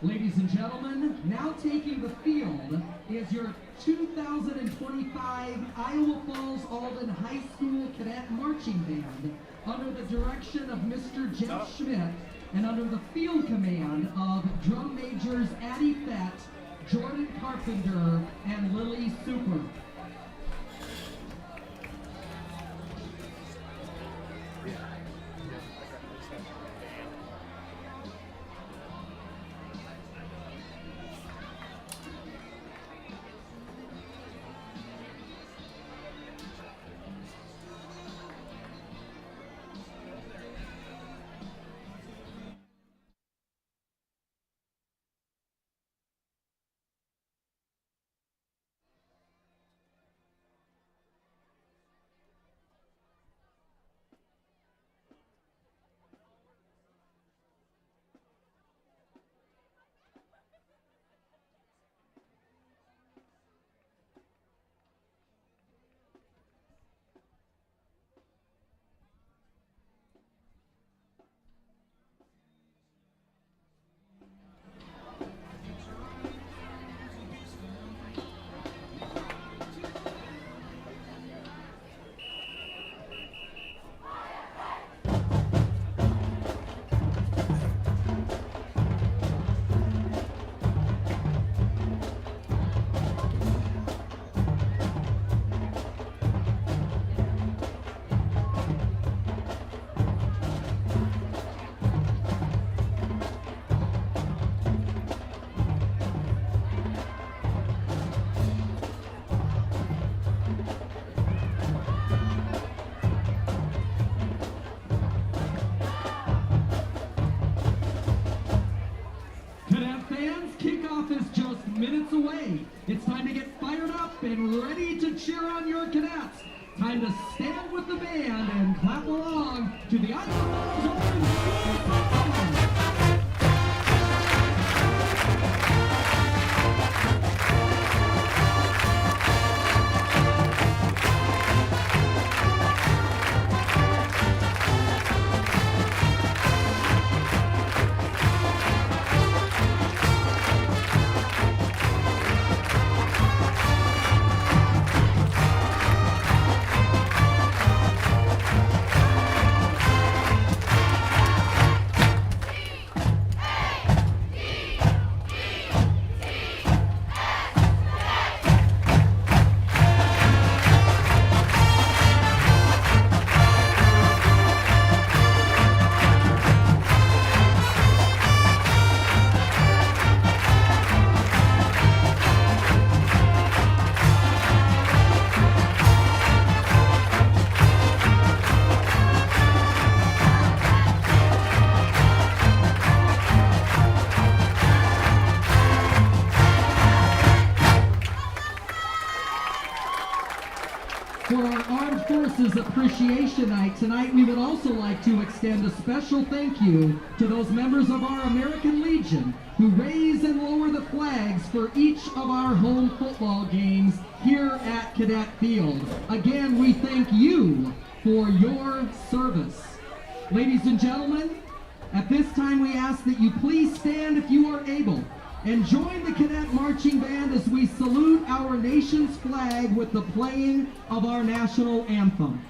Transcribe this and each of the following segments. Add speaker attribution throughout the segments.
Speaker 1: Ladies and gentlemen, now taking the field is your 2025 Iowa Falls-Alden High School Cadet Marching Band under the direction of Mr. Jeff Schmidt and under the field command of drum majors Addie Fett, Jordan Carpenter, and Lily Super. Minutes away. It's time to get fired up and ready to cheer on your cadets. Time to stand with the band and clap along to the Iowa Falls-Alden School song. For our Armed Forces Appreciation Night tonight, we would also like to extend a special thank you to those members of our American Legion who raise and lower the flags for each of our home football games here at Cadet Field. Again, we thank you for your service. Ladies and gentlemen, at this time we ask that you please stand if you are able and join the Cadet Marching Band as we salute our nation's flag with the playing of our national anthem.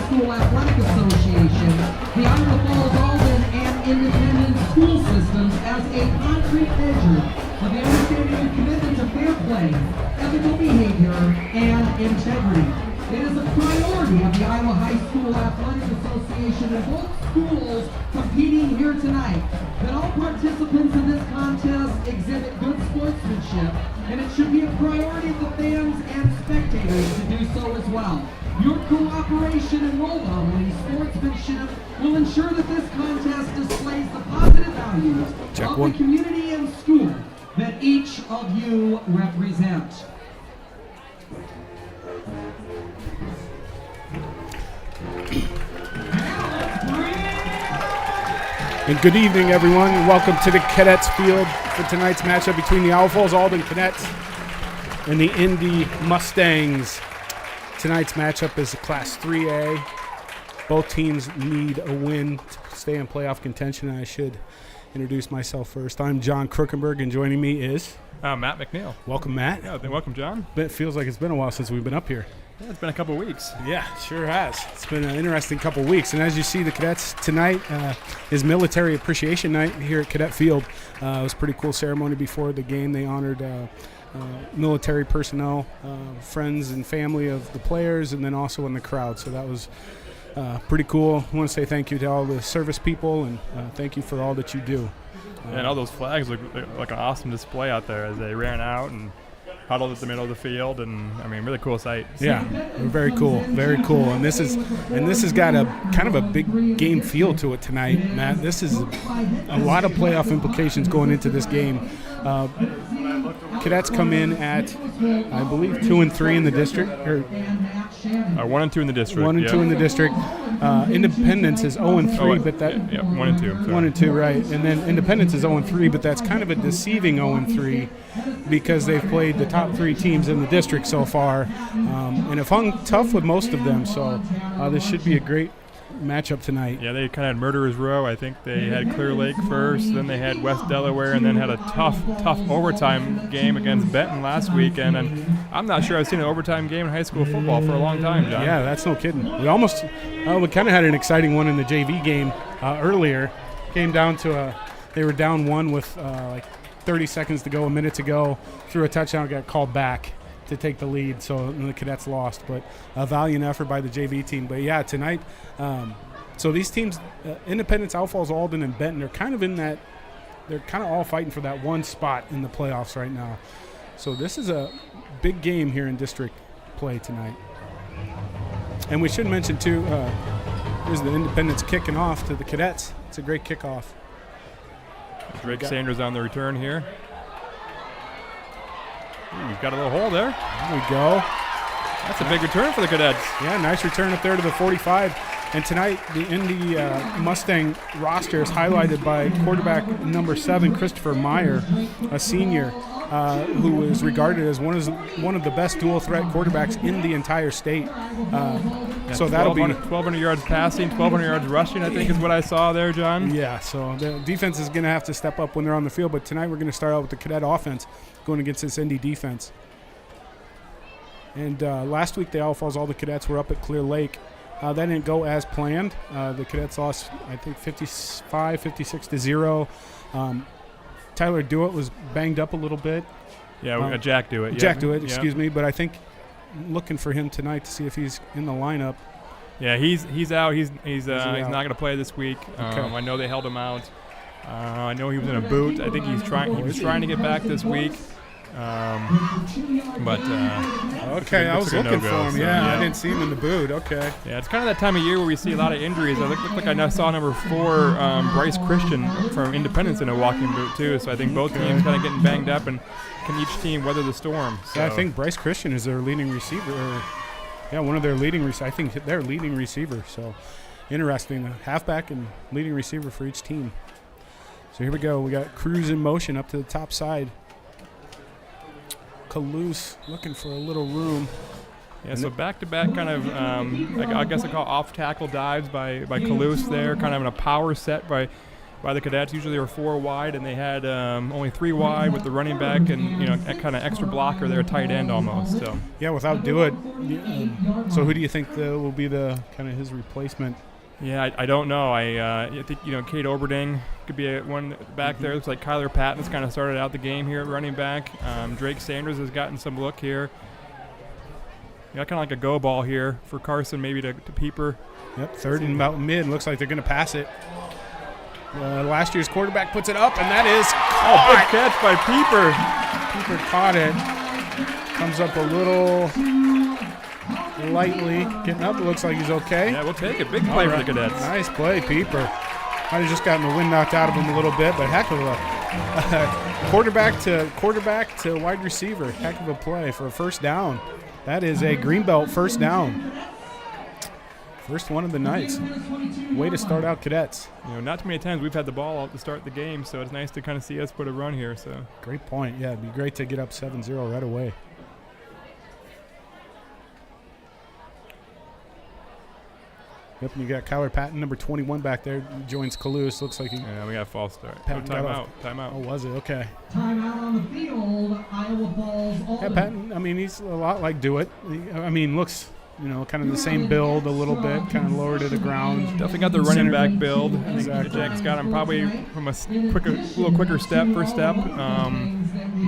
Speaker 1: School Athletic Association, the Iowa Falls-Alden and Independent School Systems as a concrete measure of the understanding and commitment to fair play, ethical behavior, and integrity. It is a priority of the Iowa High School Athletic Association and both schools competing here tonight that all participants in this contest exhibit good sportsmanship, and it should be a priority of the fans and spectators to do so as well. Your cooperation and role modeling sportsmanship will ensure that this contest displays the positive values of the community and school that each of you represent.
Speaker 2: And good evening, everyone, and welcome to the Cadets Field for tonight's matchup between the Iowa Falls-Alden Cadets and the Indy Mustangs. Tonight's matchup is Class 3A. Both teams need a win to stay in playoff contention, and I should introduce myself first. I'm John Krukenberg, and joining me is
Speaker 3: Matt McNeil.
Speaker 2: Welcome, Matt.
Speaker 3: Yeah, welcome, John.
Speaker 2: It feels like it's been a while since we've been up here.
Speaker 3: Yeah, it's been a couple of weeks.
Speaker 2: Yeah, sure has. It's been an interesting couple of weeks. And as you see, the Cadets tonight is Military Appreciation Night here at Cadet Field. It was a pretty cool ceremony before the game. They honored military personnel, friends and family of the players, and then also in the crowd. So that was pretty cool. I want to say thank you to all the service people, and thank you for all that you do.
Speaker 3: And all those flags look like an awesome display out there as they ran out and huddled at the middle of the field, and I mean, really cool sight.
Speaker 2: Yeah, very cool, very cool. And this has got a kind of a big game feel to it tonight, Matt. This is a lot of playoff implications going into this game. Cadets come in at, I believe, 2-3 in the district, or
Speaker 3: 1-2 in the district.
Speaker 2: 1 and 2 in the district. Independence is 0-3, but that
Speaker 3: 1-2.
Speaker 2: 1-2, right? And then Independence is 0-3, but that's kind of a deceiving 0-3 because they've played the top 3 teams in the district so far, and have hung tough with most of them. So this should be a great matchup tonight.
Speaker 3: Yeah, they kind of had Murderers Row. I think they had Clear Lake first, then they had West Delaware, and then had a tough overtime game against Benton last weekend. And I'm not sure I've seen an overtime game in high school football for a long time, John.
Speaker 2: Yeah, that's no kidding. We kind of had an exciting one in the JV game earlier. Came down to they were down 1 with like 30 seconds to go, a minute to go, threw a touchdown, got called back to take the lead, so the Cadets lost. But a valiant effort by the JV team. But yeah, tonight, so these teams, Independence, Iowa Falls-Alden, and Benton, are kind of in that, they're kind of all fighting for that one spot in the playoffs right now. So this is a big game here in district play tonight. And we should mention too, here's the Independence kicking off to the Cadets. It's a great kickoff.
Speaker 3: Drake Sanders on the return here. You've got a little hole there.
Speaker 2: There we go.
Speaker 3: That's a big return for the Cadets.
Speaker 2: Yeah, nice return up there to the 45. And tonight, the Indy Mustang roster is highlighted by quarterback number 7, Christopher Meyer, a senior who is regarded as one of the best dual-threat quarterbacks in the entire state. So that'll be
Speaker 3: 1,200 yards passing, 1,200 yards rushing, I think is what I saw there, John.
Speaker 2: Yeah, so the defense is going to have to step up when they're on the field. But tonight we're going to start out with the Cadet offense going against this Indy defense. And last week, the Iowa Falls-Alden Cadets were up at Clear Lake. That didn't go as planned. The Cadets lost, I think, 56-0. Tyler Dewitt was banged up a little bit.
Speaker 3: Yeah, Jack Dewitt. Yeah.
Speaker 2: Jack Dewitt, excuse me. But I think looking for him tonight to see if he's in the lineup.
Speaker 3: Yeah, he's out. He's not going to play this week.
Speaker 2: Okay.
Speaker 3: I know they held him out. I know he was in a boot. I think he was trying to get back this week.
Speaker 2: Okay, I was looking for him. Yeah, I didn't see him in the boot. Okay.
Speaker 3: Yeah, it's kind of that time of year where we see a lot of injuries. I look like I saw number 4, Bryce Christian from Independence in a walking boot too. So I think both teams kind of getting banged up, and can each team weather the storm. So.
Speaker 2: Yeah, I think Bryce Christian is their leading receiver. One of their leading receivers. I think their leading receiver. So interesting. A halfback and leading receiver for each team. So here we go. We got Cruz in motion up to the top side. Calouse looking for a little room.
Speaker 3: Yeah, so back-to-back kind of, I guess I call off-tackle dives by Calouse there, kind of in a power set by by the cadets. Usually they were 4 wide, and they had only 3 wide with the running back and a kind of extra blocker there, tight end almost. So
Speaker 2: yeah, without Dewitt. So who do you think will be the kind of his replacement?
Speaker 3: Yeah, I don't know. I think Kate Oberding could be one back there. Looks like Kyler Patton's kind of started out the game here at running back. Drake Sanders has gotten some look here. Got kind of like a go ball here for Carson, maybe to Pieper.
Speaker 2: Yep, 3rd and about mid. Looks like they're going to pass it. Last year's quarterback puts it up, and that is
Speaker 3: big catch by Pieper.
Speaker 2: Pieper caught it. Comes up a little lightly. Getting up, it looks like he's okay.
Speaker 3: Yeah, we'll take it. Big play for the cadets.
Speaker 2: Nice play, Pieper. Might have just gotten the wind knocked out of him a little bit, but heck of a quarterback to wide receiver. Heck of a play for a first down. That is a Greenbelt first down. First one of the night. Way to start out cadets.
Speaker 3: Not too many times we've had the ball out to start the game, so it's nice to kind of see us put a run here. So
Speaker 2: great point. Yeah, it'd be great to get up 7-0 right away. Yep, and you got Kyler Patton, number 21 back there. Joins Calouse. Looks like he...
Speaker 3: Yeah, we got a false start. Timeout.
Speaker 2: Oh, was it? Okay.
Speaker 1: Timeout on the field. Iowa Falls-Alden.
Speaker 2: Yeah, Patton, he's a lot like Dewitt. Looks... kind of the same build a little bit, kind of lower to the ground.
Speaker 3: Definitely got the running back build.
Speaker 2: Exactly.
Speaker 3: Jack's got him probably from a little quicker first step.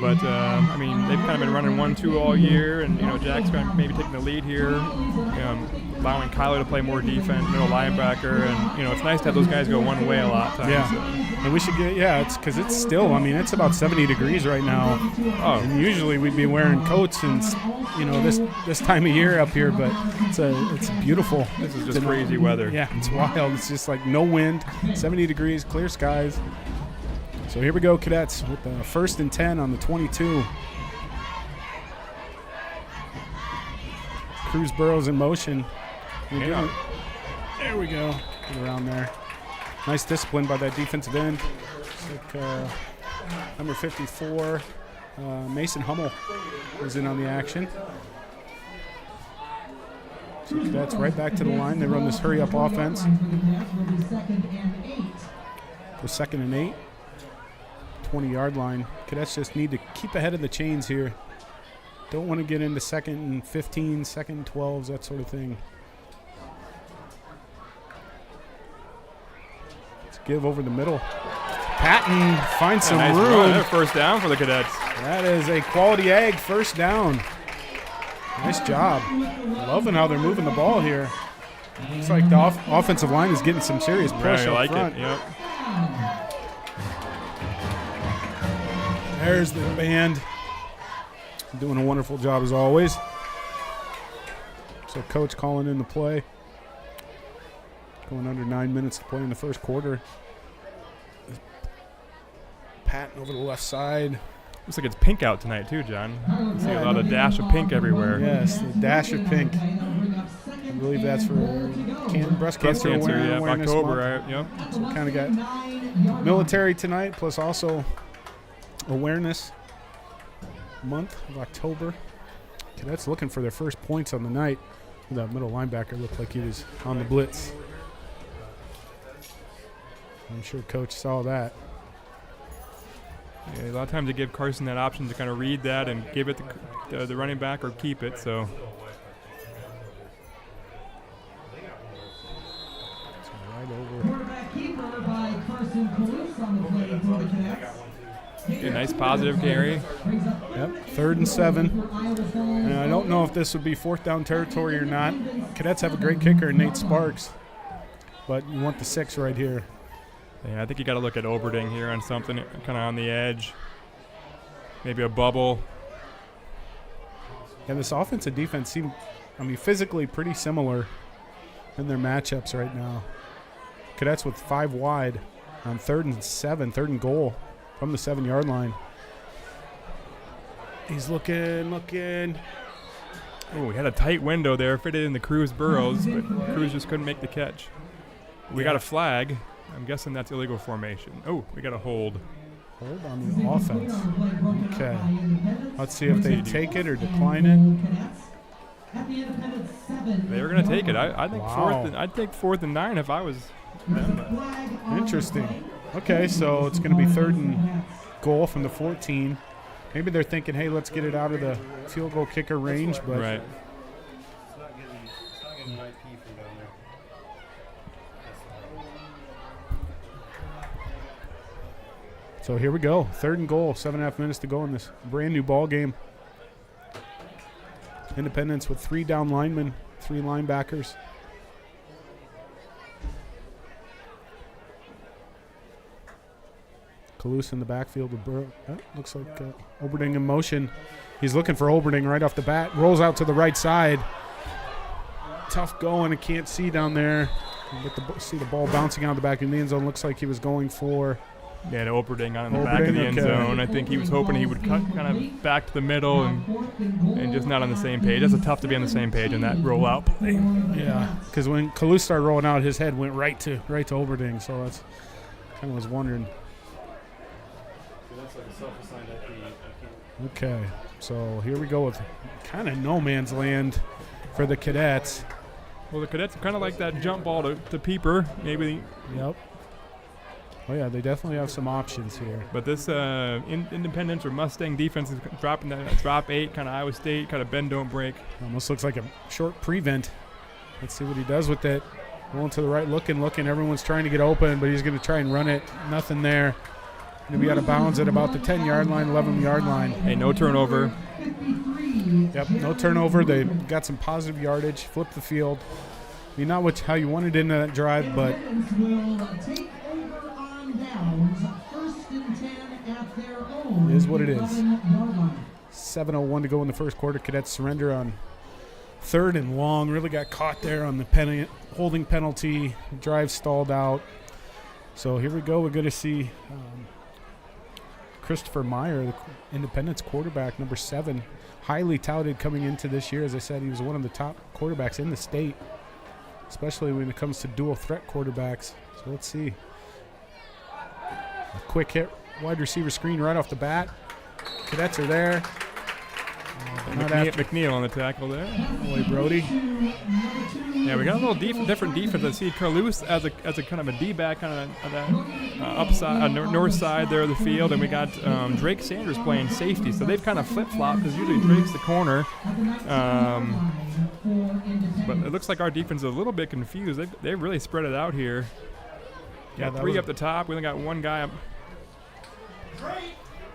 Speaker 3: But they've kind of been running 1-2 all year, and Jack's kind of maybe taking the lead here, allowing Kyler to play more defense, middle linebacker, and it's nice to have those guys go one way a lot of times.
Speaker 2: Yeah,
Speaker 3: so.
Speaker 2: and we should get it's because it's still. It's about 70 degrees right now.
Speaker 3: Oh,
Speaker 2: and usually we'd be wearing coats and this time of year up here, but it's beautiful.
Speaker 3: This is just crazy weather.
Speaker 2: Yeah, it's wild. It's just like no wind, 70 degrees, clear skies. So here we go, cadets, with the 1st and 10 on the 22. Cruz Burrows in motion. There we go. Get around there. Nice discipline by that defensive end. It's like number 54, Mason Hummel, was in on the action. So cadets right back to the line. They run this hurry-up offense. For 2nd and 8. 20-yard line. Cadets just need to keep ahead of the chains here. Don't want to get into 2nd and 15, 2nd and 12s, that sort of thing. Let's give over the middle. Patton finds some
Speaker 3: nice
Speaker 2: room.
Speaker 3: Run. First down for the cadets.
Speaker 2: That is a quality egg, first down. Nice job. Loving how they're moving the ball here. Looks like the offensive line is getting some serious push up front.
Speaker 3: It. Yep.
Speaker 2: There's the band. Doing a wonderful job as always. So coach calling in the play. Going under 9 minutes to play in the first quarter. Patton over the left side.
Speaker 3: Looks like it's pink out tonight too, John. You see a lot of dash of pink everywhere.
Speaker 2: Yes, the dash of pink. I believe that's for breast cancer awareness
Speaker 3: October.
Speaker 2: Month.
Speaker 3: Yep.
Speaker 2: So kind of got military tonight, plus also awareness month of October. Cadets looking for their first points on the night. That middle linebacker looked like he was on the blitz. I'm sure coach saw that.
Speaker 3: Yeah, a lot of times they give Carson that option to kind of read that and give it to the running back or keep it. So.
Speaker 2: Right over.
Speaker 1: Quarterback keeper by Carson Calouse on the play for the Cadets.
Speaker 3: A nice positive carry.
Speaker 2: Yep, 3rd and 7. And I don't know if this would be 4th down territory or not. Cadets have a great kicker, Nate Sparks. But you want the 6 right here.
Speaker 3: Yeah, I think you got to look at Oberding here on something kind of on the edge. Maybe a bubble.
Speaker 2: Yeah, this offense and defense seem, physically pretty similar in their matchups right now. Cadets with 5 wide on 3rd and 7, 3rd and goal from the 7-yard line. He's looking.
Speaker 3: Oh, we had a tight window there, fitted in the Cruz Burrows, but Cruz just couldn't make the catch. We got a flag. I'm guessing that's illegal formation. Oh, we got a hold.
Speaker 2: Hold on the offense. Okay. Let's see if they take it or decline it.
Speaker 3: They were going to take it. I think
Speaker 2: wow.
Speaker 3: I'd take 4th and 9 if I was them.
Speaker 2: Interesting. Okay, so it's going to be 3rd and goal from the 14. Maybe they're thinking, hey, let's get it out of the field goal kicker range. But
Speaker 3: Right.
Speaker 2: So here we go. 3rd and goal, 7.5 minutes to go in this brand new ball game. Independence with 3 down linemen, 3 linebackers. Kalus in the backfield with Burrow. Looks like Oberding in motion. He's looking for Oberding right off the bat. Rolls out to the right side. Tough going. I can't see down there. See the ball bouncing out the back of the end zone. Looks like he was going for.
Speaker 3: Yeah, to Oberding on the back of the end zone. I think he was hoping he would cut kind of back to the middle and just not on the same page. It's tough to be on the same page in that rollout play.
Speaker 2: Yeah, because when Kalus started rolling out, his head went right to Oberding. So that's kind of was wondering. Okay, so here we go with kind of no man's land for the Cadets.
Speaker 3: Well, the Cadets are kind of like that jump ball to Peeper, maybe.
Speaker 2: Yep. Oh, yeah, they definitely have some options here.
Speaker 3: But this Independence or Mustang defense is dropping that drop 8, kind of Iowa State, kind of bend, don't break.
Speaker 2: Almost looks like a short prevent. Let's see what he does with it. Going to the right, looking. Everyone's trying to get open, but he's going to try and run it. Nothing there. Going to be out of bounds at about the 10-yard line, 11-yard line.
Speaker 3: Hey, no turnover.
Speaker 2: Yep, no turnover. They got some positive yardage, flipped the field. I mean, not how you wanted into that drive, but it is what it is. 7:01 to go in the first quarter. Cadets surrender on 3rd and long. Really got caught there on the holding penalty. Drive stalled out. So here we go. We're going to see Christopher Meyer, the Independence quarterback, number 7, highly touted coming into this year. As I said, he was one of the top quarterbacks in the state, especially when it comes to dual threat quarterbacks. So let's see. A quick hit, wide receiver screen right off the bat. Cadets are there.
Speaker 3: McNeil on the tackle there.
Speaker 2: Boy, Brody.
Speaker 3: Yeah, we got a little different defense. I see Carlus as a kind of a D-back, kind of on that upside, north side there of the field, and we got Drake Sanders playing safety. So they've kind of flip-flopped because usually Drake's the corner. But it looks like our defense is a little bit confused. They've really spread it out here. Yeah, 3 up the top. We only got 1 guy up.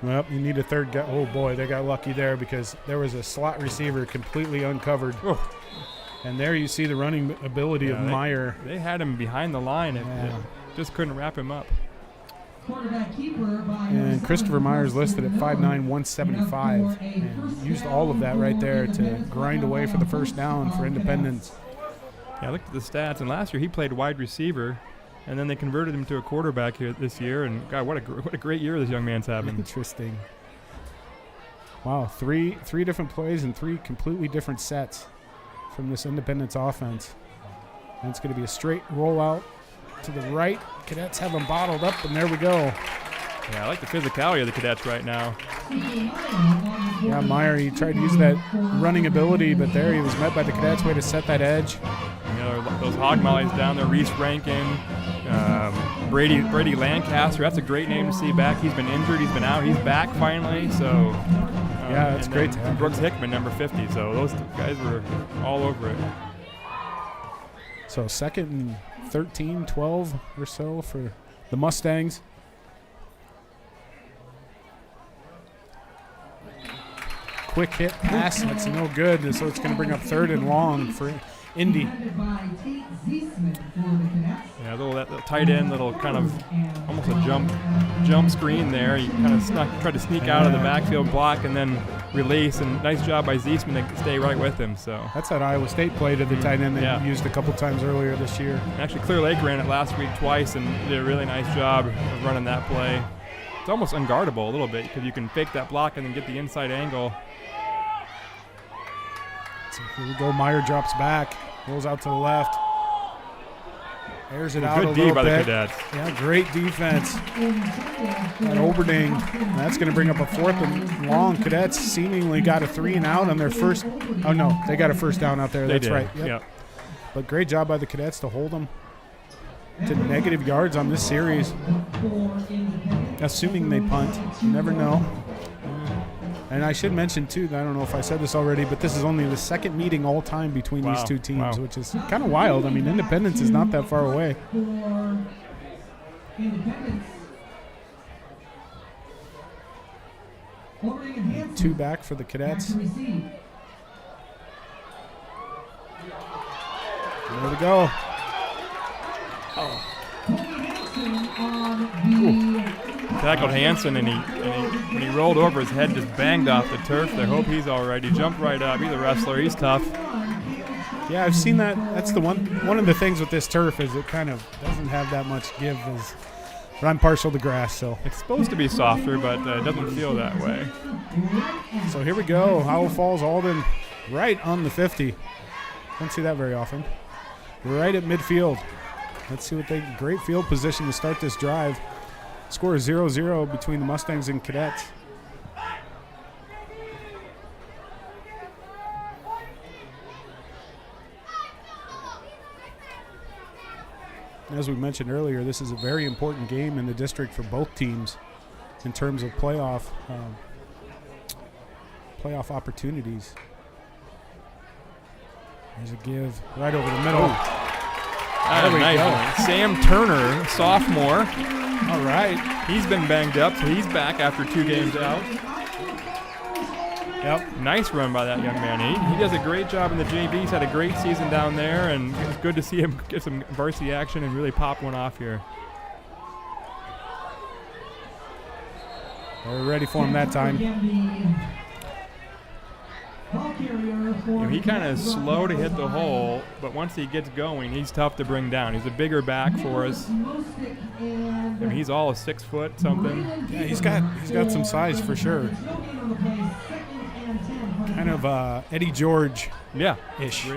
Speaker 2: Well, you need a 3rd guy. Oh, boy, they got lucky there because there was a slot receiver completely uncovered.
Speaker 3: Oh.
Speaker 2: And there you see the running ability of Meyer.
Speaker 3: They had him behind the line. It just couldn't wrap him up.
Speaker 2: And Christopher Meyer's listed at 5'9", 175. And used all of that right there to grind away for the first down for Independence.
Speaker 3: Yeah, I looked at the stats, and last year he played wide receiver. And then they converted him to a quarterback here this year, and God, what a great year this young man's having.
Speaker 2: Interesting. Wow, three different plays and 3 completely different sets from this Independence offense. And it's going to be a straight rollout to the right. Cadets have them bottled up, and there we go.
Speaker 3: Yeah, I like the physicality of the Cadets right now.
Speaker 2: Yeah, Meyer, he tried to use that running ability, but there he was met by the Cadets' way to set that edge.
Speaker 3: You know, those hog mollies down there, Reese Rankin, Brady Lancaster. That's a great name to see back. He's been injured. He's been out. He's back finally. So
Speaker 2: yeah, that's great to have.
Speaker 3: Brooks Hickman, number 50. So those 2 guys were all over it.
Speaker 2: So 2nd and 13, 12 or so for the Mustangs. Quick hit pass. That's no good. So it's going to bring up 3rd and long for Indy.
Speaker 3: Yeah, that tight end, little kind of almost a jump screen there. He kind of tried to sneak out of the backfield block and then release. And nice job by Ziesman to stay right with him. So
Speaker 2: that's that Iowa State play to the tight end they used a couple times earlier this year.
Speaker 3: Actually, Clear Lake ran it last week twice and did a really nice job of running that play. It's almost unguardable a little bit because you can fake that block and then get the inside angle.
Speaker 2: So here we go. Meyer drops back, rolls out to the left, airs it out a little bit.
Speaker 3: Good D by the Cadets.
Speaker 2: Yeah, great defense. That Oberding, that's going to bring up a 4th and long. Cadets seemingly got a 3 and out on their first. Oh no, they got a first down out there. That's right. Yep.
Speaker 3: Yep.
Speaker 2: But great job by the Cadets to hold them. to negative yards on this series, assuming they punt. You never know. And I should mention, too, that I don't know if I said this already, but this is only the second meeting all time between these two teams, which is kind of wild. I mean, Independence is not that far away. Two back for the Cadets. There we go.
Speaker 3: Tackled Hansen, and when he rolled over, his head just banged off the turf. I hope he's all right. He jumped right up. He's a wrestler. He's tough.
Speaker 2: Yeah, I've seen that. That's the one of the things with this turf is it kind of doesn't have that much give. But I'm partial to grass, so.
Speaker 3: It's supposed to be softer, but it doesn't feel that way.
Speaker 2: So here we go. Howell Falls-Alden right on the 50. Don't see that very often. Right at midfield. Let's see what great field position to start this drive. Score is 0-0 between the Mustangs and Cadets. As we mentioned earlier, this is a very important game in the district for both teams in terms of playoff opportunities. There's a give right over the middle.
Speaker 3: There we go. Sam Turner, sophomore.
Speaker 2: All right.
Speaker 3: He's been banged up, so he's back after 2 games out.
Speaker 2: Yep.
Speaker 3: Nice run by that young man. He does a great job in the JV. He's had a great season down there, and it's good to see him get some varsity action and really pop one off here.
Speaker 2: We're ready for him that time.
Speaker 3: He kind of is slow to hit the hole, but once he gets going, he's tough to bring down. He's a bigger back for us. I mean, he's all a 6 foot something.
Speaker 2: Yeah, he's got some size for sure. Kind of Eddie George, ish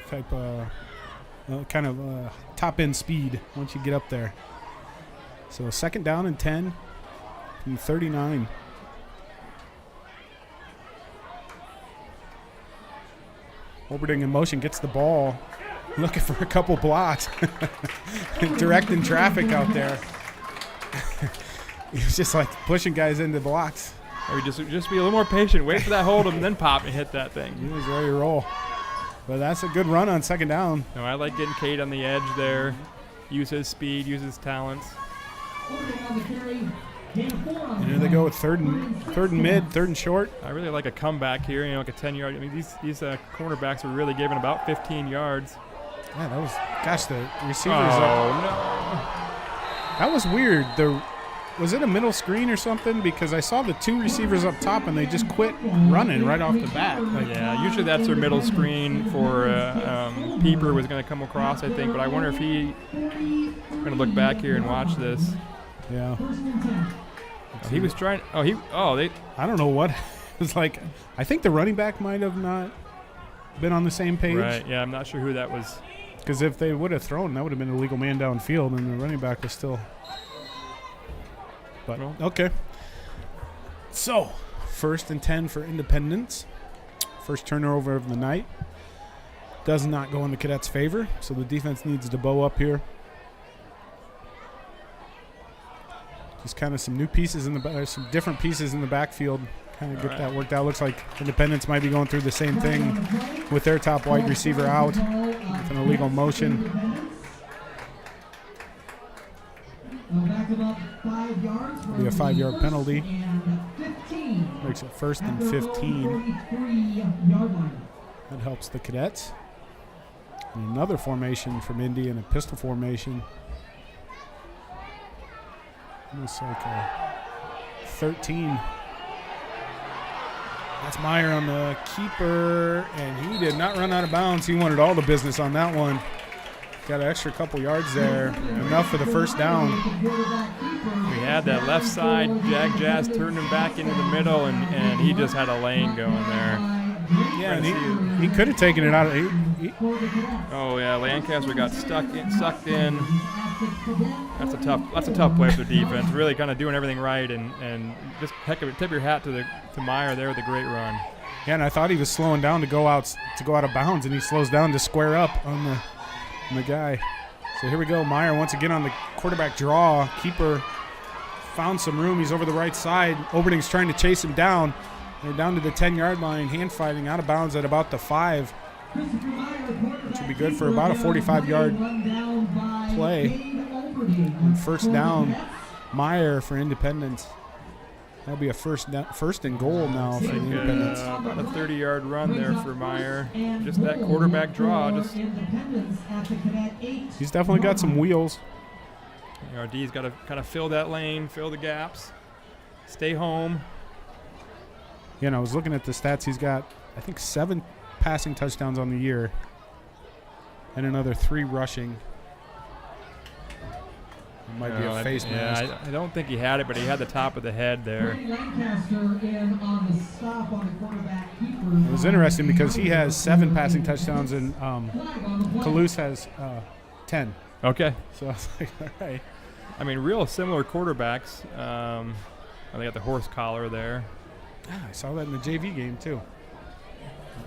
Speaker 2: type kind of top end speed once you get up there. So second down and 10 from 39. Oberding in motion, gets the ball, looking for a couple blocks, directing traffic out there. He was just like pushing guys into blocks.
Speaker 3: Or just be a little more patient, wait for that hold and then pop and hit that thing.
Speaker 2: He was ready to roll. But that's a good run on second down.
Speaker 3: No, I like getting Cade on the edge there. Use his speed, use his talents.
Speaker 2: And here they go with third and mid, third and short.
Speaker 3: I really like a comeback here, like a 10-yard. I mean, these cornerbacks were really giving about 15 yards.
Speaker 2: Yeah, that was, gosh, the receivers.
Speaker 3: No.
Speaker 2: That was weird. Was it a middle screen or something? Because I saw the 2 receivers up top and they just quit running right off the bat.
Speaker 3: Yeah, usually that's their middle screen for Pieper was going to come across, I think. But I wonder if he's going to look back here and watch this.
Speaker 2: Yeah.
Speaker 3: He was trying. I
Speaker 2: don't know what. It was like, I think the running back might have not been on the same page.
Speaker 3: Right, yeah, I'm not sure who that was.
Speaker 2: Because if they would have thrown, that would have been a legal man downfield, and the running back was still. But, okay. So, 1st and 10 for Independence. First turnover of the night. Does not go in the Cadets' favor, so the defense needs to bow up here. Just kind of some new pieces some different pieces in the backfield. Kind of get that worked out. Looks like Independence might be going through the same thing with their top wide receiver out with an illegal motion. It'll be a 5-yard penalty. Makes it 1st and 15. That helps the Cadets. And another formation from Indy and a pistol formation. Almost like a 13. That's Meyer on the keeper, and he did not run out of bounds. He wanted all the business on that one. Got an extra couple yards there. Enough for the first down.
Speaker 3: We had that left side. Jazz turned him back into the middle, and he just had a lane going there.
Speaker 2: Yeah, and he could have taken it out.
Speaker 3: Lancaster got sucked in. That's a tough play for the defense. Really kind of doing everything right, and just tip your hat to Meyer there with a great run.
Speaker 2: Yeah, and I thought he was slowing down to go out of bounds, and he slows down to square up on the guy. So here we go. Meyer once again on the quarterback draw. Keeper found some room. He's over the right side. Oberding's trying to chase him down. They're down to the 10-yard line, hand fighting out of bounds at about the 5, which would be good for about a 45-yard play. And first down, Meyer for Independence. That'll be a first and goal now for Independence.
Speaker 3: About a 30-yard run there for Meyer. Just that quarterback draw.
Speaker 2: He's definitely got some wheels.
Speaker 3: D's got to kind of fill that lane, fill the gaps, stay home.
Speaker 2: Yeah, and I was looking at the stats. He's got, I think, 7 passing touchdowns on the year and another 3 rushing. It might be a face mask.
Speaker 3: Yeah, I don't think he had it, but he had the top of the head there.
Speaker 2: It was interesting because he has 7 passing touchdowns and Toulouse has 10.
Speaker 3: Okay.
Speaker 2: So I was like, all right.
Speaker 3: I mean, real similar quarterbacks. They got the horse collar there.
Speaker 2: Yeah, I saw that in the JV game, too.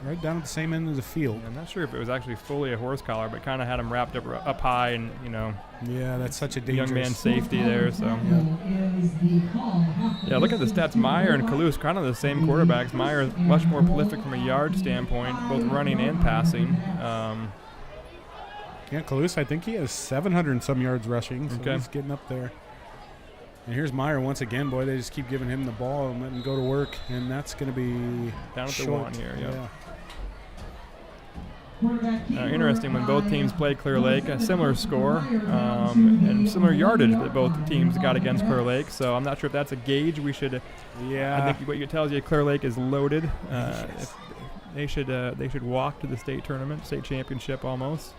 Speaker 2: Right down at the same end of the field.
Speaker 3: I'm not sure if it was actually fully a horse collar, but kind of had him wrapped up high and,
Speaker 2: Yeah, that's such a dangerous.
Speaker 3: Young man safety there, so. Yeah, look at the stats. Meyer and Toulouse, kind of the same quarterbacks. Meyer is much more prolific from a yard standpoint, both running and passing.
Speaker 2: Yeah, Toulouse, I think he has 700 and some yards rushing, so he's getting up there. And here's Meyer once again. Boy, they just keep giving him the ball and letting him go to work, and that's going to be
Speaker 3: down at
Speaker 2: short.
Speaker 3: The 1 here. Yeah. Interesting when both teams played Clear Lake, a similar score and similar yardage that both teams got against Clear Lake. So I'm not sure if that's a gauge we should.
Speaker 2: Yeah.
Speaker 3: I think what it tells you, Clear Lake is loaded. If they should walk to the state tournament, state championship almost.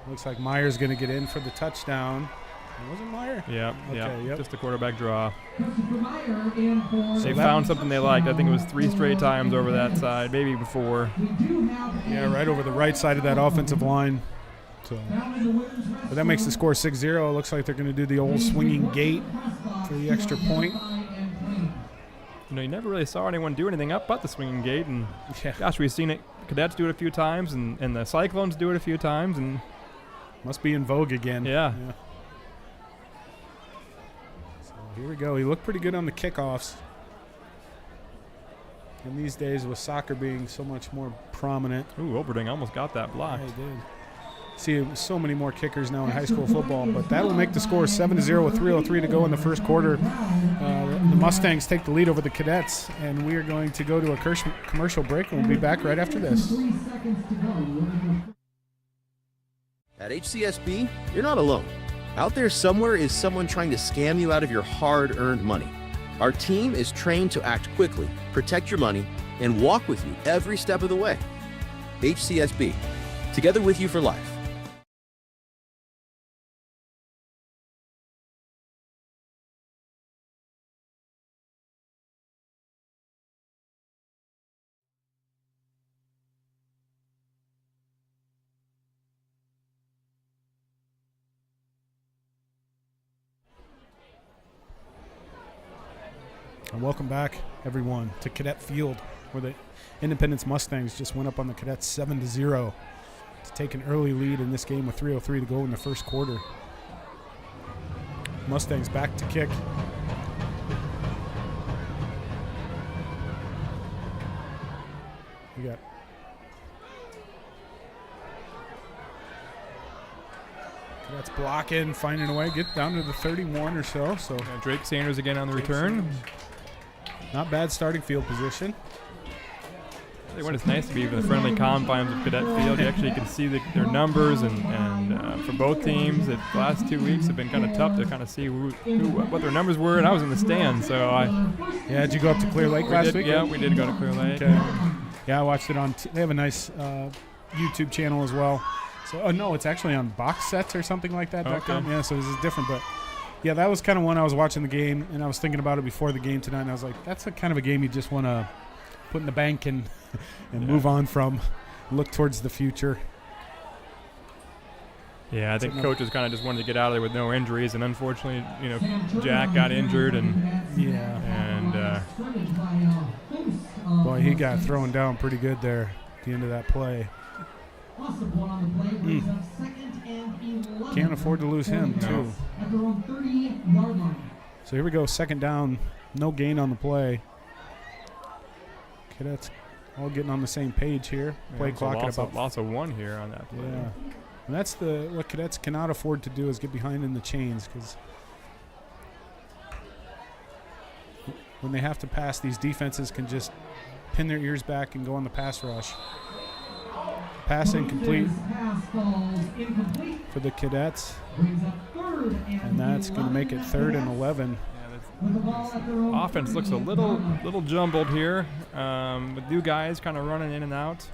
Speaker 2: Looks like Meyer's going to get in for the touchdown. Was it Meyer?
Speaker 3: Yeah,
Speaker 2: Yep.
Speaker 3: Just a quarterback draw. They found something they liked. I think it was 3 straight times over that side, maybe before.
Speaker 2: Yeah, right over the right side of that offensive line. So, but that makes the score 6-0. Looks like they're going to do the old swinging gate for the extra point.
Speaker 3: You never really saw anyone do anything up but the swinging gate. And gosh, we've seen it. Cadets do it a few times, and the Cyclones do it a few times. And
Speaker 2: must be in vogue again.
Speaker 3: Yeah.
Speaker 2: Here we go. He looked pretty good on the kickoffs. In these days, with soccer being so much more prominent.
Speaker 3: Ooh, Oberding almost got that blocked.
Speaker 2: Yeah, he did. See, so many more kickers now in high school football, but that'll make the score 7-0 with 3:03 to go in the first quarter. The Mustangs take the lead over the Cadets, and we are going to go to a commercial break, and we'll be back right after this.
Speaker 4: At HCSB, you're not alone. Out there somewhere is someone trying to scam you out of your hard-earned money. Our team is trained to act quickly, protect your money, and walk with you every step of the way. HCSB, together with you for life.
Speaker 2: And welcome back, everyone, to Cadet Field, where the Independence Mustangs just went up on the Cadets 7-0 to take an early lead in this game with 3:03 to go in the first quarter. Mustangs back to kick. We got Cadets blocking, finding a way, get down to the 31 or so. So
Speaker 3: Drake Sanders again on the return.
Speaker 2: Not bad starting field position.
Speaker 3: When it's nice to be in the friendly confines of Cadet Field, you actually can see their numbers, and for both teams, the last 2 weeks have been kind of tough to kind of see what their numbers were, and I was in the stands, so
Speaker 2: did you go up to Clear Lake last week?
Speaker 3: Yeah, we did go to Clear Lake.
Speaker 2: Okay. Yeah, I watched it on. They have a nice YouTube channel as well. So, no, it's actually on Box Sets or something like that.
Speaker 3: Okay.
Speaker 2: Yeah, so this is different, but yeah, that was kind of when I was watching the game, and I was thinking about it before the game tonight, and I was like, that's a kind of a game you just want to put in the bank and move on from, look towards the future.
Speaker 3: Yeah, I think coaches kind of just wanted to get out of there with no injuries, and unfortunately, Jack got injured, and
Speaker 2: boy, he got thrown down pretty good there at the end of that play.
Speaker 1: Awesome one on the play. Brings up 2nd and 11.
Speaker 2: Can't afford to lose him, too.
Speaker 1: At their own 30-yard line.
Speaker 2: So here we go, 2nd down. No gain on the play. Cadets all getting on the same page here. Play clock at about
Speaker 3: lots of 1 here on that play.
Speaker 2: Yeah. And that's what Cadets cannot afford to do is get behind in the chains, because when they have to pass, these defenses can just pin their ears back and go on the pass rush. Pass incomplete for the Cadets. And that's going to make it 3rd and 11.
Speaker 3: Offense looks a little jumbled here, with new guys kind of running in and out.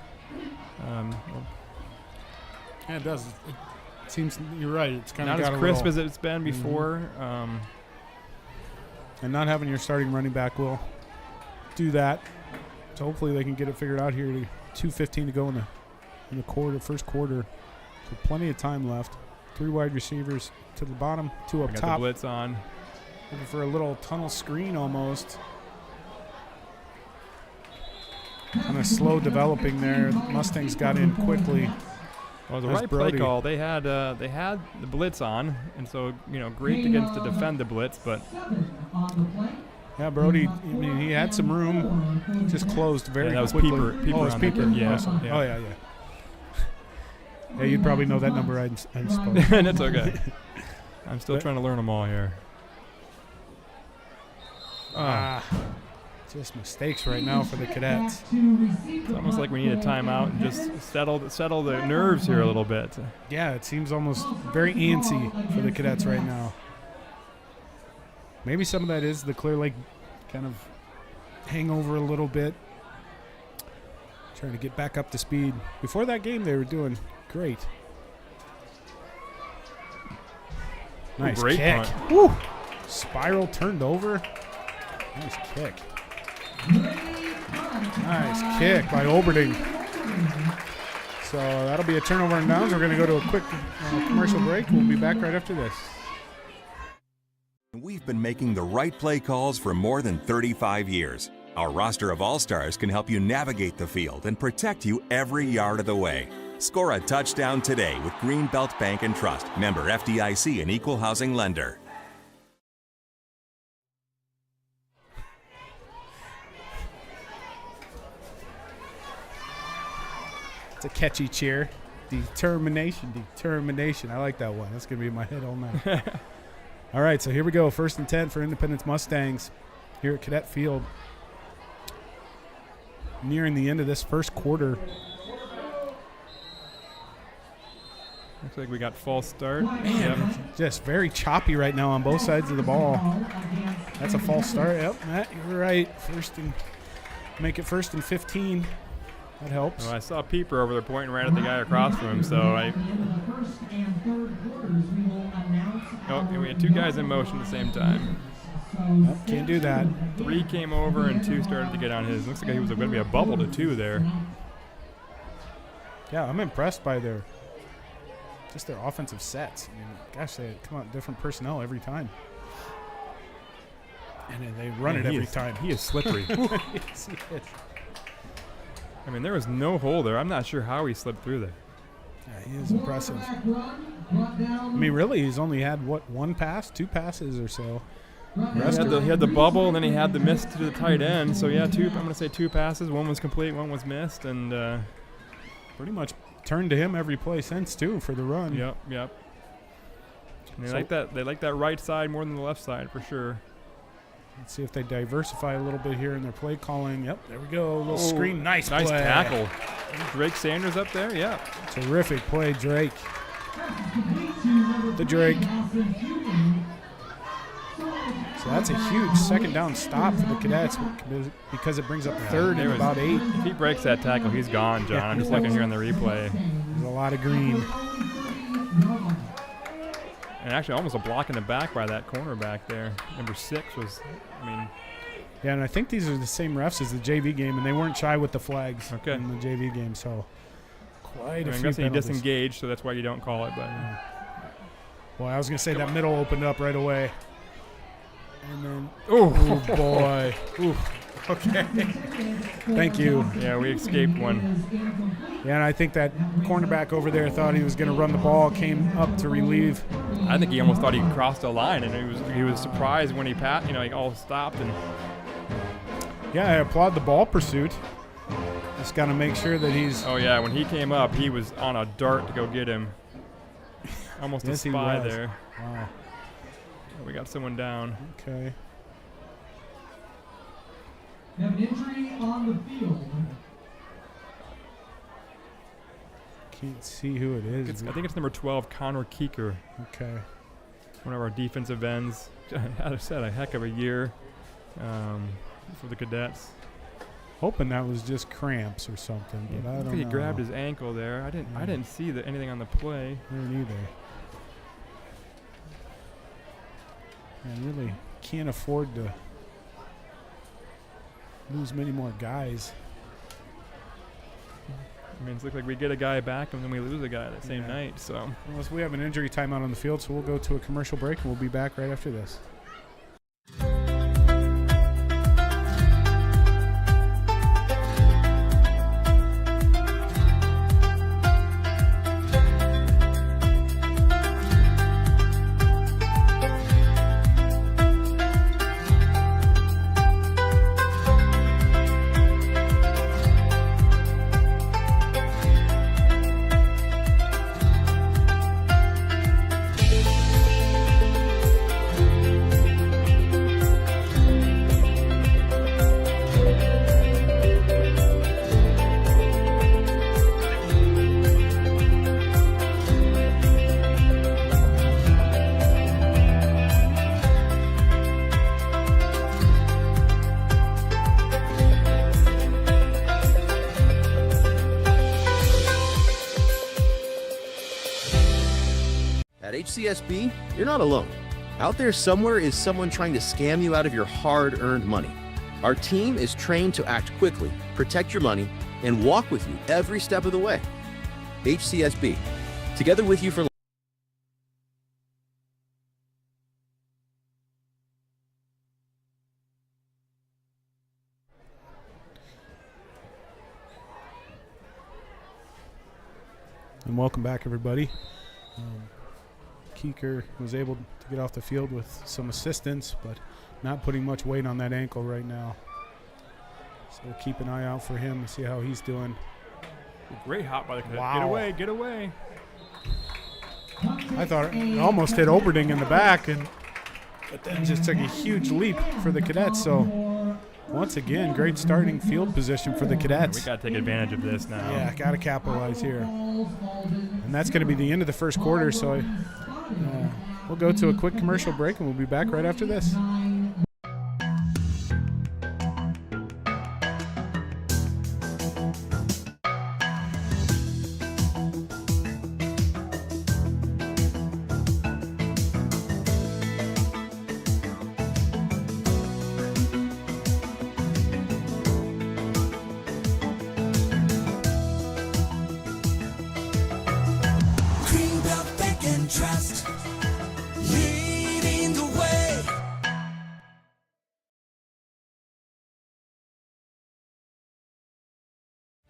Speaker 2: Yeah, it does. It seems you're right. It's kind of
Speaker 3: not as crisp as it's been before.
Speaker 2: And not having your starting running back will do that. So hopefully they can get it figured out here. 2:15 to go in the first quarter. So plenty of time left. 3 wide receivers to the bottom, 2 up
Speaker 3: got
Speaker 2: top.
Speaker 3: the blitz on.
Speaker 2: Looking for a little tunnel screen almost. Kind of slow developing there. Mustangs got in quickly.
Speaker 3: Well, the right play call. They had the blitz on, and so great against to defend the blitz, but
Speaker 2: yeah, Brody. I mean, he had some room, just closed very quickly.
Speaker 3: Peeper
Speaker 2: oh, it's Peeper.
Speaker 3: Yeah.
Speaker 2: Awesome. Oh yeah. Yeah, you'd probably know that number. I suppose.
Speaker 3: That's okay. I'm still trying to learn them all here.
Speaker 2: Just mistakes right now for the Cadets.
Speaker 3: It's almost like we need a timeout and just settle the nerves here a little bit.
Speaker 2: Yeah, it seems almost very antsy for the Cadets right now. Maybe some of that is the Clear Lake kind of hangover a little bit. Trying to get back up to speed. Before that game, they were doing great. Nice
Speaker 3: great
Speaker 2: kick.
Speaker 3: punt.
Speaker 2: Woo! Spiral turned over. Nice kick. Nice kick by Oberding. So that'll be a turnover and downs. We're going to go to a quick commercial break. We'll be back right after this.
Speaker 5: We've been making the right play calls for more than 35 years. Our roster of all-stars can help you navigate the field and protect you every yard of the way. Score a touchdown today with Greenbelt Bank and Trust. Member FDIC and Equal Housing Lender.
Speaker 2: It's a catchy cheer. Determination. I like that one. That's going to be in my head all night. All right, so here we go. 1st and 10 for Independence Mustangs here at Cadet Field. Nearing the end of this first quarter.
Speaker 3: Looks like we got false start.
Speaker 2: Man, just very choppy right now on both sides of the ball. That's a false start. Yep, Matt, you're right. Make it 1st and 15. That helps.
Speaker 3: Well, I saw Peeper over there pointing right at the guy across from him, so and we had 2 guys in motion at the same time.
Speaker 2: Nope, can't do that.
Speaker 3: 3 came over and 2 started to get on his. Looks like he was going to be a bubble to 2 there.
Speaker 2: Yeah, I'm impressed by their offensive sets. I mean, gosh, they come out different personnel every time. And then they run it every time.
Speaker 3: He is slippery.
Speaker 2: Yes, he is.
Speaker 3: I mean, there was no hole there. I'm not sure how he slipped through there.
Speaker 2: Yeah, he is impressive. I mean, really, he's only had, 1 pass, 2 passes or so.
Speaker 3: He had the bubble, and then he had the miss to the tight end. So, yeah, I'm going to say 2 passes. 1 was complete, 1 was missed. And
Speaker 2: pretty much turned to him every play since, too, for the run.
Speaker 3: Yep. And they like that right side more than the left side, for sure.
Speaker 2: Let's see if they diversify a little bit here in their play calling. Yep, there we go. A little screen. Nice play.
Speaker 3: Tackle. Drake Sanders up there, yeah.
Speaker 2: Terrific play, Drake. The Drake. So that's a huge 2nd down stop for the Cadets because it brings up 3rd and about 8.
Speaker 3: If he breaks that tackle, he's gone, John. I'm just looking here on the replay.
Speaker 2: There's a lot of green.
Speaker 3: And actually almost a block in the back by that cornerback there. Number 6 was,
Speaker 2: Yeah, and I think these are the same refs as the JV game, and they weren't shy with the flags in the JV game, so quite a few penalties.
Speaker 3: He disengaged, so that's why you don't call it. But
Speaker 2: Well, I was going to say that middle opened up right away. And then, oh boy. Ooh. Okay. Thank you.
Speaker 3: Yeah, we escaped one.
Speaker 2: Yeah, and I think that cornerback over there thought he was going to run the ball, came up to relieve.
Speaker 3: I think he almost thought he crossed the line, and he was surprised when he he all stopped. And
Speaker 2: Yeah, I applaud the ball pursuit. Just got to make sure that he's...
Speaker 3: oh yeah, when he came up, he was on a dart to go get him. Almost
Speaker 2: Yes,
Speaker 3: a
Speaker 2: he
Speaker 3: spy
Speaker 2: was.
Speaker 3: there.
Speaker 2: Wow.
Speaker 3: We got someone down.
Speaker 2: Okay.
Speaker 1: We have an injury on the field.
Speaker 2: Can't see who it is.
Speaker 3: I think it's number 12, Connor Keeker,
Speaker 2: Okay.
Speaker 3: one of our defensive ends. As I said, a heck of a year for the Cadets.
Speaker 2: Hoping that was just cramps or something, but I don't know.
Speaker 3: He grabbed his ankle there. I didn't see anything on the play.
Speaker 2: There neither. Man, really can't afford to lose many more guys.
Speaker 3: I mean, it looks like we get a guy back and then we lose a guy that same night. So
Speaker 2: Unless we have an injury timeout on the field, so we'll go to a commercial break and we'll be back right after this.
Speaker 4: At HCSB, you're not alone. Out there somewhere is someone trying to scam you out of your hard-earned money. Our team is trained to act quickly, protect your money, and walk with you every step of the way. HCSB, together with you for life.
Speaker 2: And welcome back, everybody. Keeker was able to get off the field with some assistance, but not putting much weight on that ankle right now. So we'll keep an eye out for him and see how he's doing.
Speaker 3: great hop by the Cadets.
Speaker 2: Wow.
Speaker 3: Get away, get away.
Speaker 2: I thought it almost hit Oberding in the back, but then just took a huge leap for the Cadets. So once again, great starting field position for the Cadets.
Speaker 3: We got to take advantage of this now.
Speaker 2: Yeah, got to capitalize here. And that's going to be the end of the first quarter, so we'll go to a quick commercial break, and we'll be back right after this.
Speaker 6: Trust, leading the way.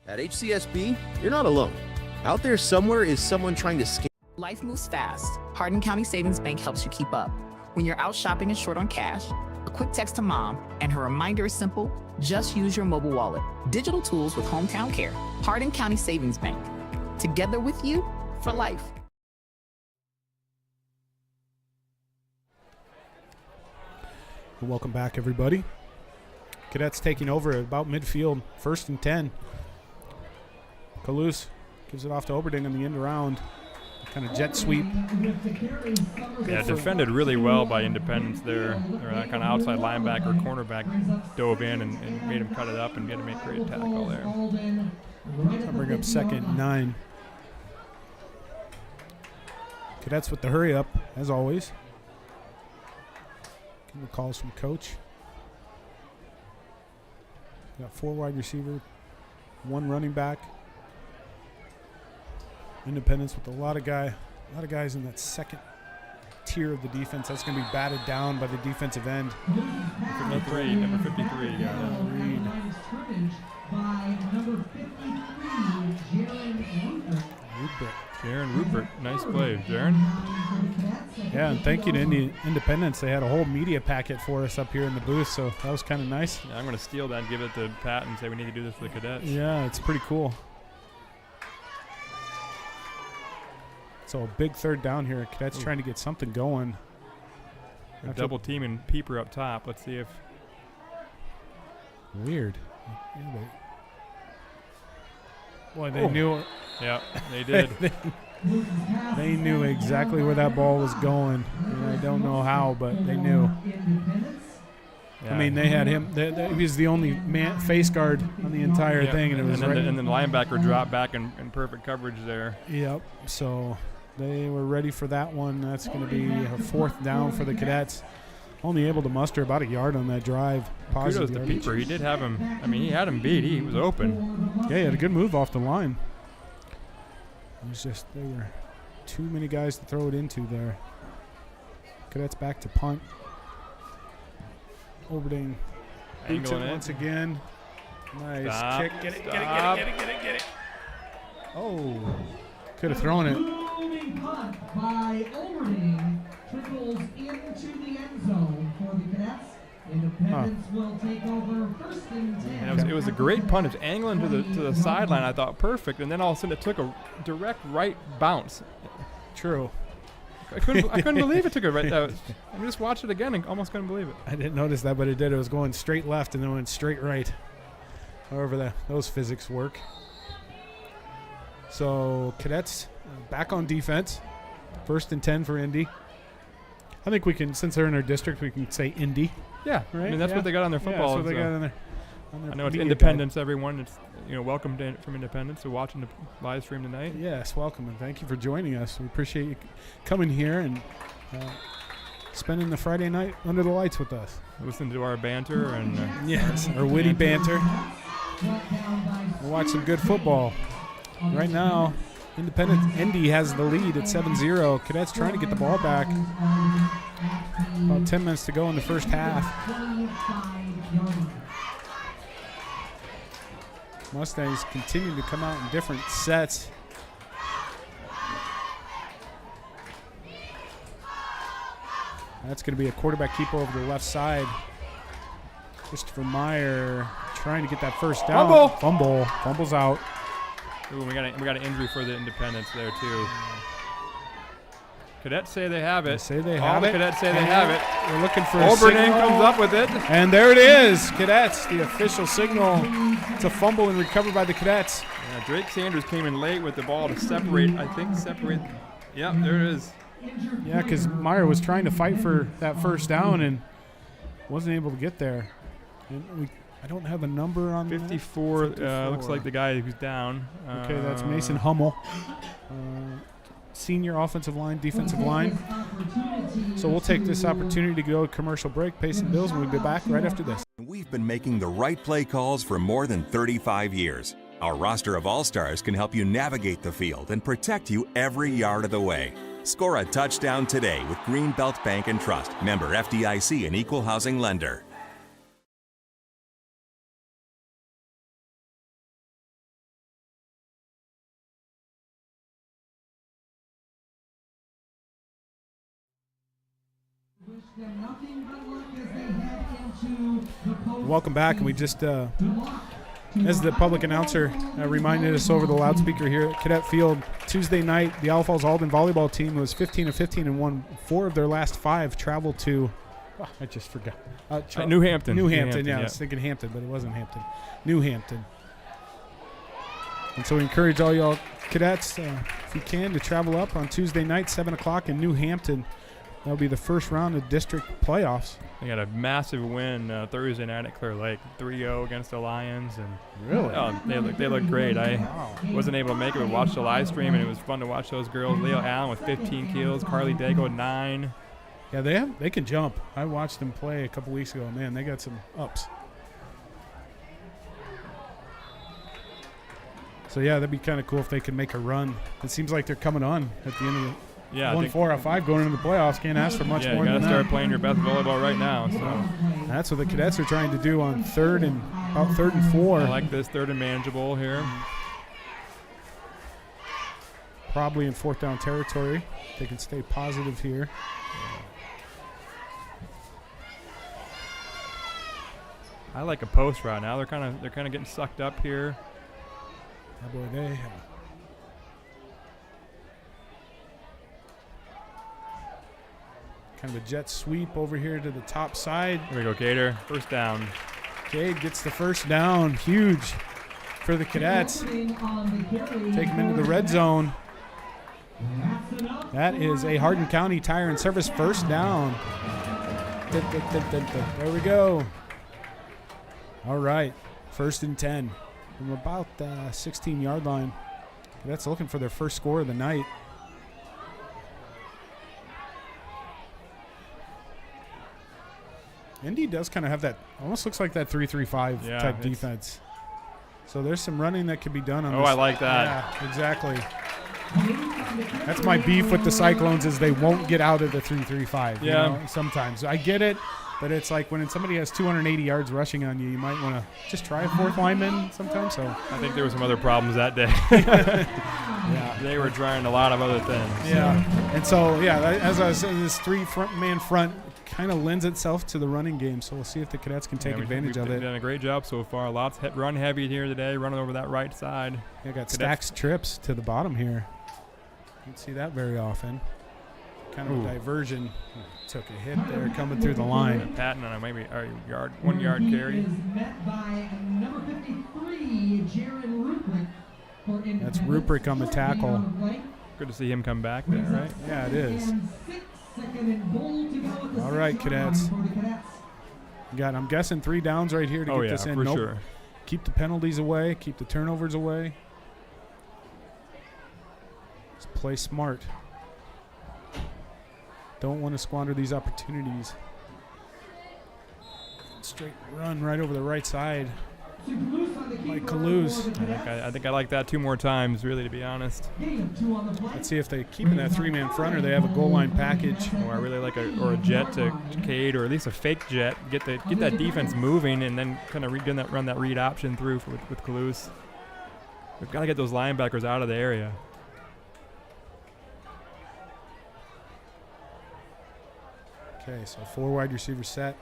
Speaker 4: At HCSB, you're not alone. Out there somewhere is someone trying to scam.
Speaker 7: Life moves fast. Hardin County Savings Bank helps you keep up. When you're out shopping and short on cash, a quick text to mom, and her reminder is simple: just use your mobile wallet. Digital tools with hometown care. Hardin County Savings Bank. Together with you for life.
Speaker 2: Welcome back, everybody. Cadets taking over at about midfield, 1st and 10. Kalous gives it off to Oberding on the end around. Kind of jet sweep.
Speaker 3: Yeah, defended really well by Independence there. That kind of outside linebacker, cornerback dove in and made him cut it up and get him a great tackle there.
Speaker 2: I'll bring up 2nd and 9. Cadets with the hurry up, as always. Getting the calls from coach. Got 4 wide receiver, 1 running back. Independence with a lot of guys in that second tier of the defense. That's going to be batted down by the defensive end.
Speaker 3: Number 53. Yeah.
Speaker 2: Reed.
Speaker 1: By number 53,
Speaker 3: Jaron Rupert. Nice play, Jaron.
Speaker 2: Yeah, and thank you to Independence. They had a whole media packet for us up here in the booth, so that was kind of nice.
Speaker 3: Yeah, I'm going to steal that and give it to Pat and say we need to do this for the cadets.
Speaker 2: Yeah, it's pretty cool. So a big third down here. Cadets trying to get something going.
Speaker 3: They're double teaming Peeper up top. Let's see if.
Speaker 2: Weird. Boy, they knew.
Speaker 3: Yeah, they did.
Speaker 2: They knew exactly where that ball was going. And I don't know how, but they knew.
Speaker 3: Yeah.
Speaker 2: I mean, they had him. He was the only face guard on the entire thing, and it was
Speaker 3: and then the linebacker dropped back in perfect coverage there.
Speaker 2: Yep. So they were ready for that one. That's going to be a fourth down for the Cadets. Only able to muster about a yard on that drive.
Speaker 3: Kudos to Peeper. He did have him. I mean, he had him beat. He was open.
Speaker 2: Yeah, he had a good move off the line. It was just there were too many guys to throw it into there. Cadets back to punt. Overding boots it once again. Nice
Speaker 3: Stop.
Speaker 2: kick. Get it. Oh, could have thrown it.
Speaker 1: Moving punt by Overding trickles into the end zone for the Cadets. Independence will take over first and 10.
Speaker 3: It was a great punt. It was angling to the sideline. I thought perfect, and then all of a sudden it took a direct right bounce.
Speaker 2: True.
Speaker 3: I couldn't believe it took a right. I just watched it again and almost couldn't believe it.
Speaker 2: I didn't notice that, but it did. It was going straight left and then went straight right. However, those physics work. So Cadets back on defense. First and 10 for Indy. I think we can, since they're in our district, we can say Indy.
Speaker 3: Yeah,
Speaker 2: right.
Speaker 3: I mean that's what they got on their football.
Speaker 2: Yeah, that's what they got on their
Speaker 3: I know it's
Speaker 2: media
Speaker 3: Independence, everyone. It's welcome from Independence to watching the live stream tonight.
Speaker 2: Yes, welcome, and thank you for joining us. We appreciate you coming here and spending the Friday night under the lights with us.
Speaker 3: Listen to our banter and
Speaker 2: yes, our witty banter. We'll watch some good football. Right now, Indy has the lead at 7-0. Cadets trying to get the ball back. About 10 minutes to go in the first half. Mustangs continue to come out in different sets. That's going to be a quarterback keeper over the left side. Christopher Meyer trying to get that first down. Fumbles out.
Speaker 3: Ooh, we got an injury for the Independence there too. Cadets say they have it. All the cadets say they have it.
Speaker 2: We're looking for
Speaker 3: Oberding comes up with it.
Speaker 2: And there it is. Cadets, the official signal. It's a fumble and recovered by the Cadets.
Speaker 3: Yeah, Drake Sanders came in late with the ball to separate. Yep, there it is.
Speaker 2: Yeah, because Meyer was trying to fight for that first down and wasn't able to get there. And I don't have a number on
Speaker 3: 54. Looks like the guy who's down.
Speaker 2: Okay, that's Mason Hummel. Senior offensive line, defensive line. So we'll take this opportunity to go to commercial break, pay some bills, and we'll be back right after this.
Speaker 5: We've been making the right play calls for more than 35 years. Our roster of all-stars can help you navigate the field and protect you every yard of the way. Score a touchdown today with Greenbelt Bank and Trust. Member FDIC and Equal Housing Lender.
Speaker 2: Welcome back, and we just, as the public announcer reminded us over the loudspeaker here at Cadet Field, Tuesday night, the Falls-Alden volleyball team was 15-15 and won 4 of their last 5 traveled to, I just forgot.
Speaker 3: New Hampton.
Speaker 2: Yeah, I was thinking Hampton, but it wasn't Hampton. New Hampton. And so we encourage all y'all cadets, if you can, to travel up on Tuesday night, 7 o'clock in New Hampton. That'll be the first round of district playoffs.
Speaker 3: They got a massive win Thursday night at Clear Lake, 3-0 against the Lions, and
Speaker 2: really,
Speaker 3: they look great. I wasn't able to make it, but watched the live stream, and it was fun to watch those girls. Leo Allen with 15 kills, Carly Dago 9.
Speaker 2: Yeah, they can jump. I watched them play a couple weeks ago. Man, they got some ups. So yeah, that'd be kind of cool if they could make a run. It seems like they're coming on at the end of
Speaker 3: Yeah,
Speaker 2: won 4 out of 5 going into the playoffs. Can't ask for much more
Speaker 3: you
Speaker 2: than
Speaker 3: got to start
Speaker 2: that.
Speaker 3: playing your best volleyball right now. So
Speaker 2: That's what the Cadets are trying to do on third and 4.
Speaker 3: I like this 3rd and manageable here.
Speaker 2: Probably in 4th down territory. They can stay positive here.
Speaker 3: I like a post route now. They're kind of getting sucked up here.
Speaker 2: Oh boy, they kind of a jet sweep over here to the top side.
Speaker 3: Here we go, Gator. First down.
Speaker 2: Cade gets the first down. Huge for the Cadets. Take them into the red zone. That is a Hardin County Tire and Service first down. There we go. All right, 1st and 10 from about the 16-yard line. Cadets looking for their first score of the night. Indy does kind of have that, almost looks like that 3-3-5 type defense. So there's some running that could be done on this.
Speaker 3: Oh, I like that.
Speaker 2: Yeah, exactly. That's my beef with the Cyclones is they won't get out of the 3-3-5.
Speaker 3: Yeah.
Speaker 2: You know, sometimes. I get it, but it's like when somebody has 280 yards rushing on you, you might want to just try a 4th lineman sometimes. So
Speaker 3: I think there were some other problems that day.
Speaker 2: yeah.
Speaker 3: They were trying a lot of other things.
Speaker 2: Yeah. And so, yeah, as I was saying, this 3-man front kind of lends itself to the running game. So we'll see if the Cadets can take advantage of it.
Speaker 3: We've done a great job so far. Lots run heavy here today, running over that right side.
Speaker 2: Yeah, got stacks trips to the bottom here. Don't see that very often. Kind of a diversion. Took a hit there coming through the line.
Speaker 3: Patton on maybe 1 yard carry.
Speaker 2: That's Ruprecht on the tackle.
Speaker 3: Good to see him come back there, right?
Speaker 2: Yeah, it is. All right, Cadets. Got, I'm guessing 3 downs right here to get this in.
Speaker 3: For sure.
Speaker 2: Keep the penalties away. Keep the turnovers away. Let's play smart. Don't want to squander these opportunities. Straight run right over the right side. Mike Kaluz.
Speaker 3: I think I like that 2 more times, really, to be honest.
Speaker 2: Let's see if they keep in that 3-man front or they have a goal line package.
Speaker 3: Or I really like a jet to Cade, or at least a fake jet. Get that defense moving, and then kind of run that read option through with Kaluz. We've got to get those linebackers out of the area.
Speaker 2: Okay, so 4 wide receiver set.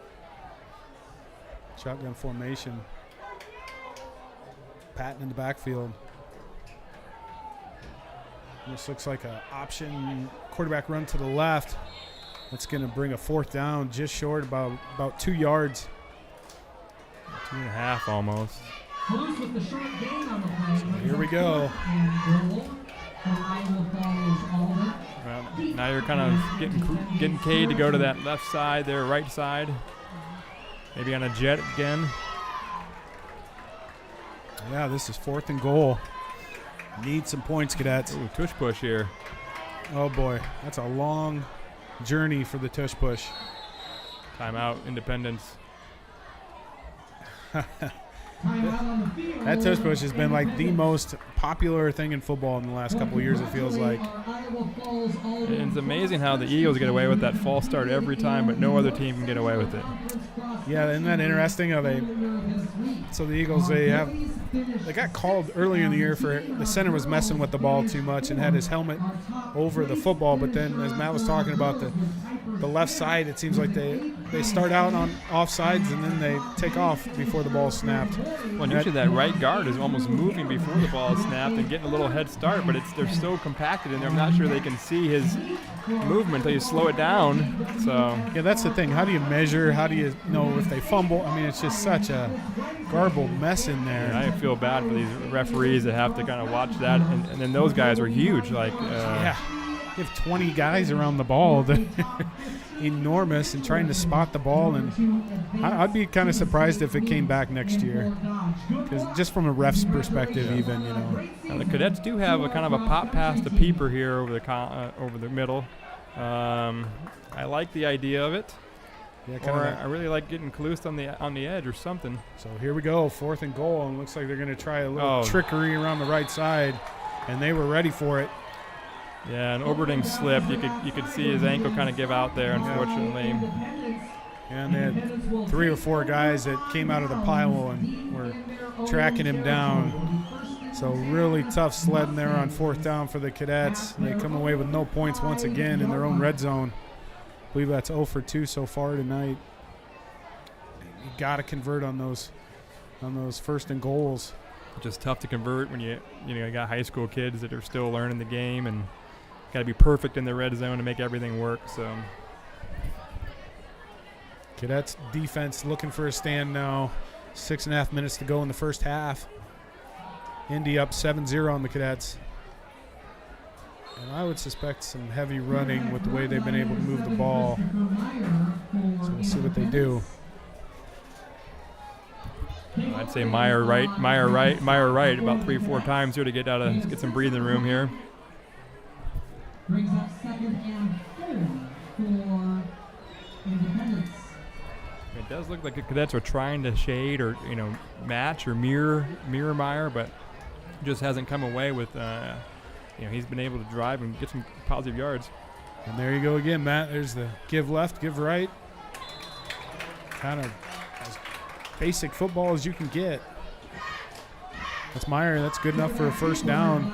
Speaker 2: Shotgun formation. Patton in the backfield. This looks like an option quarterback run to the left. That's going to bring a 4th down just short, about 2 yards.
Speaker 3: 2.5 almost.
Speaker 2: So here we go.
Speaker 3: Well, now you're kind of getting Cade to go to that left side there, right side. Maybe on a jet again.
Speaker 2: Yeah, this is 4th and goal. Need some points, Cadets.
Speaker 3: Ooh, tush push here.
Speaker 2: Oh, boy. That's a long journey for the tush push.
Speaker 3: Timeout, Independence.
Speaker 2: That tush push has been like the most popular thing in football in the last couple of years, it feels like.
Speaker 3: It's amazing how the Eagles get away with that false start every time, but no other team can get away with it.
Speaker 2: Yeah, isn't that interesting? How so the Eagles, they got called earlier in the year for the center was messing with the ball too much and had his helmet over the football, but then as Matt was talking about the left side, it seems like they start out on offsides and then they take off before the ball snapped.
Speaker 3: Well, usually that right guard is almost moving before the ball is snapped and getting a little head start, but they're so compacted in there. I'm not sure they can see his movement until you slow it down. So
Speaker 2: yeah, that's the thing. How do you measure? How do you know if they fumble? I mean, it's just such a garbled mess in there.
Speaker 3: I feel bad for these referees that have to kind of watch that, and then those guys are huge.
Speaker 2: Yeah, you have 20 guys around the ball. They're enormous and trying to spot the ball, and I'd be kind of surprised if it came back next year, because just from a ref's perspective, even
Speaker 3: Now the Cadets do have a kind of a pop pass to Peeper here over the middle. I like the idea of it. Yeah, I really like getting Kalust on the edge or something.
Speaker 2: So here we go, 4th and goal, and looks like they're going to try a little trickery around the right side, and they were ready for it.
Speaker 3: Yeah, and Oberding slipped. You could see his ankle kind of give out there, unfortunately.
Speaker 2: And they had 3 or 4 guys that came out of the pile and were tracking him down. So really tough sledding there on 4th down for the Cadets. They come away with no points once again in their own red zone. I believe that's 0 for 2 so far tonight. You got to convert on those 1st and goals.
Speaker 3: Just tough to convert when you got high school kids that are still learning the game and got to be perfect in the red zone to make everything work. So
Speaker 2: Cadets defense looking for a stand now. 6.5 minutes to go in the first half. Indy up 7-0 on the Cadets. And I would suspect some heavy running with the way they've been able to move the ball. So we'll see what they do.
Speaker 3: I'd say Meyer right about 3-4 times here to get some breathing room here.
Speaker 1: Brings up 2nd and 4 for Independence.
Speaker 3: It does look like the Cadets are trying to shade or match or mirror Meyer, but just hasn't come away with he's been able to drive and get some positive yards.
Speaker 2: And there you go again, Matt. There's the give left, give right. Kind of as basic football as you can get. That's Meyer. That's good enough for a 1st down.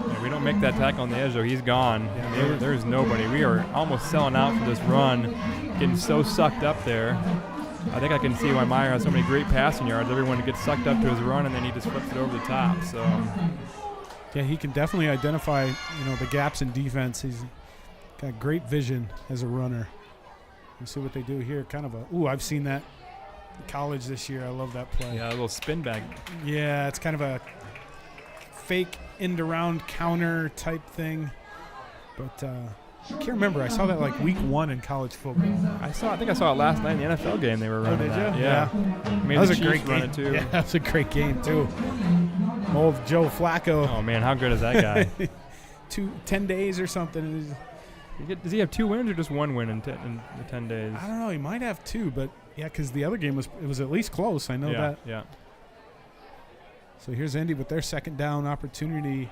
Speaker 3: Yeah, we don't make that tackle on the edge, though. He's gone. Yeah, there's nobody. We are almost selling out for this run, getting so sucked up there. I think I can see why Meyer has so many great passing yards. Everyone gets sucked up to his run, and then he just flips it over the top. So,
Speaker 2: yeah, he can definitely identify, the gaps in defense. He's got great vision as a runner. Let's see what they do here. Kind of I've seen that in college this year. I love that play.
Speaker 3: Yeah, a little spin back.
Speaker 2: Yeah, it's kind of a fake end around counter type thing. But I can't remember. I saw that like week 1 in college football.
Speaker 3: I think I saw it last night in the NFL game. They were running
Speaker 2: did you?
Speaker 3: Yeah.
Speaker 2: That was a great game
Speaker 3: too.
Speaker 2: Yeah, that was a great game too. Old Joe Flacco.
Speaker 3: Oh man, how good is that guy?
Speaker 2: 10 days or something.
Speaker 3: Does he have 2 wins or just 1 win in the 10 days?
Speaker 2: I don't know. He might have 2, but yeah, because the other game was at least close. I know that.
Speaker 3: Yeah.
Speaker 2: So here's Indy with their 2nd down opportunity.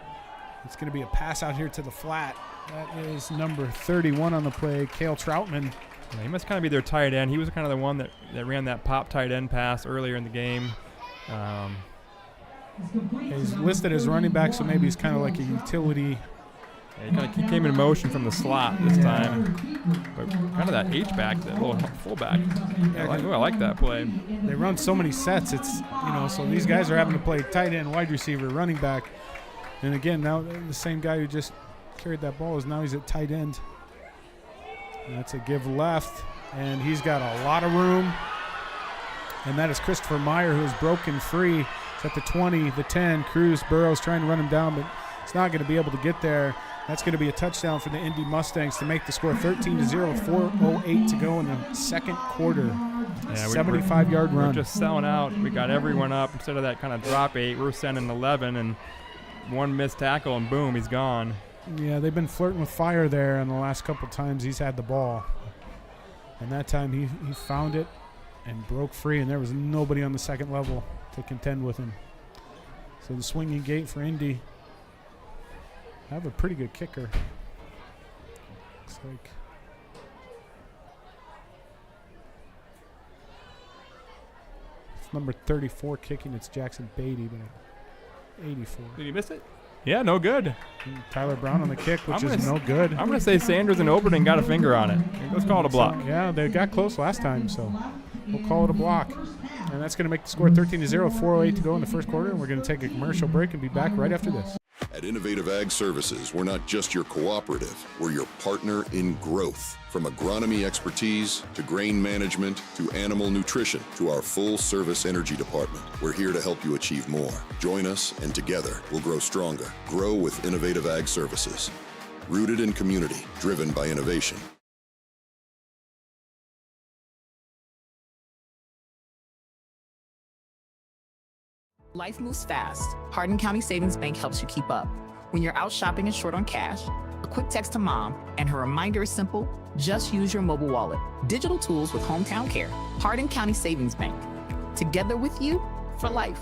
Speaker 2: It's going to be a pass out here to the flat. That is number 31 on the play, Cale Troutman.
Speaker 3: Yeah, he must kind of be their tight end. He was kind of the one that ran that pop tight end pass earlier in the game.
Speaker 2: He's listed as running back, so maybe he's kind of like a utility.
Speaker 3: Yeah, he came in motion from the slot this time. But kind of that H-back, that little fullback. Yeah, I like that play.
Speaker 2: They run so many sets. It's, so these guys are having to play tight end, wide receiver, running back. And again, now the same guy who just carried that ball is now he's at tight end. And that's a give left, and he's got a lot of room. And that is Christopher Meyer, who is broken free. It's at the 20, the 10. Cruz, Burrows trying to run him down, but it's not going to be able to get there. That's going to be a touchdown for the Indy Mustangs to make the score 13-0 with 4:08 to go in the 2nd quarter. Yeah, 75-yard run.
Speaker 3: We're just selling out. We got everyone up. Instead of that kind of drop 8, we're sending 11, and 1 missed tackle, and boom, he's gone.
Speaker 2: Yeah, they've been flirting with fire there in the last couple times he's had the ball. And that time he found it and broke free, and there was nobody on the 2nd level to contend with him. So the swinging gate for Indy. Have a pretty good kicker. Looks like it's number 34 kicking. It's Jackson Beatty, but 84.
Speaker 3: Did he miss it? Yeah, no good.
Speaker 2: And Tyler Brown on the kick, which is no good.
Speaker 3: I'm going to say Sanders and Oberding got a finger on it. Let's call it a block.
Speaker 2: So, yeah, they got close last time, so we'll call it a block. And that's going to make the score 13-0, 4:08 to go in the 1st quarter. And we're going to take a commercial break and be back right after this.
Speaker 6: At Innovative Ag Services, we're not just your cooperative, we're your partner in growth. From agronomy expertise, to grain management, to animal nutrition, to our full-service energy department, we're here to help you achieve more. Join us, and together, we'll grow stronger. Grow with Innovative Ag Services. Rooted in community, driven by innovation.
Speaker 7: Life moves fast. Hardin County Savings Bank helps you keep up. When you're out shopping and short on cash, a quick text to mom, and her reminder is simple: just use your mobile wallet. Digital tools with hometown care. Hardin County Savings Bank. Together with you for life.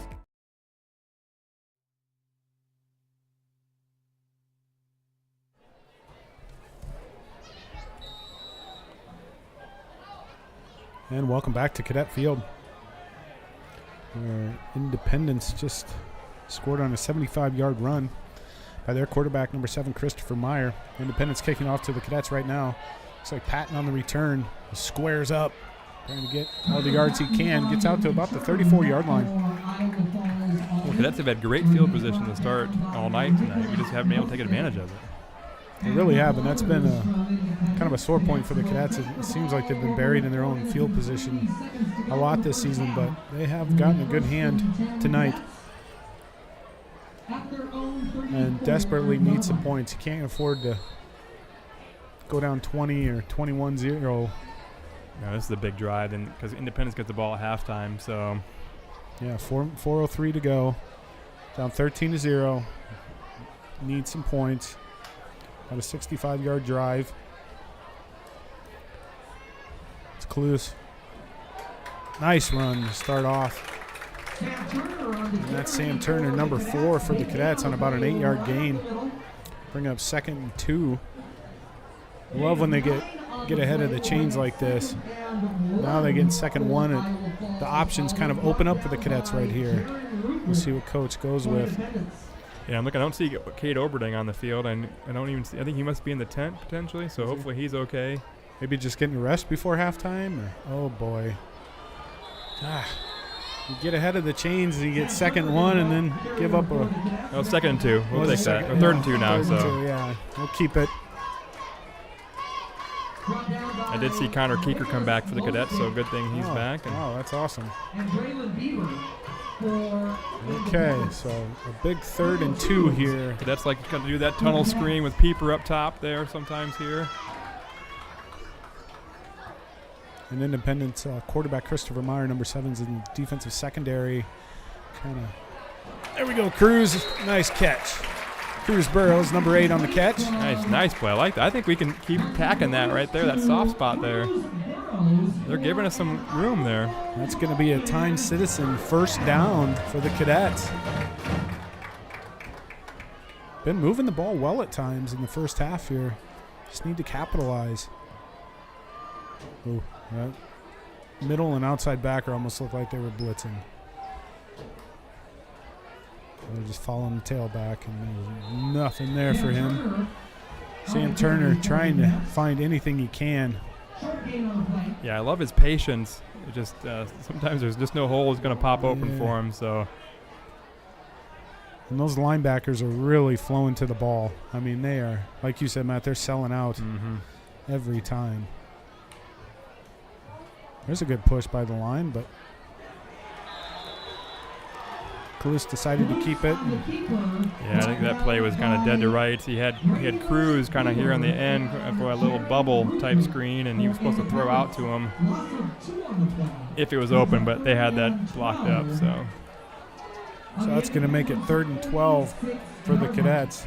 Speaker 2: And welcome back to Cadet Field, where Independence just scored on a 75-yard run by their quarterback, number 7, Christopher Meyer. Independence kicking off to the Cadets right now. Looks like Patton on the return. He squares up, trying to get all the yards he can. Gets out to about the 34-yard line.
Speaker 3: Well, Cadets have had great field position to start all night tonight. We just haven't been able to take advantage of it.
Speaker 2: They really have, and that's been kind of a sore point for the Cadets. It seems like they've been buried in their own field position a lot this season, but they have gotten a good hand tonight and desperately need some points. You can't afford to go down 20 or 21-0.
Speaker 3: No, this is a big drive, because Independence gets the ball at halftime. So,
Speaker 2: yeah, 4:03 to go, down 13-0. Need some points. Got a 65-yard drive. It's Kalus. Nice run to start off. And that's Sam Turner, number 4 for the Cadets, on about an 8-yard gain. Bring up 2nd and 2. Love when they get ahead of the chains like this. Now they get 2nd and 1, and the options kind of open up for the Cadets right here. We'll see what coach goes with.
Speaker 3: yeah, I don't see Cade Oberding on the field, and I don't even see. I think he must be in the tent potentially. So hopefully he's okay.
Speaker 2: Maybe just getting a rest before halftime. Oh boy. You get ahead of the chains, and you get 2nd and 1, and then give up a.
Speaker 3: Oh, 2nd and 2. We'll take that. Or 3rd and 2 now.
Speaker 2: 3rd
Speaker 3: So
Speaker 2: and 2, yeah, we'll keep it.
Speaker 3: I did see Connor Keeker come back for the Cadets, so good thing he's back. And
Speaker 2: Oh, that's awesome. Okay, so a big 3rd and 2 here.
Speaker 3: Cadets like to do that tunnel screen with Pieper up top there sometimes here.
Speaker 2: And Independence quarterback Christopher Meyer, number 7's in the defensive secondary. There we go, Cruz. Nice catch. Cruz Burrows, number 8 on the catch.
Speaker 3: Nice play. I like that. I think we can keep packing that right there, that soft spot there. They're giving us some room there.
Speaker 2: That's going to be a time citizen 1st down for the Cadets. Been moving the ball well at times in the first half here. Just need to capitalize. Ooh, that middle and outside backer almost looked like they were blitzing. They're just following the tailback, and there's nothing there for him. Sam Turner trying to find anything he can.
Speaker 3: Yeah, I love his patience. It just sometimes there's just no hole is going to pop open for him. So,
Speaker 2: and those linebackers are really flowing to the ball. I mean, they are, like you said, Matt, they're selling out every time. There's a good push by the line, but Kalus decided to keep it.
Speaker 3: Yeah, I think that play was kind of dead to rights. He had Cruz kind of here on the end for a little bubble type screen, and he was supposed to throw out to him if it was open, but they had that blocked up. So
Speaker 2: that's going to make it 3rd and 12 for the Cadets.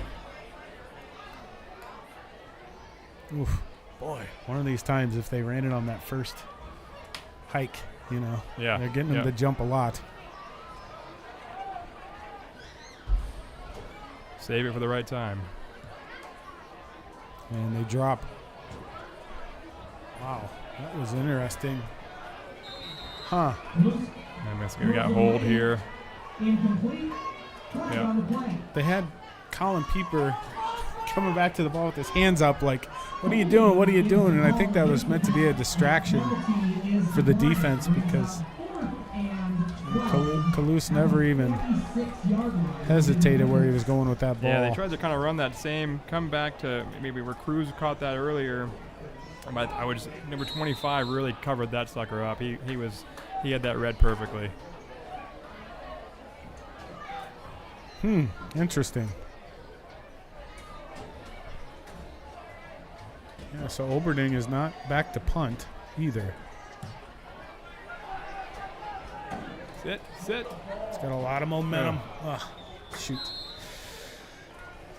Speaker 2: Oof, boy, one of these times if they ran it on that first hike,
Speaker 3: yeah,
Speaker 2: they're getting them to jump a lot.
Speaker 3: Save it for the right time.
Speaker 2: And they drop. Wow, that was interesting. Huh.
Speaker 3: And we got hold here. Yeah.
Speaker 2: They had Colin Pieper coming back to the ball with his hands up like, what are you doing? What are you doing? And I think that was meant to be a distraction for the defense, because Kalus never even hesitated where he was going with that ball.
Speaker 3: Yeah, they tried to kind of run that same comeback to maybe where Cruz caught that earlier. But number 25 really covered that sucker up. He had that read perfectly.
Speaker 2: Interesting. Yeah, so Oberding is not back to punt either.
Speaker 3: Sit.
Speaker 2: It's got a lot of momentum. Shoot.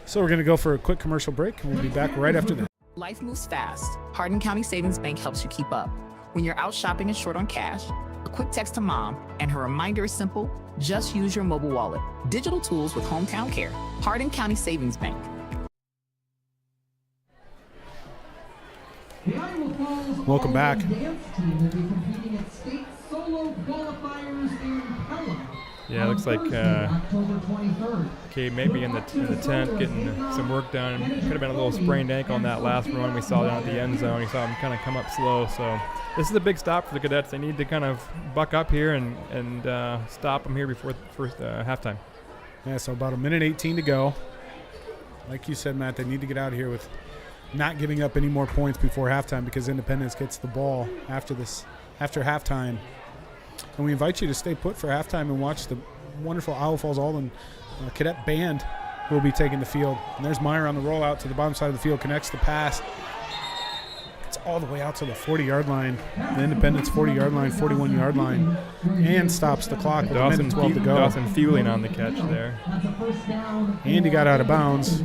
Speaker 2: So we're going to go for a quick commercial break, and we'll be back right after that.
Speaker 7: Life moves fast. Hardin County Savings Bank helps you keep up. When you're out shopping and short on cash, a quick text to mom, and her reminder is simple: just use your mobile wallet. Digital tools with hometown care. Hardin County Savings Bank.
Speaker 1: The Iowa
Speaker 2: Welcome back.
Speaker 1: Dance team will be competing at state solo qualifiers in Pella.
Speaker 3: Yeah, it looks like
Speaker 1: October 23rd.
Speaker 3: Cade may be in the tent getting some work done. Could have been a little sprained ankle on that last run we saw down at the end zone. You saw him kind of come up slow. So this is a big stop for the Cadets. They need to kind of buck up here and stop them here before first halftime.
Speaker 2: Yeah, so about 1:18 to go. Like you said, Matt, they need to get out of here with not giving up any more points before halftime because Independence gets the ball after halftime. And we invite you to stay put for halftime and watch the wonderful Falls-Alden cadet band who will be taking the field. And there's Meyer on the rollout to the bottom side of the field, connects the pass. It's all the way out to the 40-yard line, the Independence 40-yard line, 41-yard line, and stops the clock with 1:12 to go.
Speaker 3: Dawson fueling on the catch there.
Speaker 2: And he got out of bounds.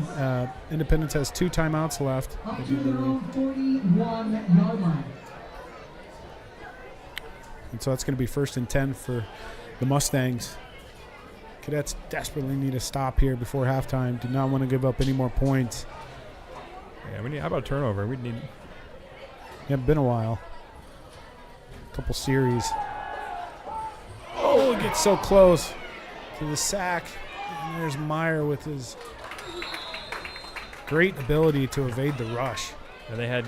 Speaker 2: Independence has 2 timeouts left.
Speaker 1: Up to their own 41-yard line.
Speaker 2: And so that's going to be 1st and 10 for the Mustangs. Cadets desperately need a stop here before halftime. Do not want to give up any more points.
Speaker 3: Yeah, how about a turnover? We need.
Speaker 2: Yeah, been a while. Couple series. Oh, it gets so close to the sack. And there's Meyer with his great ability to evade the rush.
Speaker 3: And they had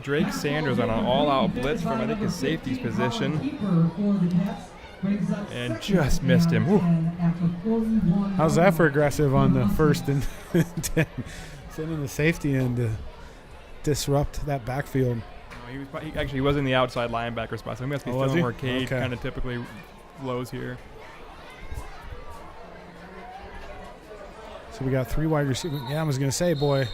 Speaker 3: Drake Sanders on an all-out blitz from, I think, his safety's position. And just missed him. Woo.
Speaker 2: How's that for aggressive on the 1st and 10? Sending the safety in to disrupt that backfield.
Speaker 3: He was in the outside linebacker spot, so he must be filling where Cade kind of typically flows here.
Speaker 2: So we got 3 wide receivers. Yeah, I was going to say, boy,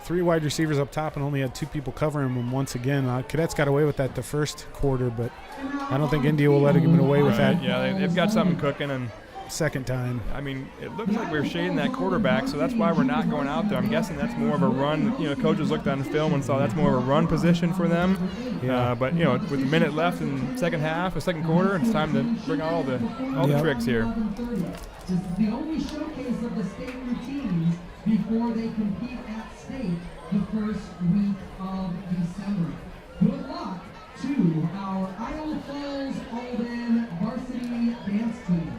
Speaker 2: 3 wide receivers up top and only had 2 people covering them once again. Cadets got away with that the first quarter, but I don't think India will let him get away with that.
Speaker 3: Yeah, they've got something cooking. And
Speaker 2: second time.
Speaker 3: I mean, it looks like we're shading that quarterback, so that's why we're not going out there. I'm guessing that's more of a run. Coaches looked on the film and saw that's more of a run position for them.
Speaker 2: Yeah.
Speaker 3: But with a minute left in second quarter, it's time to bring out all the tricks here.
Speaker 1: This is the only showcase of the state routines before they compete at state the first week of December. Good luck to our Falls-Alden varsity dance team.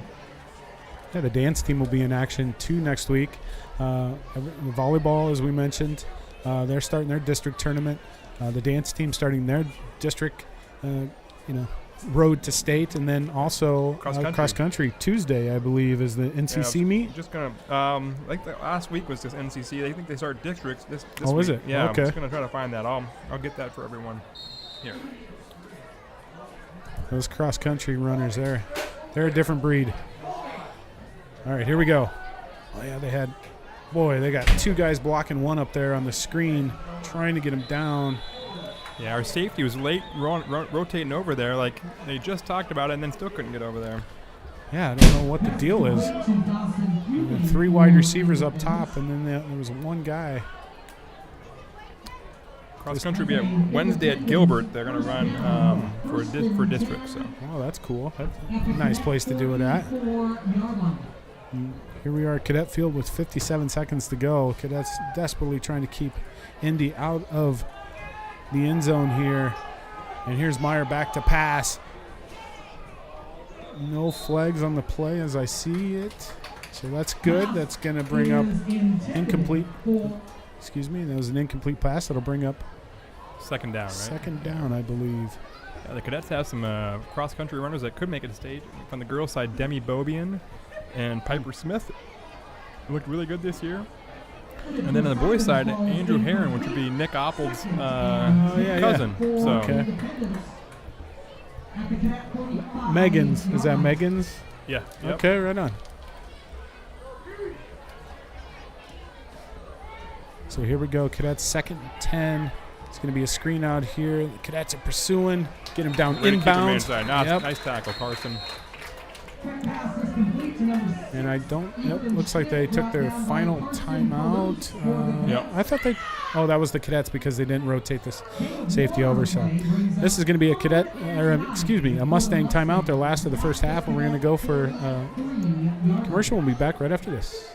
Speaker 2: Yeah, the dance team will be in action too next week. Volleyball, as we mentioned, they're starting their district tournament. The dance team starting their district, road to state, and then also cross country Tuesday, I believe, is the NCC meet.
Speaker 3: Just gonna like the last week was this NCC. I think they start districts this
Speaker 2: week.
Speaker 3: Is
Speaker 2: it?
Speaker 3: Yeah,
Speaker 2: okay.
Speaker 3: I'm just gonna try to find that. I'll get that for everyone here.
Speaker 2: Those cross country runners, they're a different breed. All right, here we go. Oh yeah, they got 2 guys blocking one up there on the screen, trying to get him down.
Speaker 3: Yeah, our safety was late rotating over there, like they just talked about it, and then still couldn't get over there.
Speaker 2: Yeah, I don't know what the deal is. 3 wide receivers up top, and then there was 1 guy.
Speaker 3: Cross country will be at Wednesday at Gilbert. They're going to run for district. So.
Speaker 2: Oh, that's cool. That's a nice place to do it at. And here we are at Cadet Field with 57 seconds to go. Cadets desperately trying to keep Indy out of the end zone here. And here's Meyer back to pass. No flags on the play as I see it. So that's good. That's going to bring up incomplete. Excuse me. That was an incomplete pass. That'll bring up
Speaker 3: second down, right?
Speaker 2: Second down, I believe.
Speaker 3: Yeah, the Cadets have some cross-country runners that could make it to state. From the girls' side, Demi Bobian and Piper Smith looked really good this year. And then on the boys' side, Andrew Herron, which would be Nick Oppold's cousin.
Speaker 2: Yeah.
Speaker 3: So.
Speaker 2: Okay. Megan's. Is that Megan's?
Speaker 3: Yeah. Yep.
Speaker 2: Okay, right on. So here we go. Cadets 2nd and 10. It's going to be a screen out here. The Cadets are pursuing. Get him down inbounds.
Speaker 3: Nice tackle, Carson.
Speaker 2: And I don't. Yep. Looks like they took their final timeout. I thought that was the Cadets because they didn't rotate this safety over. So this is going to be a Mustang timeout. Their last of the first half, and we're going to go for commercial. We'll be back right after this.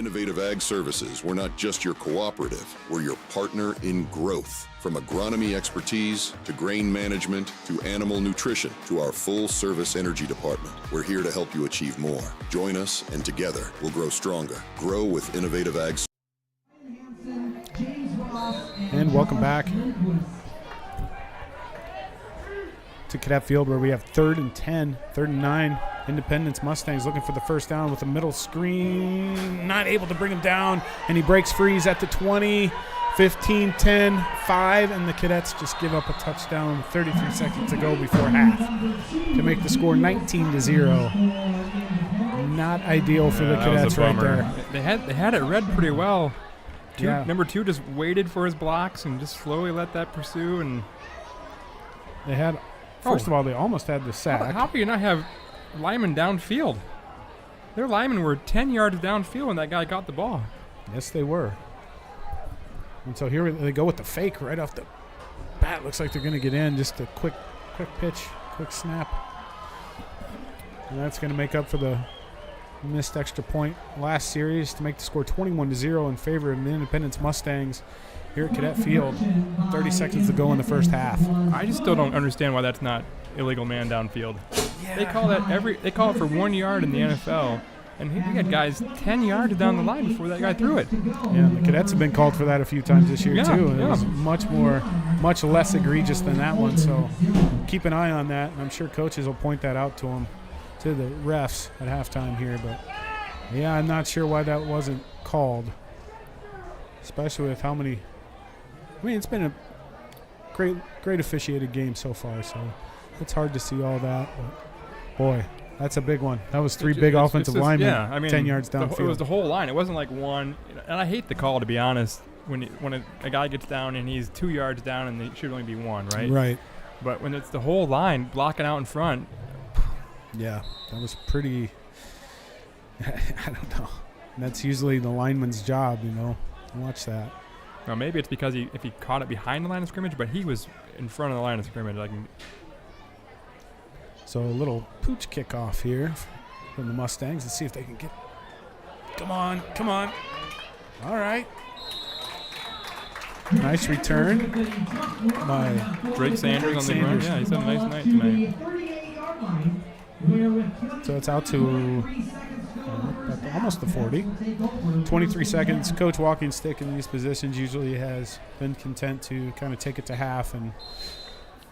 Speaker 6: Innovative Ag Services, we're not just your cooperative, we're your partner in growth. From agronomy expertise to grain management to animal nutrition to our full-service energy department, we're here to help you achieve more. Join us, and together we'll grow stronger. Grow with Innovative Ag.
Speaker 2: And welcome back to Cadet Field, where we have 3rd and 10, 3rd and 9. Independence Mustangs looking for the first down with a middle screen. Not able to bring him down, and he breaks free. He's at the 20, 15, 10, 5, and the Cadets just give up a touchdown with 33 seconds to go before half to make the score 19-0. Not ideal for the Cadets right there.
Speaker 3: They had it read pretty well. Number 2 just waited for his blocks and just slowly let that pursue. And
Speaker 2: they had, first of all, they almost had the sack.
Speaker 3: How do you not have linemen downfield? Their linemen were 10 yards downfield when that guy got the ball.
Speaker 2: Yes, they were. And so here they go with the fake right off the bat. Looks like they're going to get in. Just a quick pitch, quick snap. And that's going to make up for the missed extra point last series to make the score 21-0 in favor of the Independence Mustangs here at Cadet Field. 30 seconds to go in the first half.
Speaker 3: I just still don't understand why that's not illegal man downfield. Yeah. They call it for 1 yard in the NFL. And we had guys 10 yards down the line before that guy threw it.
Speaker 2: Yeah, the Cadets have been called for that a few times this year, too. And it was much less egregious than that one. So keep an eye on that. And I'm sure coaches will point that out to them, to the refs at halftime here. But, yeah, I'm not sure why that wasn't called, especially with how many – I mean, it's been a great officiated game so far. So it's hard to see all that. But, boy – that's a big one. That was three big offensive linemen, 10 yards downfield.
Speaker 3: It was the whole line. It wasn't like one. And I hate the call, to be honest, when a guy gets down and he's 2 yards down and it should only be one, right?
Speaker 2: Right.
Speaker 3: But when it's the whole line blocking out in front.
Speaker 2: Yeah, that was pretty – I don't know. That's usually the lineman's job, Watch that.
Speaker 3: Well, maybe it's because if he caught it behind the line of scrimmage, but he was in front of the line of scrimmage.
Speaker 2: So a little pooch kickoff here from the Mustangs. Let's see if they can get – come on. All right. Nice return by
Speaker 3: Drake Sanders on the run. Yeah, he's had a nice night tonight.
Speaker 2: So it's out to almost the 40. 23 seconds. Coach Walking Stick in these positions usually has been content to kind of take it to half and –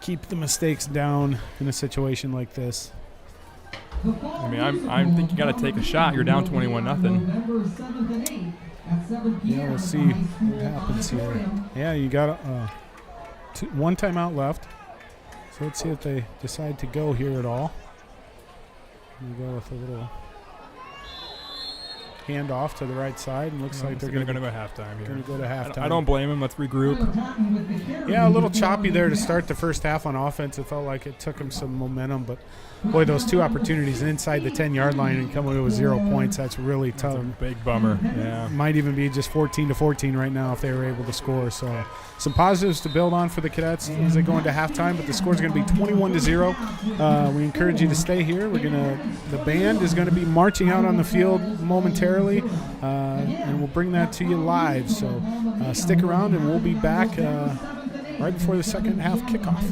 Speaker 2: keep the mistakes down in a situation like this.
Speaker 3: I mean, I think you got to take a shot. You're down 21-0.
Speaker 2: Yeah, we'll see what happens here. Yeah, you got one timeout left. So let's see if they decide to go here at all. We go with a little handoff to the right side, and looks like they're going to
Speaker 3: go halftime here.
Speaker 2: Going to go to halftime.
Speaker 3: I don't blame him. Let's regroup.
Speaker 2: Yeah, a little choppy there to start the first half on offense. It felt like it took him some momentum, but boy, those two opportunities inside the 10-yard line and coming with 0 points, that's really tough.
Speaker 3: That's a big bummer. Yeah.
Speaker 2: Might even be just 14-14 right now if they were able to score. So some positives to build on for the Cadets as they go into halftime, but the score is going to be 21-0. We encourage you to stay here. The band is going to be marching out on the field momentarily, and we'll bring that to you live. So stick around, and we'll be back right before the second half kickoff.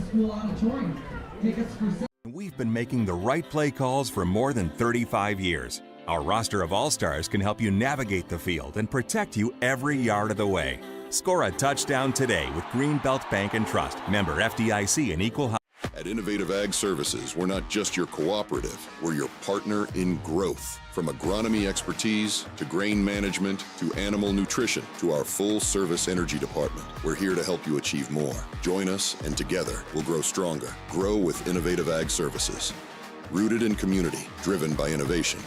Speaker 5: We've been making the right play calls for more than 35 years. Our roster of all-stars can help you navigate the field and protect you every yard of the way. Score a touchdown today with Greenbelt Bank and Trust. Member FDIC and Equal Housing.
Speaker 6: At Innovative Ag Services, we're not just your cooperative, we're your partner in growth. From agronomy expertise to grain management to animal nutrition to our full-service energy department, we're here to help you achieve more. Join us, and together we'll grow stronger. Grow with Innovative Ag Services. Rooted in community, driven by innovation.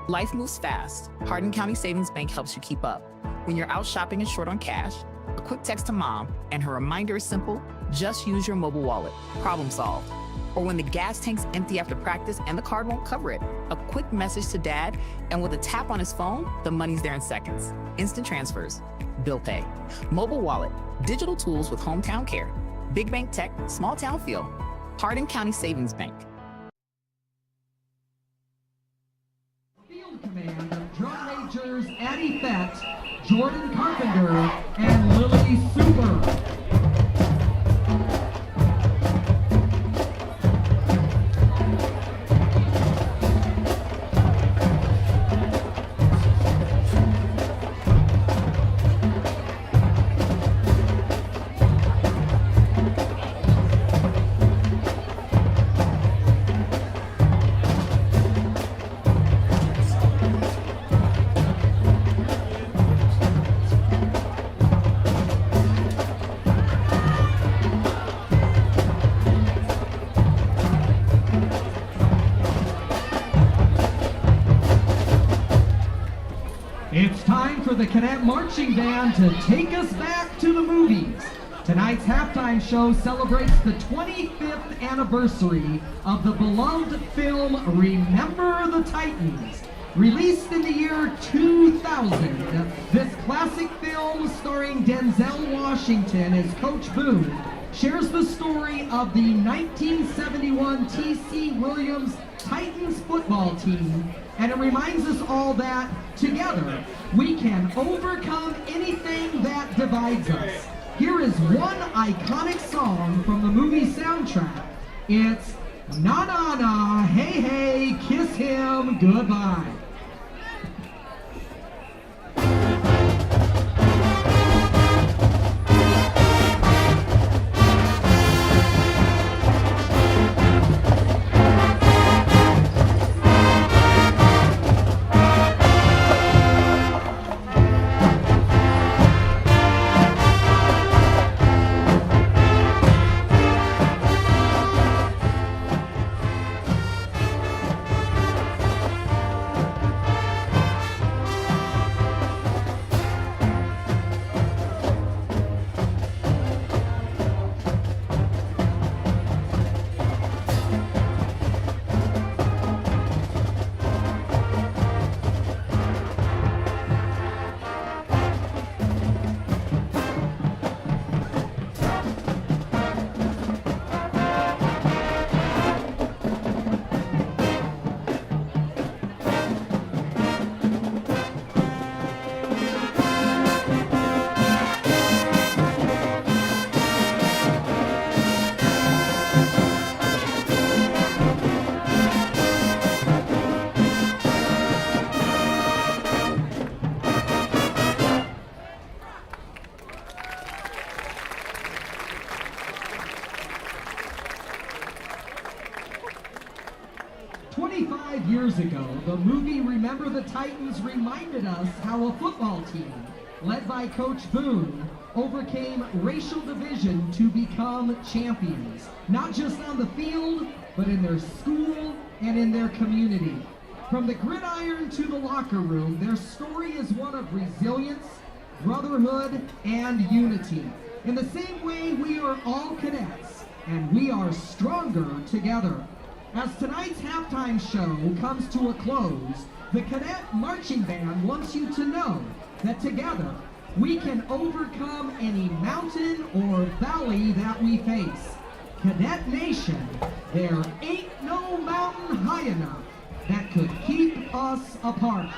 Speaker 7: Life moves fast. Hardin County Savings Bank helps you keep up. When you're out shopping and short on cash, a quick text to mom, and her reminder is simple: just use your mobile wallet. Problem solved. Or when the gas tank's empty after practice and the card won't cover it, a quick message to dad, and with a tap on his phone, the money's there in seconds. Instant transfers, bill pay, mobile wallet, digital tools with hometown care, big bank tech, small town feel. Hardin County Savings Bank.
Speaker 1: Field command of drum majors Addie Fett, Jordan Carpenter, and Lily Super. It's time for the Cadet Marching Band to take us back to the movies. Tonight's halftime show celebrates the 25th anniversary of the beloved film Remember the Titans. Released in the year 2000, this classic film starring Denzel Washington as Coach Boone shares the story of the 1971 T.C. Williams Titans football team, and it reminds us all that together we can overcome anything that divides us. Here is one iconic song from the movie soundtrack. It's Na Na Na, Hey Hey, Kiss Him Goodbye. Years ago, the movie Remember the Titans reminded us how a football team, led by Coach Boone, overcame racial division to become champions, not just on the field, but in their school and in their community. From the gridiron to the locker room, their story is one of resilience, brotherhood, and unity. In the same way, we are all cadets, and we are stronger together. As tonight's halftime show comes to a close, the Cadet Marching Band wants you to know that together we can overcome any mountain or valley that we face. Cadet Nation, there ain't no mountain high enough that could keep us apart.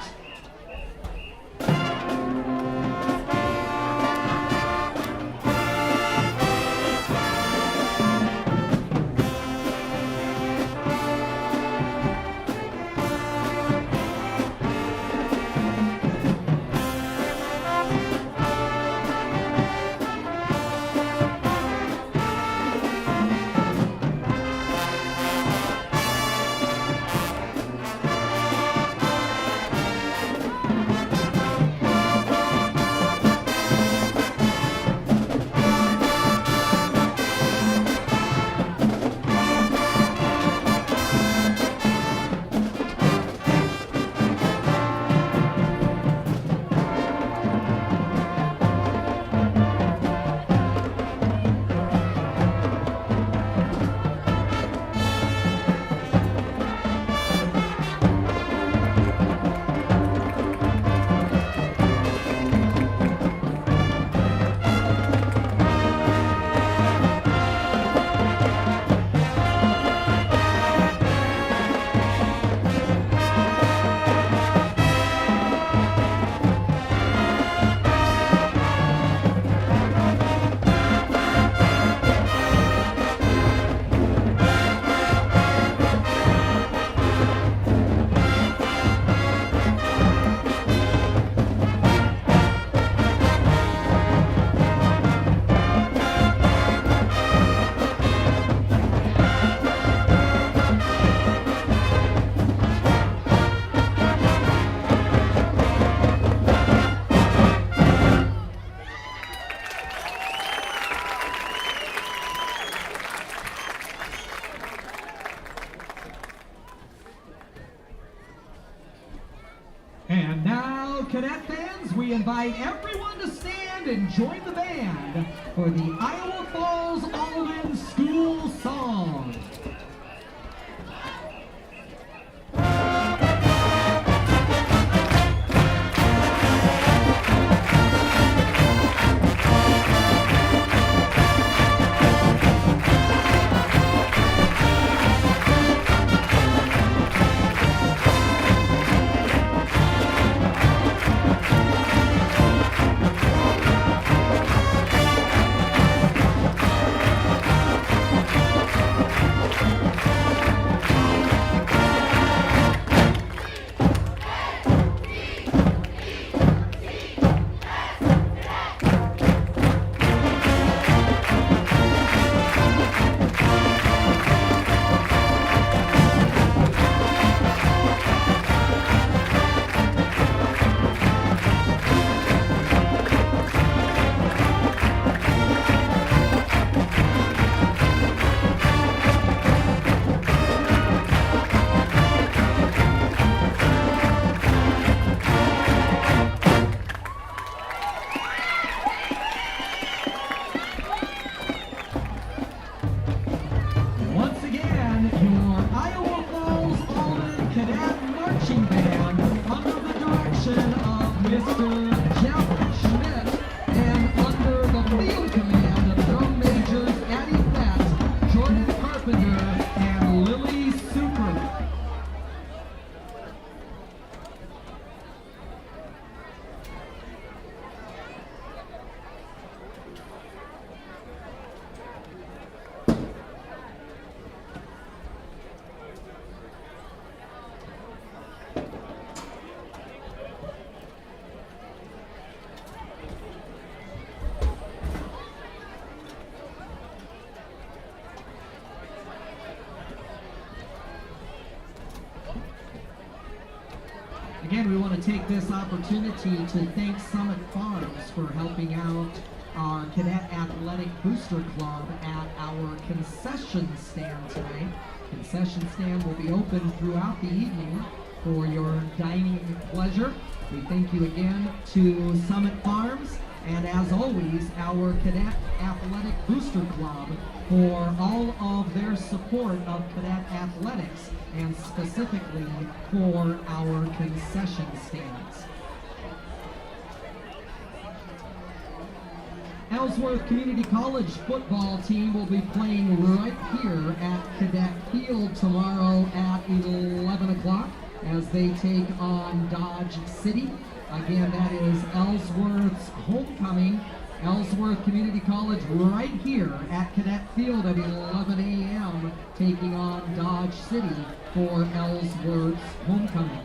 Speaker 1: Cadet fans, we invite everyone to stand and join the band for the Iowa Falls-Alden School Song. Once again, your Iowa Falls-Alden Cadet Marching Band under the direction of Mr. Jeff Schmidt and under the field command of drum majors Addie Fett, Jordan Carpenter, and Lily Super. Again, we want to take this opportunity to thank Summit Farms for helping out our Cadet Athletic Booster Club at our concession stand tonight. Concession stand will be open throughout the evening for your dining pleasure. We thank you again to Summit Farms and, as always, our Cadet Athletic Booster Club for all of their support of cadet athletics and specifically for our concession stands. Ellsworth Community College football team will be playing right here at Cadet Field tomorrow at 11 o'clock as they take on Dodge City. Again, that is Ellsworth's homecoming. Ellsworth Community College right here at Cadet Field at 11 a.m. taking on Dodge City for Ellsworth's homecoming.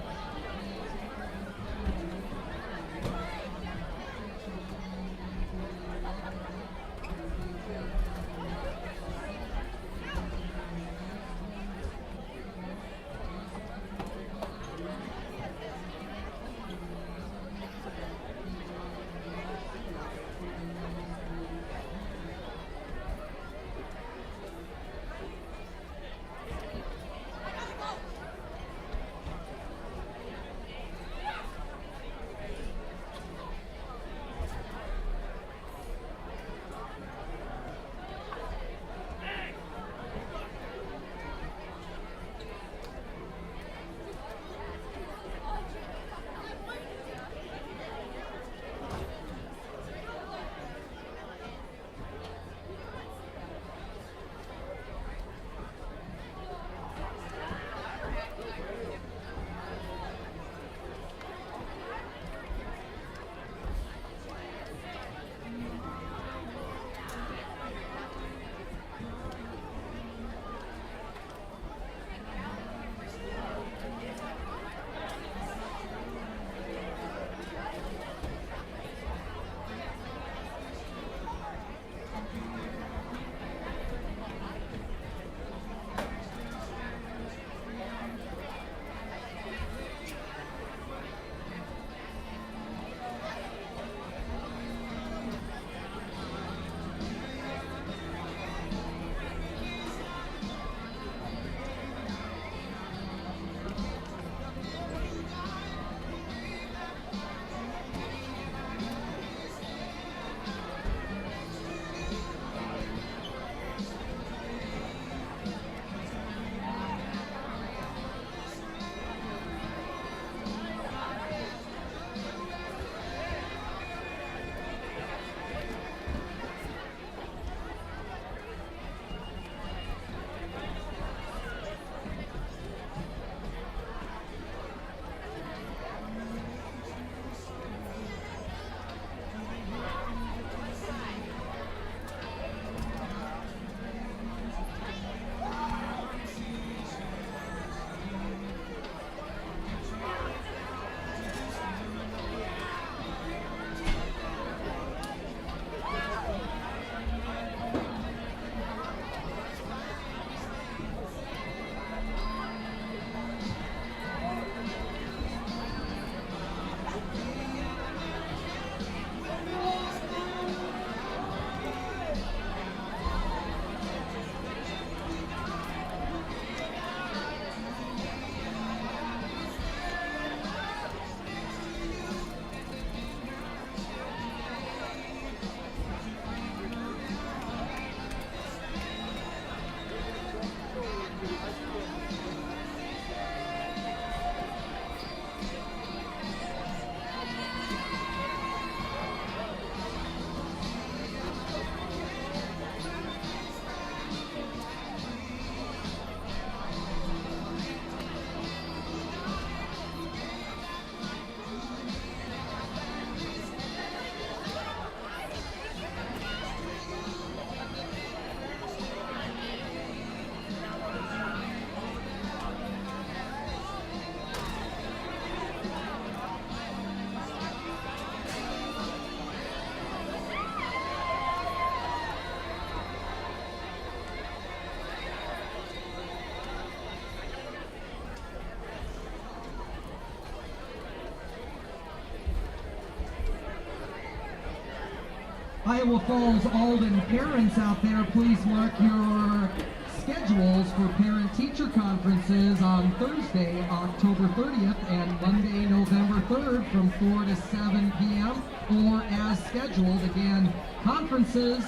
Speaker 1: Iowa Falls-Alden parents out there, please mark your schedules for parent-teacher conferences on Thursday, October 30th and Monday, November 3rd from 4 to 7 p.m. or as scheduled. Again, conferences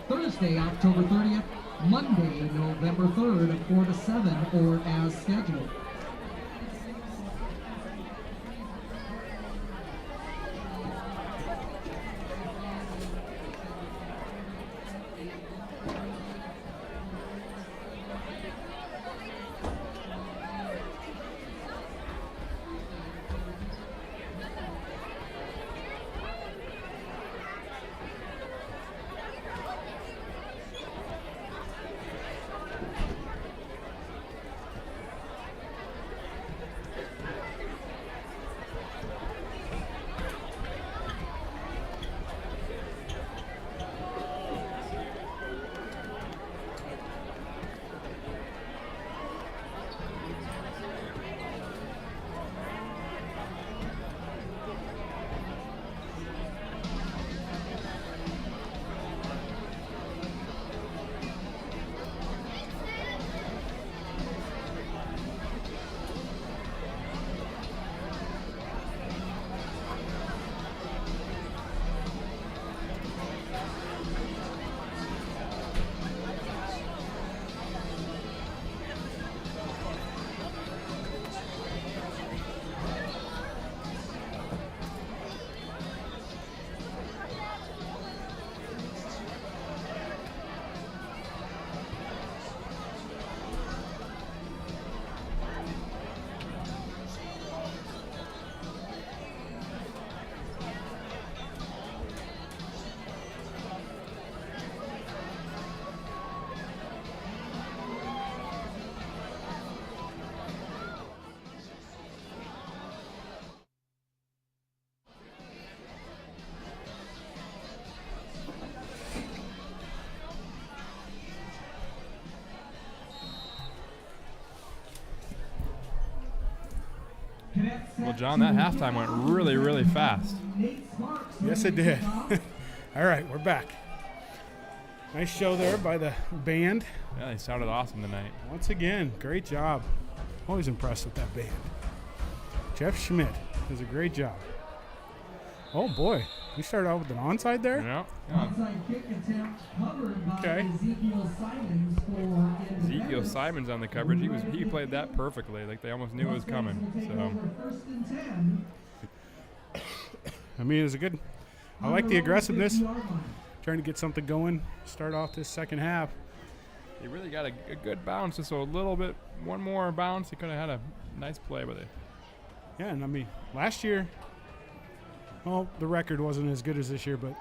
Speaker 1: Thursday, October 30th, Monday, November 3rd, 4 to 7 or as scheduled.
Speaker 3: Well, John, that halftime went really, really fast.
Speaker 2: Yes, it did. All right, we're back. Nice show there by the band.
Speaker 3: Yeah, they sounded awesome tonight.
Speaker 2: Once again, great job. Always impressed with that band. Jeff Schmidt does a great job. Oh, boy. We started out with an onside there?
Speaker 3: Yeah.
Speaker 1: Onside kick attempt covered by
Speaker 2: Okay.
Speaker 1: Ezekiel Simons for
Speaker 3: Ezekiel Simons on the coverage. He played that perfectly. Like they almost knew it was coming. So
Speaker 1: First and 10.
Speaker 2: I mean, it was a good. I like the aggressiveness. Trying to get something going. Start off this second half.
Speaker 3: he really got a good bounce. Just a little bit, one more bounce. He could have had a nice play with it.
Speaker 2: Yeah, and I mean, last year, well, the record wasn't as good as this year, but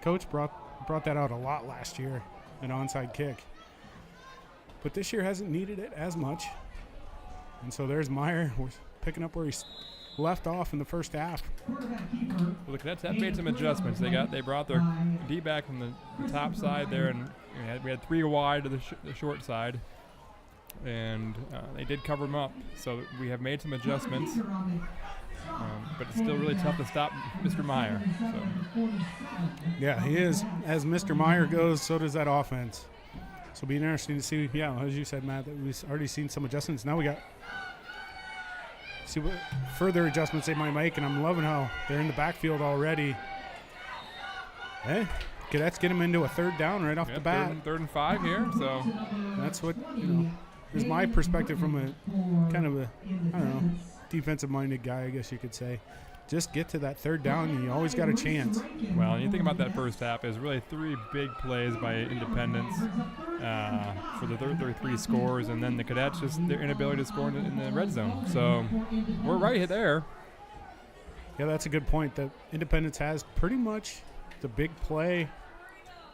Speaker 2: Coach brought that out a lot last year, an onside kick. But this year hasn't needed it as much. And so there's Meyer picking up where he left off in the first half.
Speaker 3: Well, the Cadets have made some adjustments. They brought their D back from the top side there, and we had three wide to the short side, and they did cover them up. So we have made some adjustments, but it's still really tough to stop Mr. Meyer. So.
Speaker 2: Yeah, he is. As Mr. Meyer goes, so does that offense. So it'll be interesting to see, yeah, as you said, Matt, that we've already seen some adjustments. Now we got see what further adjustments they might make, and I'm loving how they're in the backfield already. Hey, Cadets get them into a third down right off the bat.
Speaker 3: Third and 5 here, so.
Speaker 2: That's what, is my perspective from a kind of a, I don't know, defensive-minded guy, I guess you could say. Just get to that third down, and you always got a chance.
Speaker 3: Well, you think about that first half, is really 3 big plays by Independence for the 33 scores, and then the Cadets just their inability to score in the red zone. So we're right there.
Speaker 2: Yeah, that's a good point. That Independence has pretty much the big play.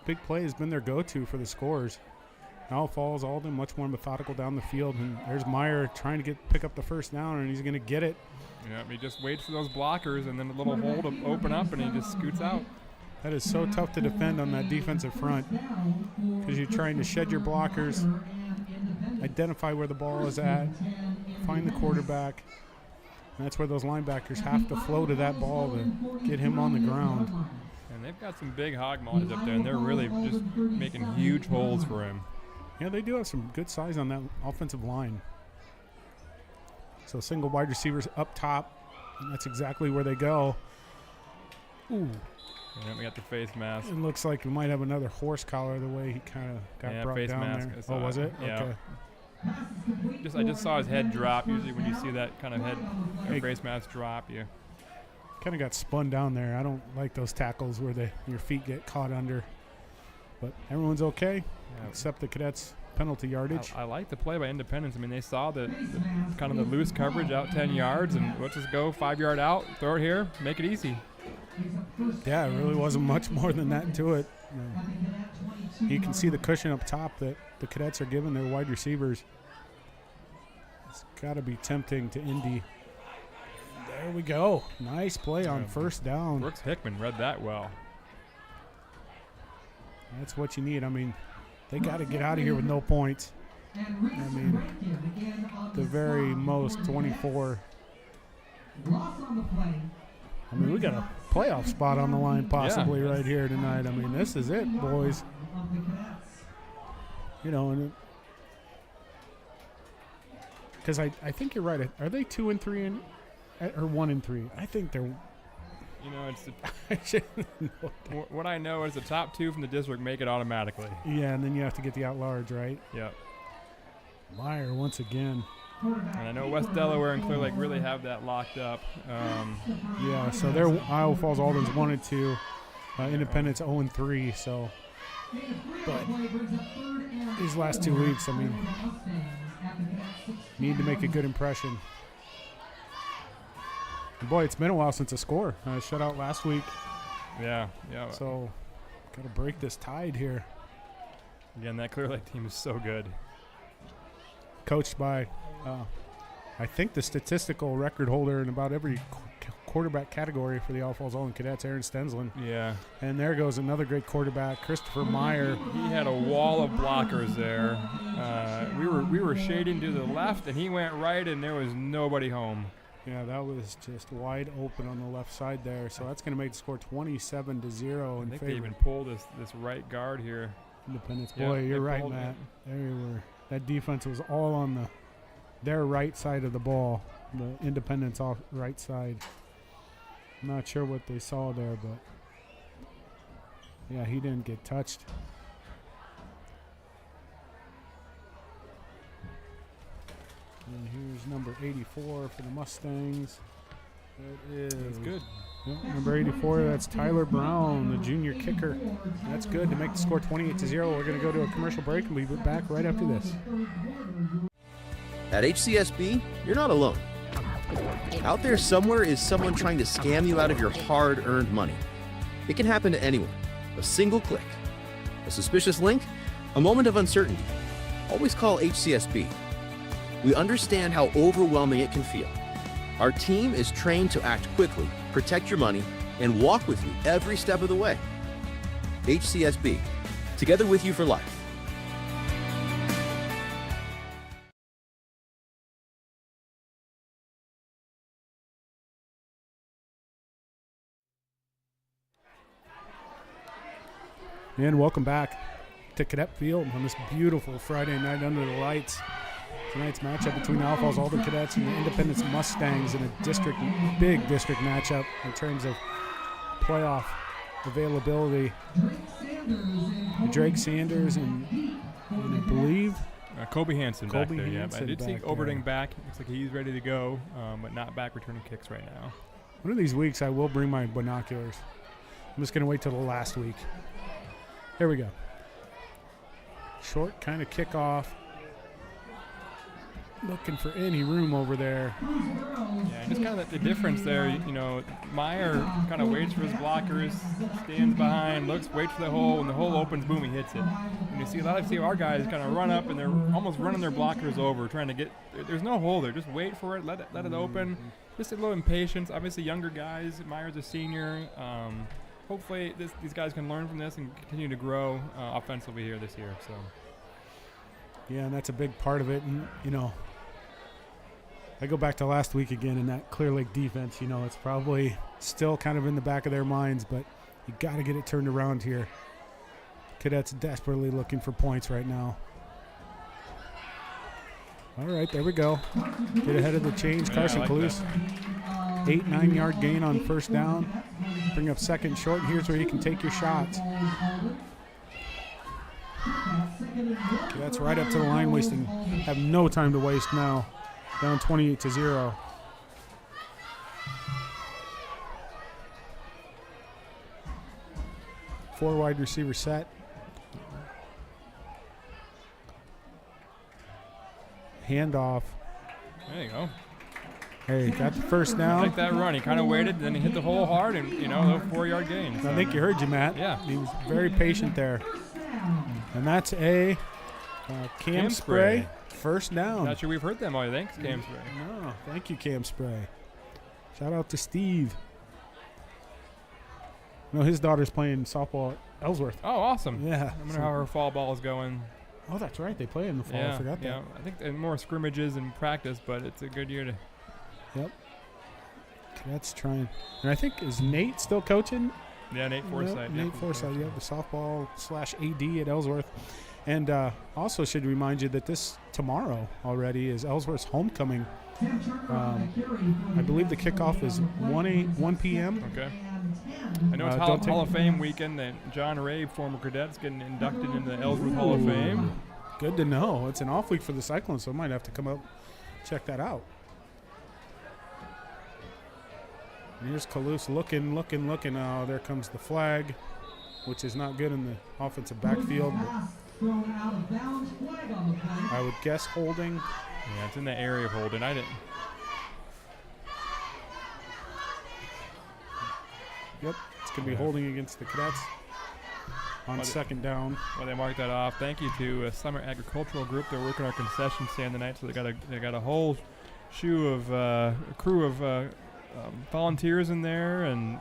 Speaker 2: Big play has been their go-to for the scores. Now Falls-Alden much more methodical down the field, and there's Meyer trying to pick up the first down, and he's going to get it.
Speaker 3: Yeah, he just waits for those blockers, and then a little hole to open up, and he just scoots out.
Speaker 2: That is so tough to defend on that defensive front because you're trying to shed your blockers, identify where the ball is at, find the quarterback. And that's where those linebackers have to flow to that ball to get him on the ground.
Speaker 3: And they've got some big hog mollies up there, and they're really just making huge holes for him.
Speaker 2: Yeah, they do have some good size on that offensive line. So single wide receivers up top, and that's exactly where they go. Ooh.
Speaker 3: And we got the face mask.
Speaker 2: It looks like we might have another horse collar the way he kind of got brought
Speaker 3: face
Speaker 2: down
Speaker 3: mask.
Speaker 2: there. Oh, was it?
Speaker 3: Yeah.
Speaker 2: Okay.
Speaker 3: I just saw his head drop. Usually when you see that kind of head or face mask drop, you
Speaker 2: kind of got spun down there. I don't like those tackles where your feet get caught under. But everyone's okay, except the Cadets' penalty yardage.
Speaker 3: I like the play by Independence. I mean, they saw the kind of the loose coverage out 10 yards, and let's just go 5-yard out, throw it here, make it easy.
Speaker 2: Yeah, it really wasn't much more than that to it. You can see the cushion up top that the Cadets are giving their wide receivers. It's got to be tempting to Indy. There we go. Nice play on first down.
Speaker 3: Brooks Hickman read that well.
Speaker 2: That's what you need. I mean, they got to get out of here with no points. I mean, the very most 24. I mean, we got a playoff spot on the line possibly right here tonight. I mean, this is it, boys. You know, and because I think you're right. Are they 2-3 or 1-3? I think they're.
Speaker 3: You know, it's what I know is the top 2 from the district make it automatically.
Speaker 2: Yeah, and then you have to get the at-large, right?
Speaker 3: Yep.
Speaker 2: Meyer once again.
Speaker 3: And I know West Delaware and Clear Lake really have that locked up.
Speaker 2: Yeah, so they're Iowa Falls-Alden's 1-2, Independence 0-3. So, but these last 2 weeks, I mean, need to make a good impression. And boy, it's been a while since a score. Shutout last week.
Speaker 3: Yeah.
Speaker 2: So, got to break this tide here.
Speaker 3: Again, that Clear Lake team is so good.
Speaker 2: Coached by, I think, the statistical record holder in about every quarterback category for the Iowa Falls-Alden Cadets, Aaron Stensland.
Speaker 3: Yeah.
Speaker 2: And there goes another great quarterback, Christopher Meyer.
Speaker 3: He had a wall of blockers there. We were shading to the left, and he went right, and there was nobody home.
Speaker 2: Yeah, that was just wide open on the left side there. So that's going to make the score 27-0 in favor.
Speaker 3: I think they even pulled this right guard here.
Speaker 2: Independence. Boy, you're right, Matt. There you were. That defense was all on their right side of the ball, the Independence right side. I'm not sure what they saw there, but yeah, he didn't get touched. And here's number 84 for the Mustangs. That is
Speaker 3: That's good.
Speaker 2: Yep, number 84, that's Tyler Brown, the junior kicker. That's good to make the score 28-0. We're going to go to a commercial break, and we'll be back right after this.
Speaker 4: At HCSB, you're not alone. Out there somewhere is someone trying to scam you out of your hard-earned money. It can happen to anyone. A single click. A suspicious link? A moment of uncertainty. Always call HCSB. We understand how overwhelming it can feel. Our team is trained to act quickly, protect your money, and walk with you every step of the way. HCSB, together with you for life.
Speaker 2: And welcome back to Cadet Field on this beautiful Friday night under the lights. Tonight's matchup between the Iowa Falls-Alden Cadets and the Independence Mustangs in a big district matchup in terms of playoff availability. Drake Sanders and I believe
Speaker 3: Kobe Hansen back there. Yeah, I did see
Speaker 2: back
Speaker 3: Oberding back. Looks like he's ready to go, but not back returning kicks right now.
Speaker 2: One of these weeks I will bring my binoculars. I'm just going to wait till the last week. Here we go. Short kind of kickoff. Looking for any room over there.
Speaker 3: Yeah, just kind of the difference there. You know, Meyer kind of waits for his blockers, stands behind, waits for the hole. When the hole opens, boom, he hits it. And you see a lot of our guys kind of run up and they're almost running their blockers over, trying to get. There's no hole there. Just wait for it. Let it open. Just a little impatience. Obviously, younger guys. Meyer's a senior. Hopefully, these guys can learn from this and continue to grow offensively here this year. So.
Speaker 2: Yeah, and that's a big part of it. And you know, I go back to last week again, and that Clear Lake defense, you know, it's probably still kind of in the back of their minds, but You got to get it turned around here. Cadets desperately looking for points right now. All right, there we go. Get ahead of the chains. Carson Kalous. 8-9 yard gain on first down. Bring up second short. Here's where you can take your shots. That's right up to the line, have no time to waste now. Down 28-0. Four wide receiver set. Handoff.
Speaker 3: There you go.
Speaker 2: Hey, got the first down.
Speaker 3: I like that run. He kind of waited, then he hit the hole hard, and, you know, the 4-yard gain. So.
Speaker 2: I think you heard you, Matt.
Speaker 3: Yeah.
Speaker 2: He was very patient there. And that's a Cam Spray first down.
Speaker 3: Not sure we've heard them all. Thanks, Cam Spray.
Speaker 2: No, thank you, Cam Spray. Shout out to Steve. No, his daughter's playing softball at Ellsworth.
Speaker 3: Oh, awesome.
Speaker 2: Yeah.
Speaker 3: I wonder how her fall ball is going.
Speaker 2: Oh, that's right. They play in the fall.
Speaker 3: Yeah,
Speaker 2: I forgot that.
Speaker 3: Yeah, I think more scrimmages and practice, but it's a good year to.
Speaker 2: Yep. That's trying. And I think, is Nate still coaching?
Speaker 3: Yeah, Nate Forsythe.
Speaker 2: Nate Forsythe, the softball / AD at Ellsworth. And also should remind you that this tomorrow already is Ellsworth's homecoming. I believe the kickoff is 1 p.m.
Speaker 3: Okay. I know it's Hall of Fame weekend that John Ray, former cadets, getting inducted into the Ellsworth Hall of Fame.
Speaker 2: Good to know. It's an off week for the Cyclones, so I might have to come up check that out. And here's Kalous looking. Oh, there comes the flag, which is not good in the offensive backfield. I would guess holding.
Speaker 3: Yeah, it's in the area of holding. I didn't.
Speaker 2: Yep, it's going to be holding against the Cadets on second down.
Speaker 3: Well, they marked that off. Thank you to Summer Agricultural Group. They're working our concession stand tonight, so they got a whole crew of volunteers in there, and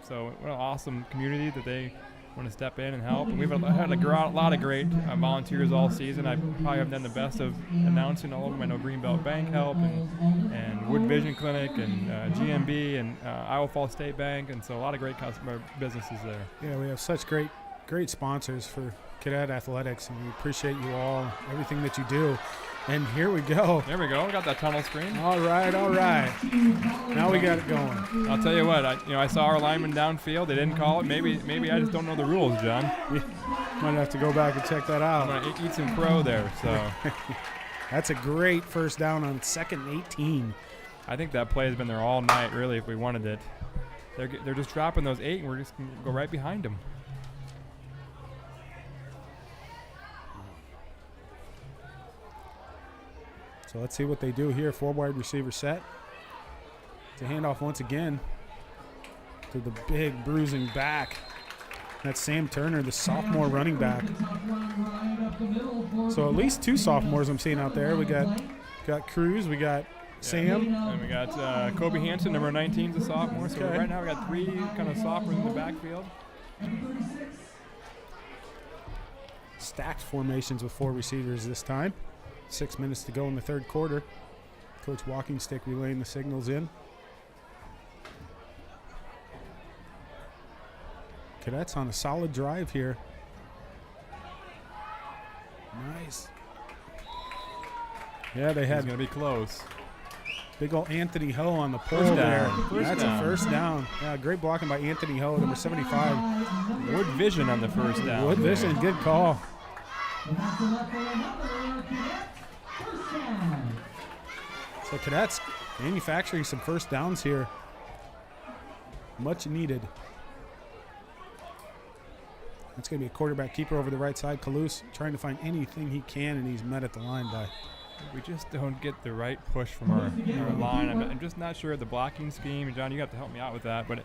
Speaker 3: so what an awesome community that they want to step in and help. And we've had a lot of great volunteers all season. I probably haven't done the best of announcing all of them. I know Greenbelt Bank help and Wood Vision Clinic and GMB and Iowa Falls State Bank, and so a lot of great customer businesses there.
Speaker 2: Yeah, we have such great sponsors for cadet athletics, and we appreciate you all, everything that you do. And here we go.
Speaker 3: There we go. We got that tunnel screen.
Speaker 2: All right. Now we got it going.
Speaker 3: I'll tell you what. I saw our lineman downfield. They didn't call it. Maybe I just don't know the rules, John.
Speaker 2: Might have to go back and check that out.
Speaker 3: I'm gonna eat some crow there. So
Speaker 2: that's a great first down on 2nd and 18.
Speaker 3: I think that play has been there all night. Really, if we wanted it, they're just dropping those 8, and we're just gonna go right behind them.
Speaker 2: So let's see what they do here. 4 wide receiver set. It's a handoff once again to the big bruising back. That's Sam Turner, the sophomore running back. So at least 2 sophomores I'm seeing out there. We got Cruz, we got Sam.
Speaker 3: And we got Kobe Hansen, number 19, is a sophomore. So right now we got 3 kind of sophomores in the backfield.
Speaker 2: Stacked formations with 4 receivers this time. 6 minutes to go in the third quarter. Coach Walking Stick relaying the signals in. Cadets on a solid drive here. Nice. Yeah, they had.
Speaker 3: It's going to be close.
Speaker 2: Big old Anthony Ho on the pole
Speaker 3: First
Speaker 2: there.
Speaker 3: down.
Speaker 2: That's a first down. Yeah, great blocking by Anthony Ho, number 75.
Speaker 3: Wood Vision on the first down.
Speaker 2: Wood Vision, good call. So Cadets manufacturing some first downs here. Much needed. It's going to be a quarterback keeper over the right side. Kalous trying to find anything he can, and he's met at the line by.
Speaker 3: We just don't get the right push from our line. I'm just not sure of the blocking scheme. And John, you have to help me out with that. But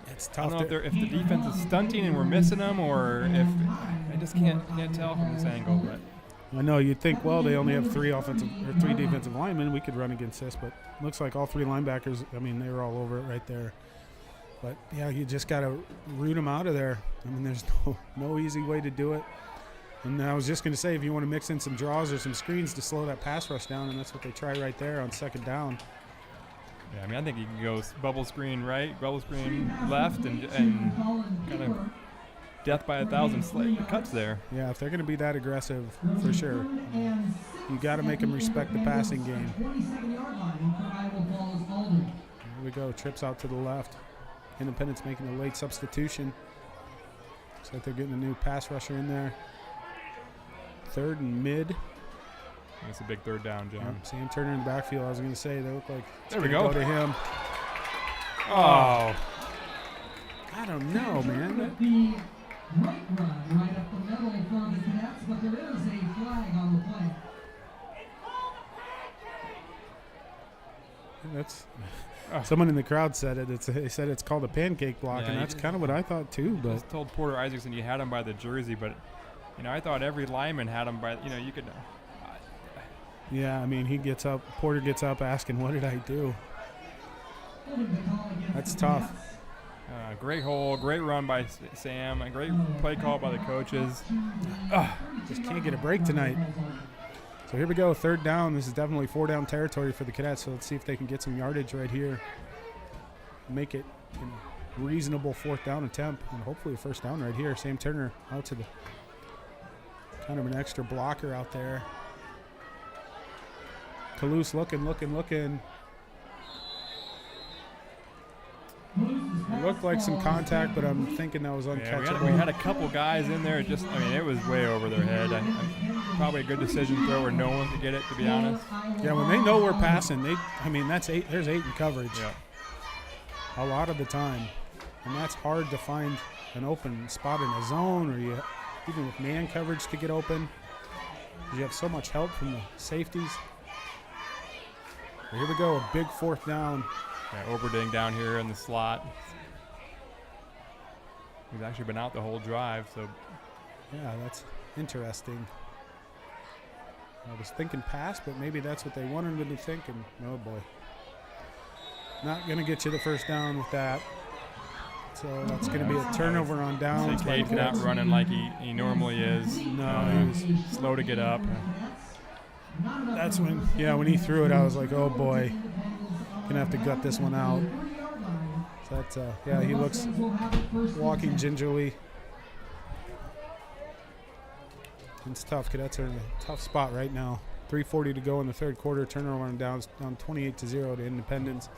Speaker 2: it's tough.
Speaker 3: I don't know if the defense is stunting and we're missing them, or if I just can't tell from this angle. But
Speaker 2: I know you'd think, well, they only have 3 defensive linemen. We could run against this, but looks like all 3 linebackers. I mean, they were all over it right there. But yeah, you just got to root them out of there. I mean, there's no easy way to do it. And I was just going to say, if you want to mix in some draws or some screens to slow that pass rush down, and that's what they try right there on second down.
Speaker 3: Yeah, I mean, I think you can go bubble screen right, bubble screen left, and kind of death by 1,000 cuts there.
Speaker 2: Yeah, if they're going to be that aggressive, for sure, you got to make them respect the passing game. Here we go, trips out to the left. Independence making a late substitution. Looks like they're getting a new pass rusher in there. 3rd and mid.
Speaker 3: That's a big 3rd down, John.
Speaker 2: Yep, Sam Turner in the backfield. I was going to say, they look like it's
Speaker 3: there we
Speaker 2: gonna
Speaker 3: go
Speaker 2: to him.
Speaker 3: Oh.
Speaker 2: I don't know, man.
Speaker 1: Right run right up the middle from the Cadets, but there is a flag on the play.
Speaker 2: That's someone in the crowd said it. They said it's called a pancake block,
Speaker 3: Yeah,
Speaker 2: and that's kind of what I thought too. But
Speaker 3: just told Porter Isaacson you had him by the jersey, but I thought every lineman had him by. You could.
Speaker 2: yeah, I mean, he gets up. Porter gets up asking, "What did I do?" That's tough.
Speaker 3: Great hold, great run by Sam, a great play call by the coaches.
Speaker 2: Just can't get a break tonight. So here we go, 3rd down. This is definitely 4-down territory for the Cadets. So let's see if they can get some yardage right here. Make it a reasonable 4th down attempt, and hopefully a 1st down right here. Sam Turner out to the kind of an extra blocker out there. Toulouse looking. It looked like some contact, but I'm thinking that was uncatchable.
Speaker 3: We had a couple guys in there. It was way over their head. Probably a good decision throw where no one could get it, to be honest.
Speaker 2: Yeah, when they know we're passing, that's 8. There's 8 in coverage.
Speaker 3: Yeah.
Speaker 2: A lot of the time, and that's hard to find an open spot in a zone, or even with man coverage to get open. You have so much help from the safeties. Here we go, a big 4th down.
Speaker 3: Yeah, Oberding down here in the slot. He's actually been out the whole drive, so.
Speaker 2: Yeah, that's interesting. I was thinking pass, but maybe that's what they wanted me to think, and oh boy. Not going to get you the 1st down with that. So that's going to be a turnover on downs.
Speaker 3: Cade's not running like he normally is.
Speaker 2: No, he was
Speaker 3: slow to get up.
Speaker 2: That's when he threw it, I was like, oh boy. Gonna have to gut this one out. So that's he looks walking gingerly. It's tough. Cadets are in a tough spot right now. 3:40 to go in the 3rd quarter. Turnover on down 28-0 to Independence.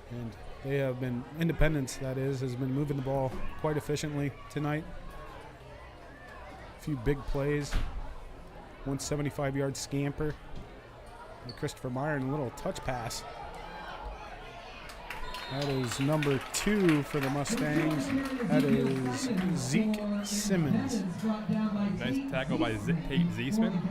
Speaker 2: And they have been Independence, that is, has been moving the ball quite efficiently tonight. A few big plays. 175-yard scamper. And Christopher Meyer and a little touch pass. That is number 2 for the Mustangs. That is Zeke Simmons.
Speaker 3: Nice tackle by Tate Ziesman.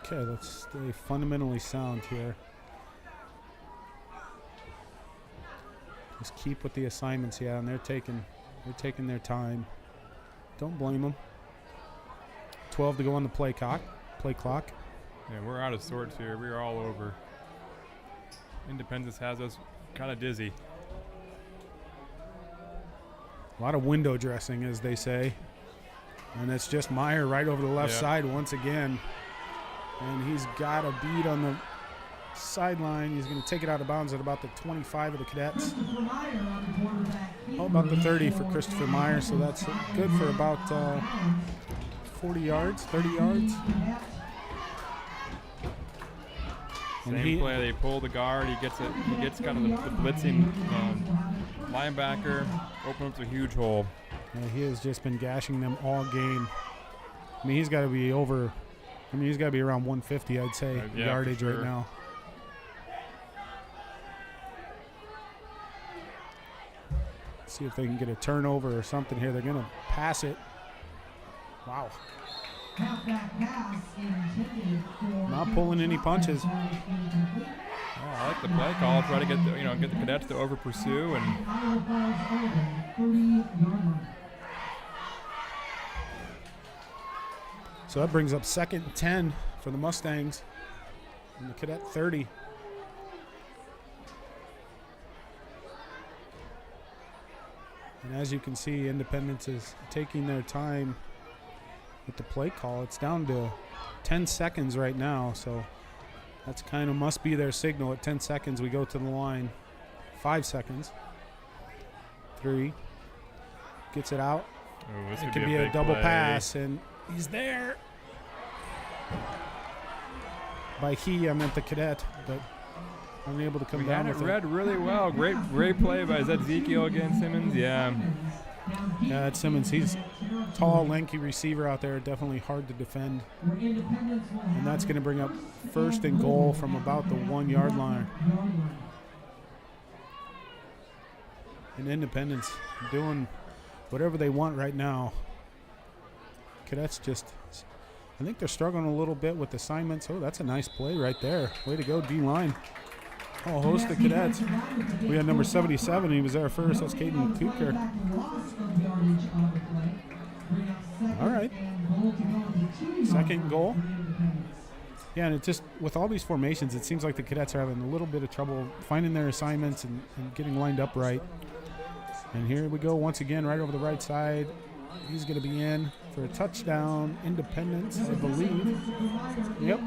Speaker 2: Okay, let's stay fundamentally sound here. Just keep with the assignments, and they're taking their time. Don't blame them. 12 to go on the play clock.
Speaker 3: Yeah, we're out of sorts here. We're all over. Independence has us kind of dizzy.
Speaker 2: A lot of window dressing, as they say. And it's just Meyer right over the left side once again. And he's got a beat on the sideline. He's going to take it out of bounds at about the 25 of the Cadets. About the 30 for Christopher Meyer, so that's good for about 40 yards, 30 yards.
Speaker 3: Same play, they pull the guard, he gets kind of the blitzing linebacker, opens up a huge hole.
Speaker 2: Yeah, he has just been gashing them all game. I mean, he's got to be over, he's got to be around 150, I'd say, yardage right now. See if they can get a turnover or something here. They're going to pass it. Wow. Not pulling any punches.
Speaker 3: I like the play call. Try to get the Cadets to over pursue and.
Speaker 2: So that brings up 2nd and 10 for the Mustangs. And the Cadet 30. And as you can see, Independence is taking their time with the play call. It's down to 10 seconds right now, so that's kind of must be their signal. At 10 seconds, we go to the line. 5 seconds. 3. Gets it out.
Speaker 3: Ooh, this
Speaker 2: It
Speaker 3: could
Speaker 2: could be
Speaker 3: a
Speaker 2: a
Speaker 3: big
Speaker 2: double
Speaker 3: play.
Speaker 2: pass, and he's there. By he, I meant the cadet, but unable to come
Speaker 3: We
Speaker 2: down
Speaker 3: had it
Speaker 2: with
Speaker 3: read really well. Great play by Ezekiel against Simmons. Yeah.
Speaker 2: Yeah, it's Simmons. He's tall, lanky receiver out there. Definitely hard to defend. And that's going to bring up 1st and goal from about the 1 yard line. And Independence doing whatever they want right now. Cadets just, I think they're struggling a little bit with assignments. Oh, that's a nice play right there. Way to go, D-line. Oh, host of Cadets. We had number 77. He was there first. That's Caden Cooker. All right. 2nd goal. Yeah, and it just, with all these formations, it seems like the Cadets are having a little bit of trouble finding their assignments and getting lined up right. And here we go once again, right over the right side. He's going to be in for a touchdown. Independence, I believe. Yep.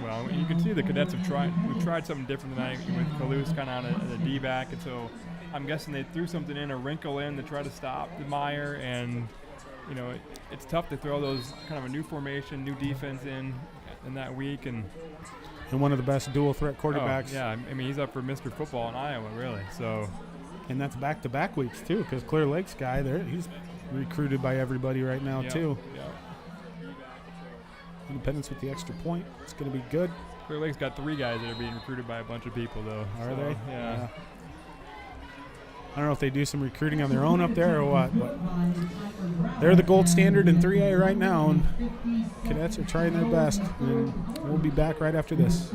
Speaker 3: Well, you can see the Cadets have tried something different tonight with Kalous kind of on a D-back, and so I'm guessing they threw something in, a wrinkle in to try to stop the Meyer, and you know it's tough to throw those kind of a new formation, new defense in that week, and
Speaker 2: one of the best dual threat quarterbacks.
Speaker 3: Oh, yeah, I mean he's up for Mr. Football in Iowa, really. So,
Speaker 2: and that's back-to-back weeks too, because Clear Lake's guy there, he's recruited by everybody right now too.
Speaker 3: Yep.
Speaker 2: Independence with the extra point. It's going to be good.
Speaker 3: Clear Lake's got 3 guys that are being recruited by a bunch of people, though.
Speaker 2: Are they?
Speaker 3: Yeah.
Speaker 2: I don't know if they do some recruiting on their own up there or what, but they're the gold standard in 3A right now, and Cadets are trying their best. And we'll be back right after this.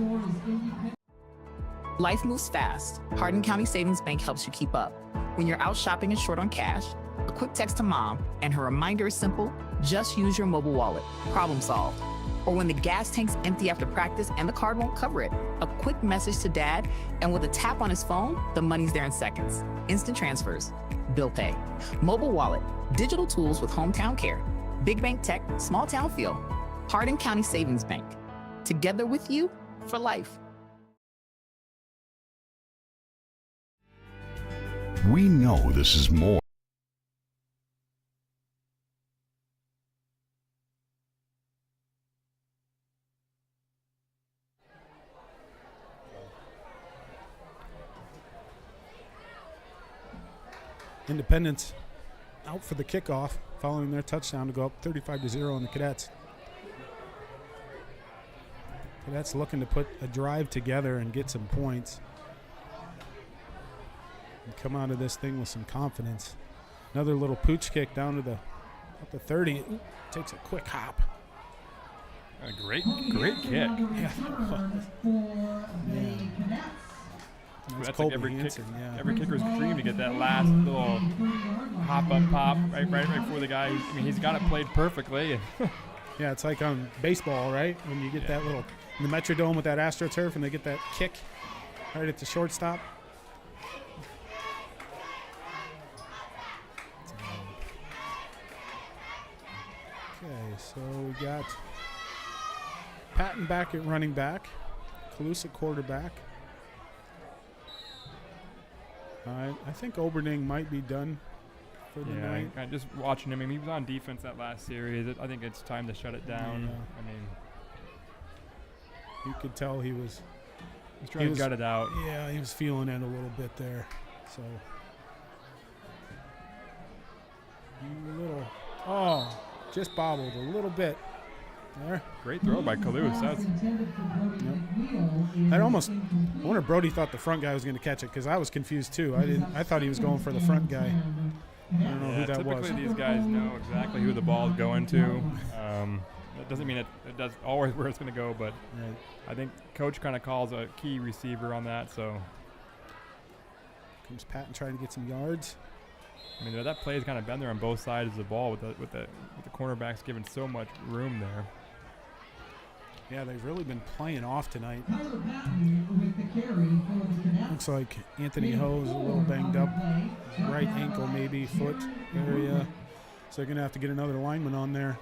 Speaker 7: Life moves fast. Hardin County Savings Bank helps you keep up. When you're out shopping and short on cash, a quick text to mom, and her reminder is simple: just use your mobile wallet. Problem solved. Or when the gas tank's empty after practice and the card won't cover it, a quick message to dad, and with a tap on his phone, the money's there in seconds. Instant transfers, bill pay, mobile wallet, digital tools with hometown care, big bank tech, small town feel. Hardin County Savings Bank. Together with you for life.
Speaker 8: We know this is more.
Speaker 2: Independence out for the kickoff following their touchdown to go up 35-0 on the Cadets. Cadets looking to put a drive together and get some points and come out of this thing with some confidence. Another little pooch kick down to the up to 30. Ooh, takes a quick hop.
Speaker 3: A great kick.
Speaker 2: Yeah.
Speaker 3: That's
Speaker 2: Colby
Speaker 3: like every
Speaker 2: Hansen, yeah.
Speaker 3: every kicker's dream to get that last little hop up pop right before the guy. I mean, he's got it played perfectly.
Speaker 2: Yeah, it's like on baseball, right? When you get that little in the Metrodome with that AstroTurf and they get that kick right at the shortstop. Okay, so we got Patton back at running back, Kalous at quarterback. I think Oberding might be done for the night.
Speaker 3: Yeah, just watching him. I mean, he was on defense that last series. I think it's time to shut it down.
Speaker 2: Yeah.
Speaker 3: I mean,
Speaker 2: You could tell he was
Speaker 3: trying to gut it out.
Speaker 2: Yeah, he was feeling it a little bit there. So just bobbled a little bit there.
Speaker 3: Great throw by Kalous.
Speaker 2: I wonder if Brody thought the front guy was going to catch it, because I was confused too. I thought he was going for the front guy. I don't know who that was.
Speaker 3: Typically these guys know exactly who the ball is going to. That doesn't mean it does always where it's going to go, but
Speaker 2: Right.
Speaker 3: I think Coach kind of calls a key receiver on that. So,
Speaker 2: Comes Patton trying to get some yards.
Speaker 3: I mean, that play has kind of been there on both sides of the ball with the cornerbacks giving so much room there.
Speaker 2: Yeah, they've really been playing off tonight.
Speaker 1: Tyler Patton with the carry for the Cadets.
Speaker 2: Looks like Anthony Ho is a little banged up. Right ankle, maybe, foot area. So they're going to have to get another lineman on there.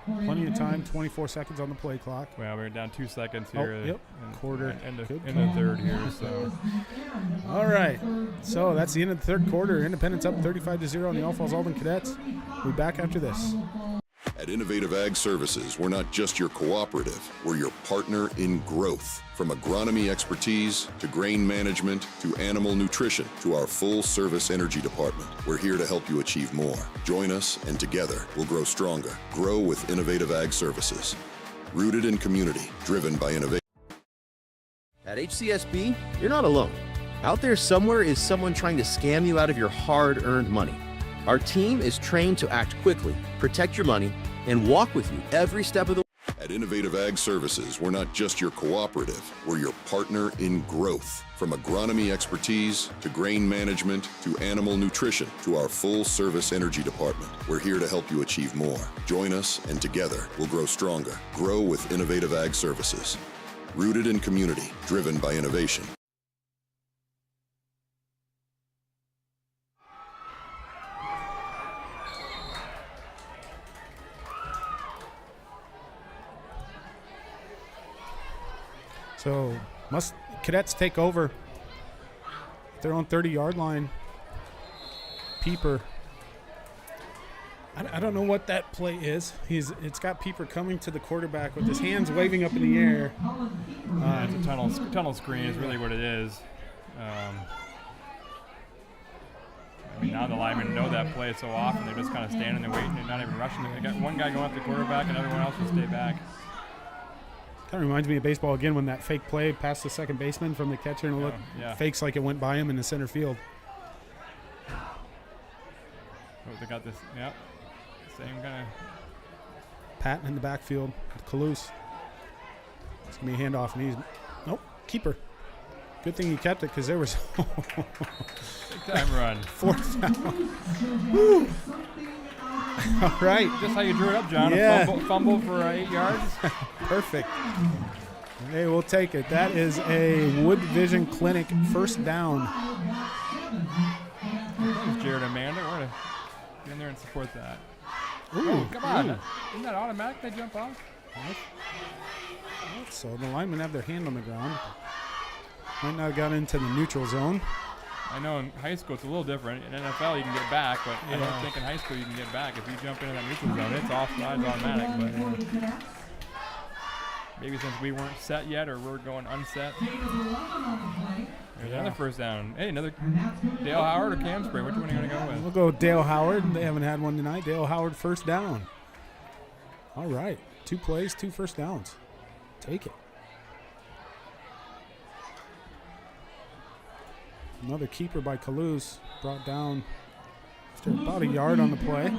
Speaker 2: Plenty of time, 24 seconds on the play clock.
Speaker 3: Well, we're down 2 seconds here.
Speaker 2: Yep. Quarter.
Speaker 3: In the third here. So.
Speaker 2: All right. So that's the end of the third quarter. Independence up 35-0 on the Falls-Alden Cadets. We'll be back after this.
Speaker 6: At Innovative Ag Services, we're not just your cooperative, we're your partner in growth. From agronomy expertise to grain management to animal nutrition to our full-service energy department, we're here to help you achieve more. Join us, and together we'll grow stronger. Grow with Innovative Ag Services. Rooted in community, driven by innovation.
Speaker 4: At HCSB, you're not alone. Out there somewhere is someone trying to scam you out of your hard-earned money. Our team is trained to act quickly, protect your money, and walk with you every step of the way.
Speaker 6: At Innovative Ag Services, we're not just your cooperative, we're your partner in growth. From agronomy expertise to grain management to animal nutrition to our full-service energy department, we're here to help you achieve more. Join us, and together we'll grow stronger. Grow with Innovative Ag Services. Rooted in community, driven by innovation.
Speaker 2: So must Cadets take over at their own 30-yard line. Pieper. I don't know what that play is. It's got Pieper coming to the quarterback with his hands waving up in the air.
Speaker 3: It's a tunnel screen is really what it is. I mean, now the linemen know that play so often, they're just kind of standing there waiting and not even rushing. They got one guy going up the quarterback and everyone else will stay back.
Speaker 2: Kind of reminds me of baseball again when that fake play past the second baseman from the catcher and look fakes like it went by him in the center field.
Speaker 3: Oh, they got this. Yep. Same kind of.
Speaker 2: Patton in the backfield. Kalous. It's going to be a handoff, and he's. Nope. Keeper. Good thing he kept it because there was.
Speaker 3: Big time run.
Speaker 2: Fourth down. Woo. All right.
Speaker 3: Just how you drew it up, John.
Speaker 2: Yeah.
Speaker 3: A fumble for 8 yards.
Speaker 2: Perfect. Hey, we'll take it. That is a Wood Vision Clinic first down.
Speaker 3: Thanks, Jared Amanda. We're going to get in there and support that.
Speaker 2: Ooh,
Speaker 3: oh, come on.
Speaker 2: Ooh.
Speaker 3: Isn't that automatic they jump off?
Speaker 2: So the linemen have their hand on the ground. Might not have got into the neutral zone.
Speaker 3: I know in high school it's a little different. In NFL you can get back, but I don't think in high school you can get back. If you jump into that neutral zone, it's offsides automatic. But maybe since we weren't set yet or we're going unset. There's another first down. Hey, another Dale Howard or Cam Spray? Which one are you going to go with?
Speaker 2: We'll go Dale Howard. They haven't had one tonight. Dale Howard first down. All right. 2 plays, 2 first downs. Take it. Another keeper by Kalous, brought down after about a yard on the play.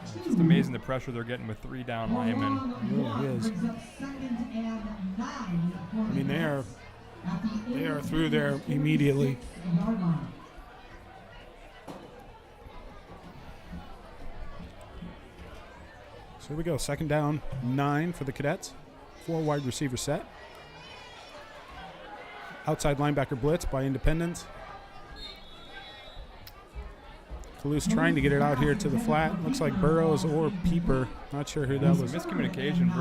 Speaker 3: It's just amazing the pressure they're getting with 3 down linemen.
Speaker 2: It really is. I mean, they are through there immediately. So here we go, second down, 9 for the Cadets. 4 wide receiver set. Outside linebacker blitz by Independence. Kalous trying to get it out here to the flat. Looks like Burrows or Pieper. Not sure who that was.
Speaker 3: Miscommunication.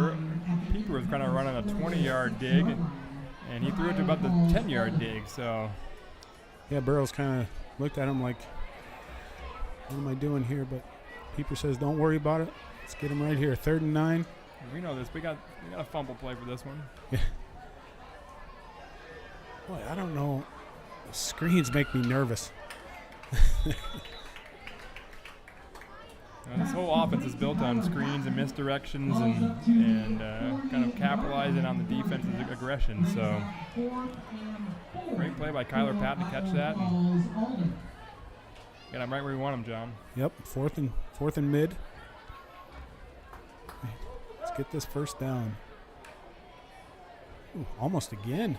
Speaker 3: Pieper was kind of running a 20-yard dig, and he threw it to about the 10-yard dig. So,
Speaker 2: yeah, Burrows kind of looked at him like, what am I doing here? But Pieper says, don't worry about it. Let's get him right here. 3rd and 9.
Speaker 3: We know this. We got a fumble play for this one.
Speaker 2: Yeah. Boy, I don't know. The screens make me nervous.
Speaker 3: This whole offense is built on screens and misdirections and kind of capitalizing on the defense's aggression. So, great play by Kyler Patton to catch that. And get him right where we want him, John.
Speaker 2: Yep, fourth and mid. Let's get this first down. Ooh, almost again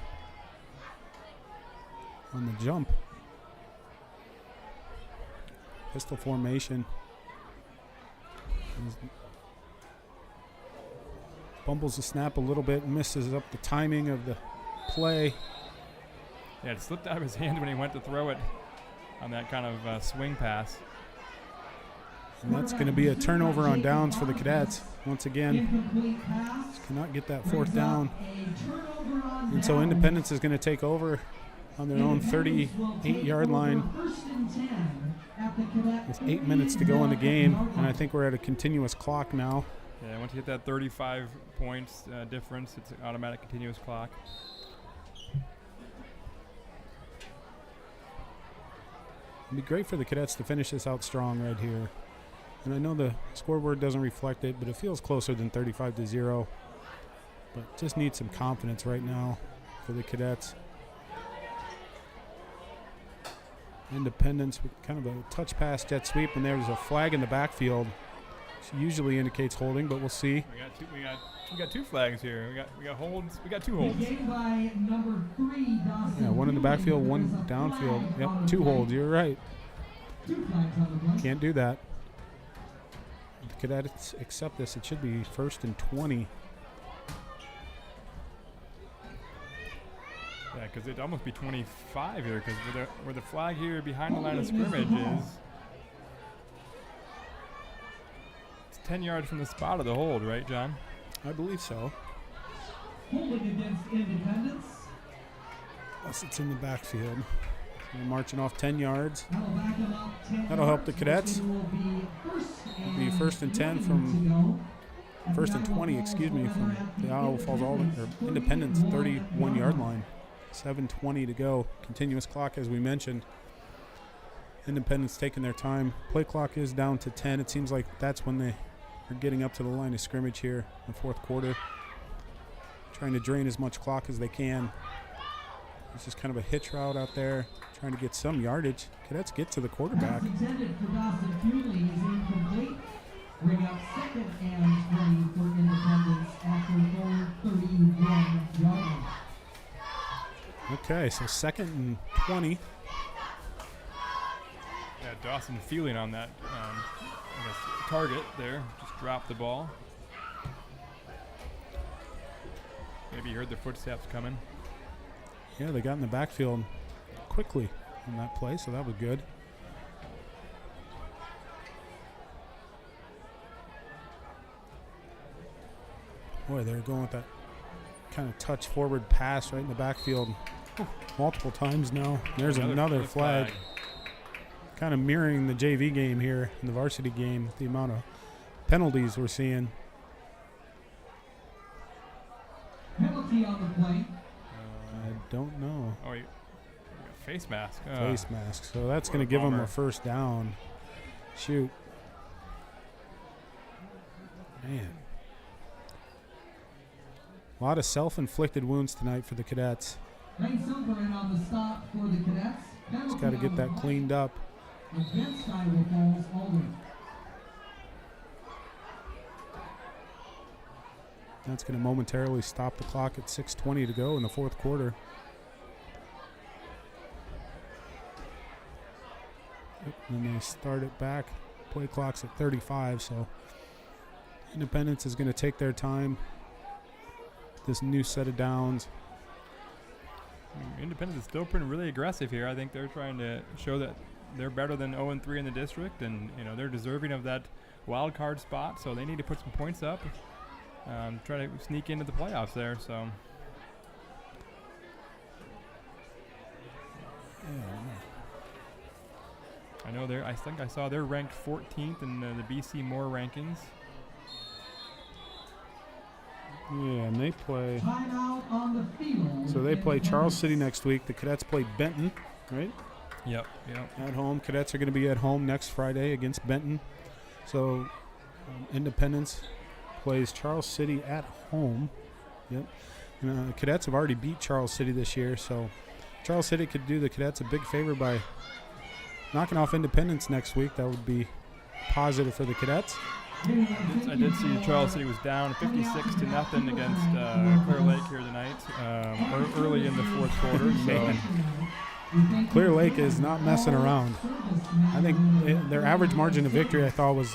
Speaker 2: on the jump. Pistol formation. fumbles the snap a little bit, misses up the timing of the play.
Speaker 3: Yeah, it slipped out of his hand when he went to throw it on that kind of swing pass.
Speaker 2: And that's going to be a turnover on downs for the Cadets. Once again, just cannot get that fourth down. And so Independence is going to take over on their own 38-yard line with 8 minutes to go in the game. And I think we're at a continuous clock now.
Speaker 3: Yeah, once you hit that 35 points difference, it's an automatic continuous clock.
Speaker 2: It'd be great for the Cadets to finish this out strong right here. And I know the scoreboard doesn't reflect it, but it feels closer than 35-0. But just need some confidence right now for the Cadets. Independence with kind of a touch pass jet sweep, and there's a flag in the backfield. Which usually indicates holding, but we'll see.
Speaker 3: We got two flags here. We got holds. We got two holds.
Speaker 1: By number 3, Dawson.
Speaker 2: Yeah, one in the backfield, one downfield. Yep, 2 holds. You're right.
Speaker 1: 2 flags on the play.
Speaker 2: Can't do that. If the Cadets accept this, it should be 1st and 20.
Speaker 3: Yeah, because it'd almost be 25 here, because where the flag here behind the line of scrimmage is, it's 10 yards from the spot of the hold, right, John?
Speaker 2: I believe so.
Speaker 1: Holding against Independence.
Speaker 2: Plus it's in the backfield. So we're marching off 10 yards.
Speaker 1: That'll back them up 10
Speaker 2: That'll help the
Speaker 1: yards,
Speaker 2: Cadets.
Speaker 1: which will be
Speaker 2: First and 10 from 1st and 20, excuse me, from the Iowa Falls-Alden or Independence 31-yard line. 7:20 to go. Continuous clock, as we mentioned. Independence taking their time. Play clock is down to 10. It seems like that's when they are getting up to the line of scrimmage here in the 4th quarter. Trying to drain as much clock as they can. It's just kind of a hitch route out there, trying to get some yardage. Cadets get to the quarterback.
Speaker 1: Pass intended for Dawson Cooley is incomplete. Bring up 2nd and 20 for Independence after their 31-yard line.
Speaker 2: Okay, so 2nd and 20.
Speaker 3: Yeah, Dawson feeling on that I guess target there. Just dropped the ball. Maybe you heard the footsteps coming.
Speaker 2: Yeah, they got in the backfield quickly on that play, so that was good. Boy, they're going with that kind of touch forward pass right in the backfield multiple times now. There's another flag. Kind of mirroring the JV game here in the varsity game, the amount of penalties we're seeing.
Speaker 1: Penalty on the play.
Speaker 2: I don't know.
Speaker 3: Oh, you got face mask.
Speaker 2: Face mask. So that's going to give them a 1st down. Shoot. Man. A lot of self-inflicted wounds tonight for the Cadets.
Speaker 1: Lane Silver in on the stop for the Cadets.
Speaker 2: Just got to get that cleaned up.
Speaker 1: Against Iowa Falls-Alden.
Speaker 2: That's going to momentarily stop the clock at 6:20 to go in the 4th quarter. And then they start it back. Play clock's at 35, so Independence is going to take their time. This new set of downs.
Speaker 3: Independence is still pretty really aggressive here. I think they're trying to show that they're better than 0-3 in the district, and they're deserving of that wild card spot. So they need to put some points up, try to sneak into the playoffs there. So. I know I think I saw they're ranked 14th in the BC Moore rankings.
Speaker 2: Yeah, and they play.
Speaker 1: Timeout on the field.
Speaker 2: So they play Charles City next week. The Cadets play Benton, right?
Speaker 3: Yep.
Speaker 2: At home. Cadets are going to be at home next Friday against Benton. So Independence plays Charles City at home. Yep. And, Cadets have already beat Charles City this year, so Charles City could do the Cadets a big favor by knocking off Independence next week. That would be positive for the Cadets.
Speaker 3: I did see Charles City was down 56-0 against Clear Lake here tonight, early in the 4th quarter. So
Speaker 2: Clear Lake is not messing around. I think their average margin of victory I thought was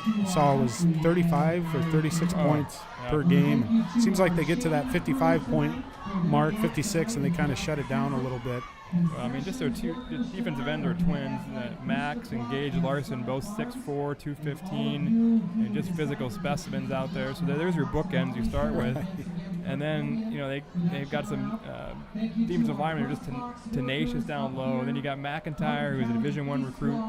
Speaker 2: 35 or 36 points per game. Seems like they get to that 55-point mark, 56, and they kind of shut it down a little bit.
Speaker 3: Well, I mean, just their two defensive ends are twins. Max and Gage Larson, both 6'4", 215, and just physical specimens out there. So there's your bookends you start with. And then, you know, they've got some defensive linemen who are just tenacious down low. And then you got McIntyre, who's a Division I recruit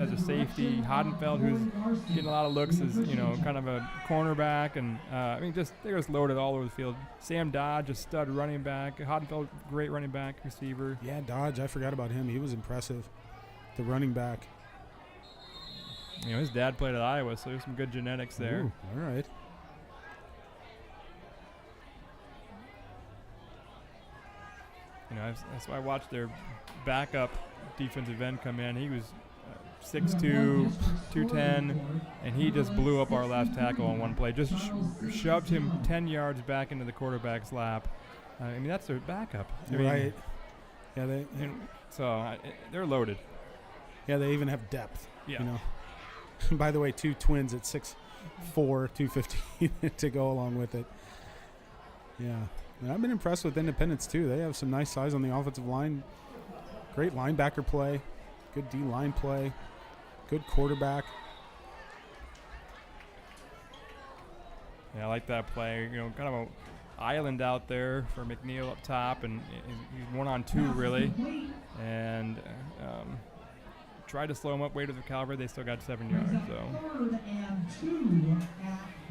Speaker 3: as a safety. Hoddenfeld, who's getting a lot of looks as, you know, kind of a cornerback. And, I mean, they're just loaded all over the field. Sam Dodge, a stud running back. Hoddenfeld, great running back, receiver.
Speaker 2: Yeah, Dodge, I forgot about him. He was impressive, the running back.
Speaker 3: You know, his dad played at Iowa, so there's some good genetics there.
Speaker 2: Ooh, all right.
Speaker 3: You know, that's why I watched their backup defensive end come in. He was 6'2", 210, and he just blew up our left tackle on one play. Just shoved him 10 yards back into the quarterback's lap. I mean, that's their backup.
Speaker 2: Right. Yeah,
Speaker 3: they're loaded.
Speaker 2: Yeah, they even have depth.
Speaker 3: Yeah.
Speaker 2: You know. By the way, two twins at 6'4", 215 to go along with it. Yeah. And I've been impressed with Independence, too. They have some nice size on the offensive line. Great linebacker play. Good D-line play. Good quarterback.
Speaker 3: Yeah, I like that play. You know, kind of a island out there for McNeil up top, and he's 1-on-2 really. And tried to slow him up, way to the caliber. They still got 7 yards.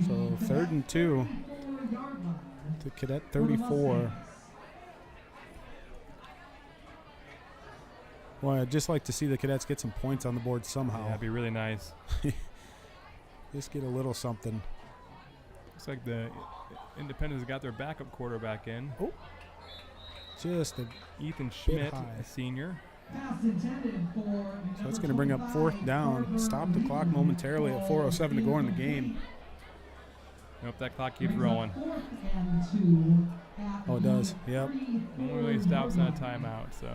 Speaker 2: So 3rd and 2 to Cadet 34. Well, I'd just like to see the Cadets get some points on the board somehow.
Speaker 3: Yeah, that'd be really nice.
Speaker 2: Just get a little something.
Speaker 3: Looks like the Independents got their backup quarterback in.
Speaker 2: Oh, just a
Speaker 3: Ethan Schmidt, a senior.
Speaker 2: So that's going to bring up 4th down. Stop the clock momentarily at 4:07 to go in the game.
Speaker 3: I hope that clock keeps rolling.
Speaker 2: Oh, it does. Yep.
Speaker 3: Only really stops on a timeout, so.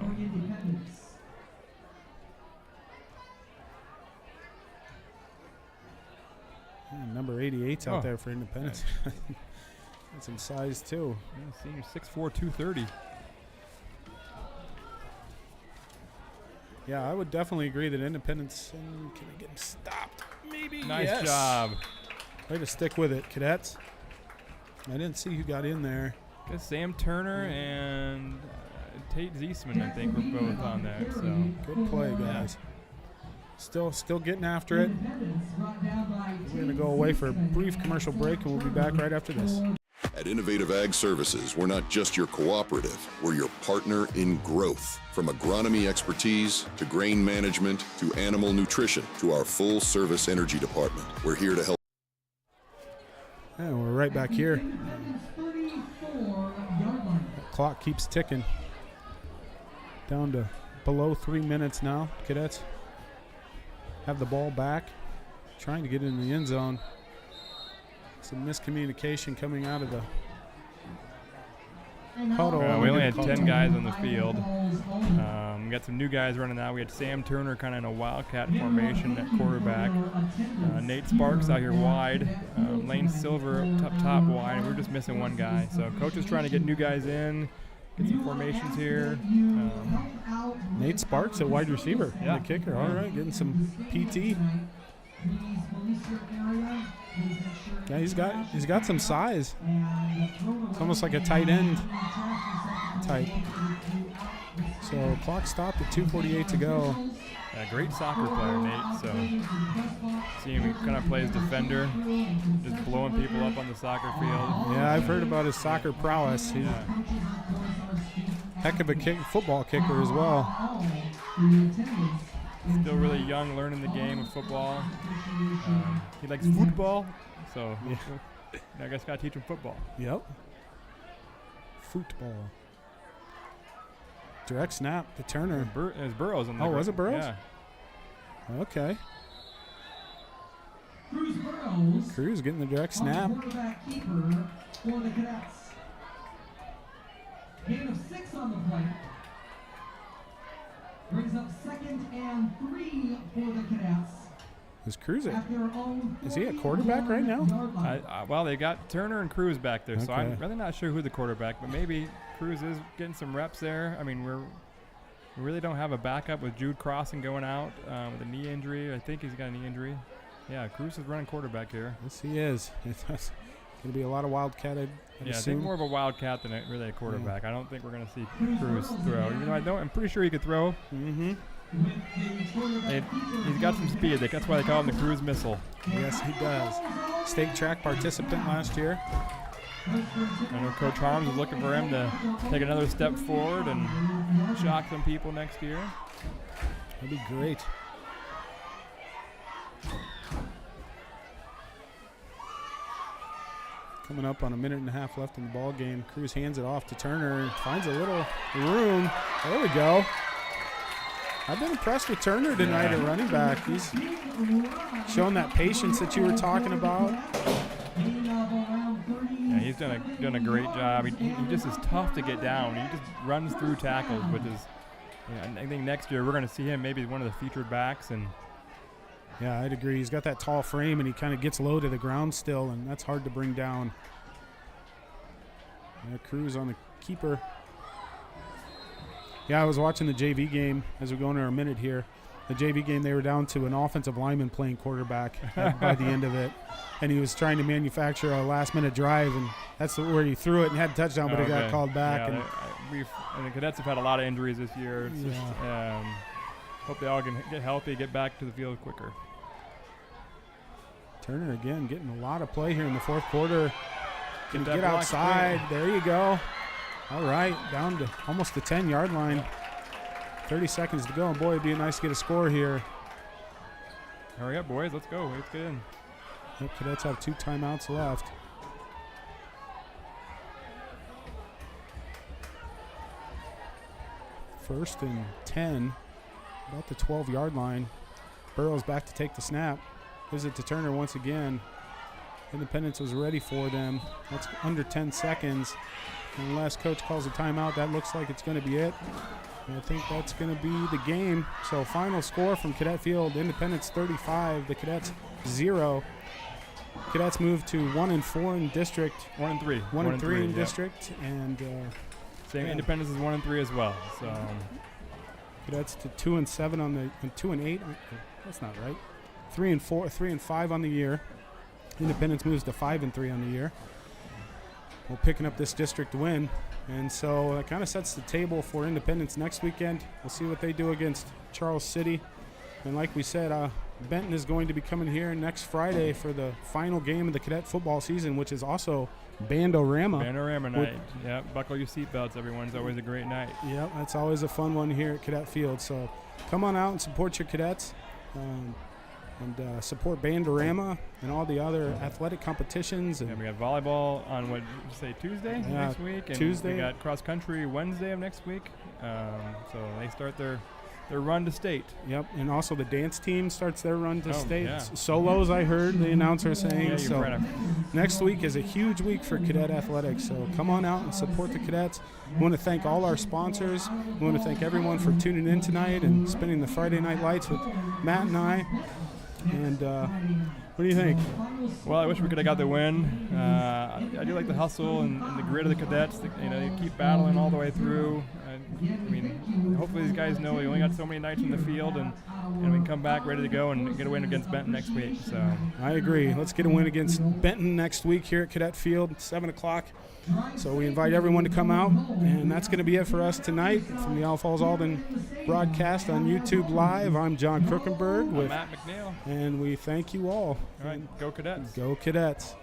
Speaker 2: Yeah, number 88's out there for Independence. Got some size, too.
Speaker 3: Yeah, senior 6'4", 230.
Speaker 2: Yeah, I would definitely agree that Independence, can I get him stopped? Maybe.
Speaker 3: Nice job.
Speaker 2: Way to stick with it, Cadets. I didn't see who got in there.
Speaker 3: I guess Sam Turner and Tate Ziesman, I think, were both on that. So
Speaker 2: good play, guys. Still getting after it. We're going to go away for a brief commercial break, and we'll be back right after this.
Speaker 6: At Innovative Ag Services, we're not just your cooperative, we're your partner in growth. From agronomy expertise to grain management to animal nutrition to our full service energy department, we're here to help.
Speaker 2: And we're right back here. The clock keeps ticking. Down to below 3 minutes now. Cadets have the ball back, trying to get in the end zone. Some miscommunication coming out of the huddle.
Speaker 3: We only had 10 guys on the field. We got some new guys running out. We had Sam Turner kind of in a wildcat formation at quarterback. Nate Sparks out here wide. Lane Silver up top wide. We're just missing one guy. So coach is trying to get new guys in, get some formations here.
Speaker 2: Nate Sparks at wide receiver.
Speaker 3: Yeah.
Speaker 2: The kicker. All right, getting some PT. Yeah, he's got some size. It's almost like a tight end type. So clock stopped at 2:48 to go.
Speaker 3: Great soccer player, Nate. So see him kind of plays defender, just blowing people up on the soccer field.
Speaker 2: Yeah, I've heard about his soccer prowess. He's heck of a football kicker as well.
Speaker 3: Still really young, learning the game of football. He likes football, so I guess got to teach him football.
Speaker 2: Yep. Football. Direct snap to Turner.
Speaker 3: There's Burrows on the
Speaker 2: was it Burrows?
Speaker 3: Yeah.
Speaker 2: Okay. Cruz getting the direct snap.
Speaker 1: For the Cadets. Gain of 6 on the play. Brings up 2nd and 3 for the Cadets.
Speaker 2: Is Cruz
Speaker 1: At their own
Speaker 2: is he a quarterback right now?
Speaker 1: 40-yard line.
Speaker 3: Well, they got Turner and Cruz back there, so I'm
Speaker 2: Okay.
Speaker 3: really not sure who the quarterback, but maybe Cruz is getting some reps there. I mean, we really don't have a backup with Jude Crossan going out with a knee injury. I think he's got a knee injury. Yeah, Cruz is running quarterback here.
Speaker 2: Yes, he is. It's going to be a lot of Wildcat, I'd
Speaker 3: Yeah, I
Speaker 2: assume.
Speaker 3: think more of a wildcat than really a quarterback. I don't think we're going to see Cruz throw. Even though I'm pretty sure he could throw.
Speaker 2: Mm-hmm.
Speaker 3: He's got some speed. That's why they call him the Cruz Missile.
Speaker 2: Yes, he does. State track participant last year.
Speaker 3: I know Coach Harms is looking for him to take another step forward and shock some people next year.
Speaker 2: That'd be great. Coming up on a minute and a half left in the ball game. Cruz hands it off to Turner and finds a little room. There we go. I've been impressed with Turner tonight at running back. He's showing that patience that you were talking about.
Speaker 3: Yeah, he's done a great job. He just is tough to get down. He just runs through tackles, which is, I think next year we're going to see him maybe one of the featured backs. And
Speaker 2: yeah, I'd agree. He's got that tall frame, and he kind of gets low to the ground still, and that's hard to bring down. Cruz on the keeper. Yeah, I was watching the JV game as we go into our minute here. The JV game, they were down to an offensive lineman playing quarterback by the end of it. And he was trying to manufacture a last-minute drive, and that's where he threw it and had a touchdown, but it got called back.
Speaker 3: Yeah, and the Cadets have had a lot of injuries this year. It's just, hope they all can get healthy, get back to the field quicker.
Speaker 2: Turner again getting a lot of play here in the fourth quarter. Can
Speaker 3: Get
Speaker 2: get
Speaker 3: that block
Speaker 2: outside.
Speaker 3: straight.
Speaker 2: There you go. All right, down to almost the 10-yard line. 30 seconds to go, and boy, it'd be nice to get a score here.
Speaker 3: Hurry up, boys. Let's go. Let's get in.
Speaker 2: Yep, Cadets have 2 timeouts left. First and 10, about the 12-yard line. Burrows back to take the snap. Gives it to Turner once again. Independence was ready for them. That's under 10 seconds. Unless Coach calls a timeout, that looks like it's going to be it. And I think that's going to be the game. So final score from Cadet Field, Independence 35, the Cadets 0. Cadets move to 1-4 in district.
Speaker 3: 1-3.
Speaker 2: 1-3 in district. And
Speaker 3: same Independence is 1-3 as well. So
Speaker 2: Cadets to 2-7 on the 2-8. That's not right. 3-4, 3-5 on the year. Independence moves to 5-3 on the year. We're picking up this district win, and so it kind of sets the table for Independence next weekend. We'll see what they do against Charles City, and like we said, Benton is going to be coming here next Friday for the final game of the cadet football season, which is also Bandorama.
Speaker 3: Bandorama night. Yep, buckle your seatbelts, everyone. It's always a great night.
Speaker 2: Yep, that's always a fun one here at Cadet Field. So come on out and support your cadets. And support Bandorama and all the other athletic competitions. And
Speaker 3: we got volleyball on Tuesday next week. And
Speaker 2: Tuesday.
Speaker 3: We got cross country Wednesday of next week. So they start their run to state.
Speaker 2: Yep, and also the dance team starts their run to state.
Speaker 3: Yeah.
Speaker 2: Solos, I heard the announcer saying.
Speaker 3: Yeah,
Speaker 2: so
Speaker 3: right.
Speaker 2: next week is a huge week for cadet athletics. So come on out and support the cadets. We want to thank all our sponsors. We want to thank everyone for tuning in tonight and spending the Friday Night Lights with Matt and I. And what do you think?
Speaker 3: Well, I wish we could have got the win. I do like the hustle and the grit of the cadets. They keep battling all the way through. Hopefully these guys know we only got so many nights in the field, and we can come back ready to go and get a win against Benton next week. So
Speaker 2: I agree. Let's get a win against Benton next week here at Cadet Field, 7 o'clock. So we invite everyone to come out, and that's going to be it for us tonight from the Falls-Alden broadcast on YouTube Live. I'm John Krukenberg with
Speaker 3: Matt McNeil,
Speaker 2: and we thank you all.
Speaker 3: All right, go Cadets.
Speaker 2: Go Cadets.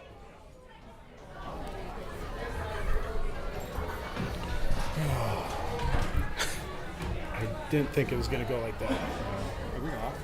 Speaker 2: I didn't think it was going to go like that.
Speaker 3: Are we off?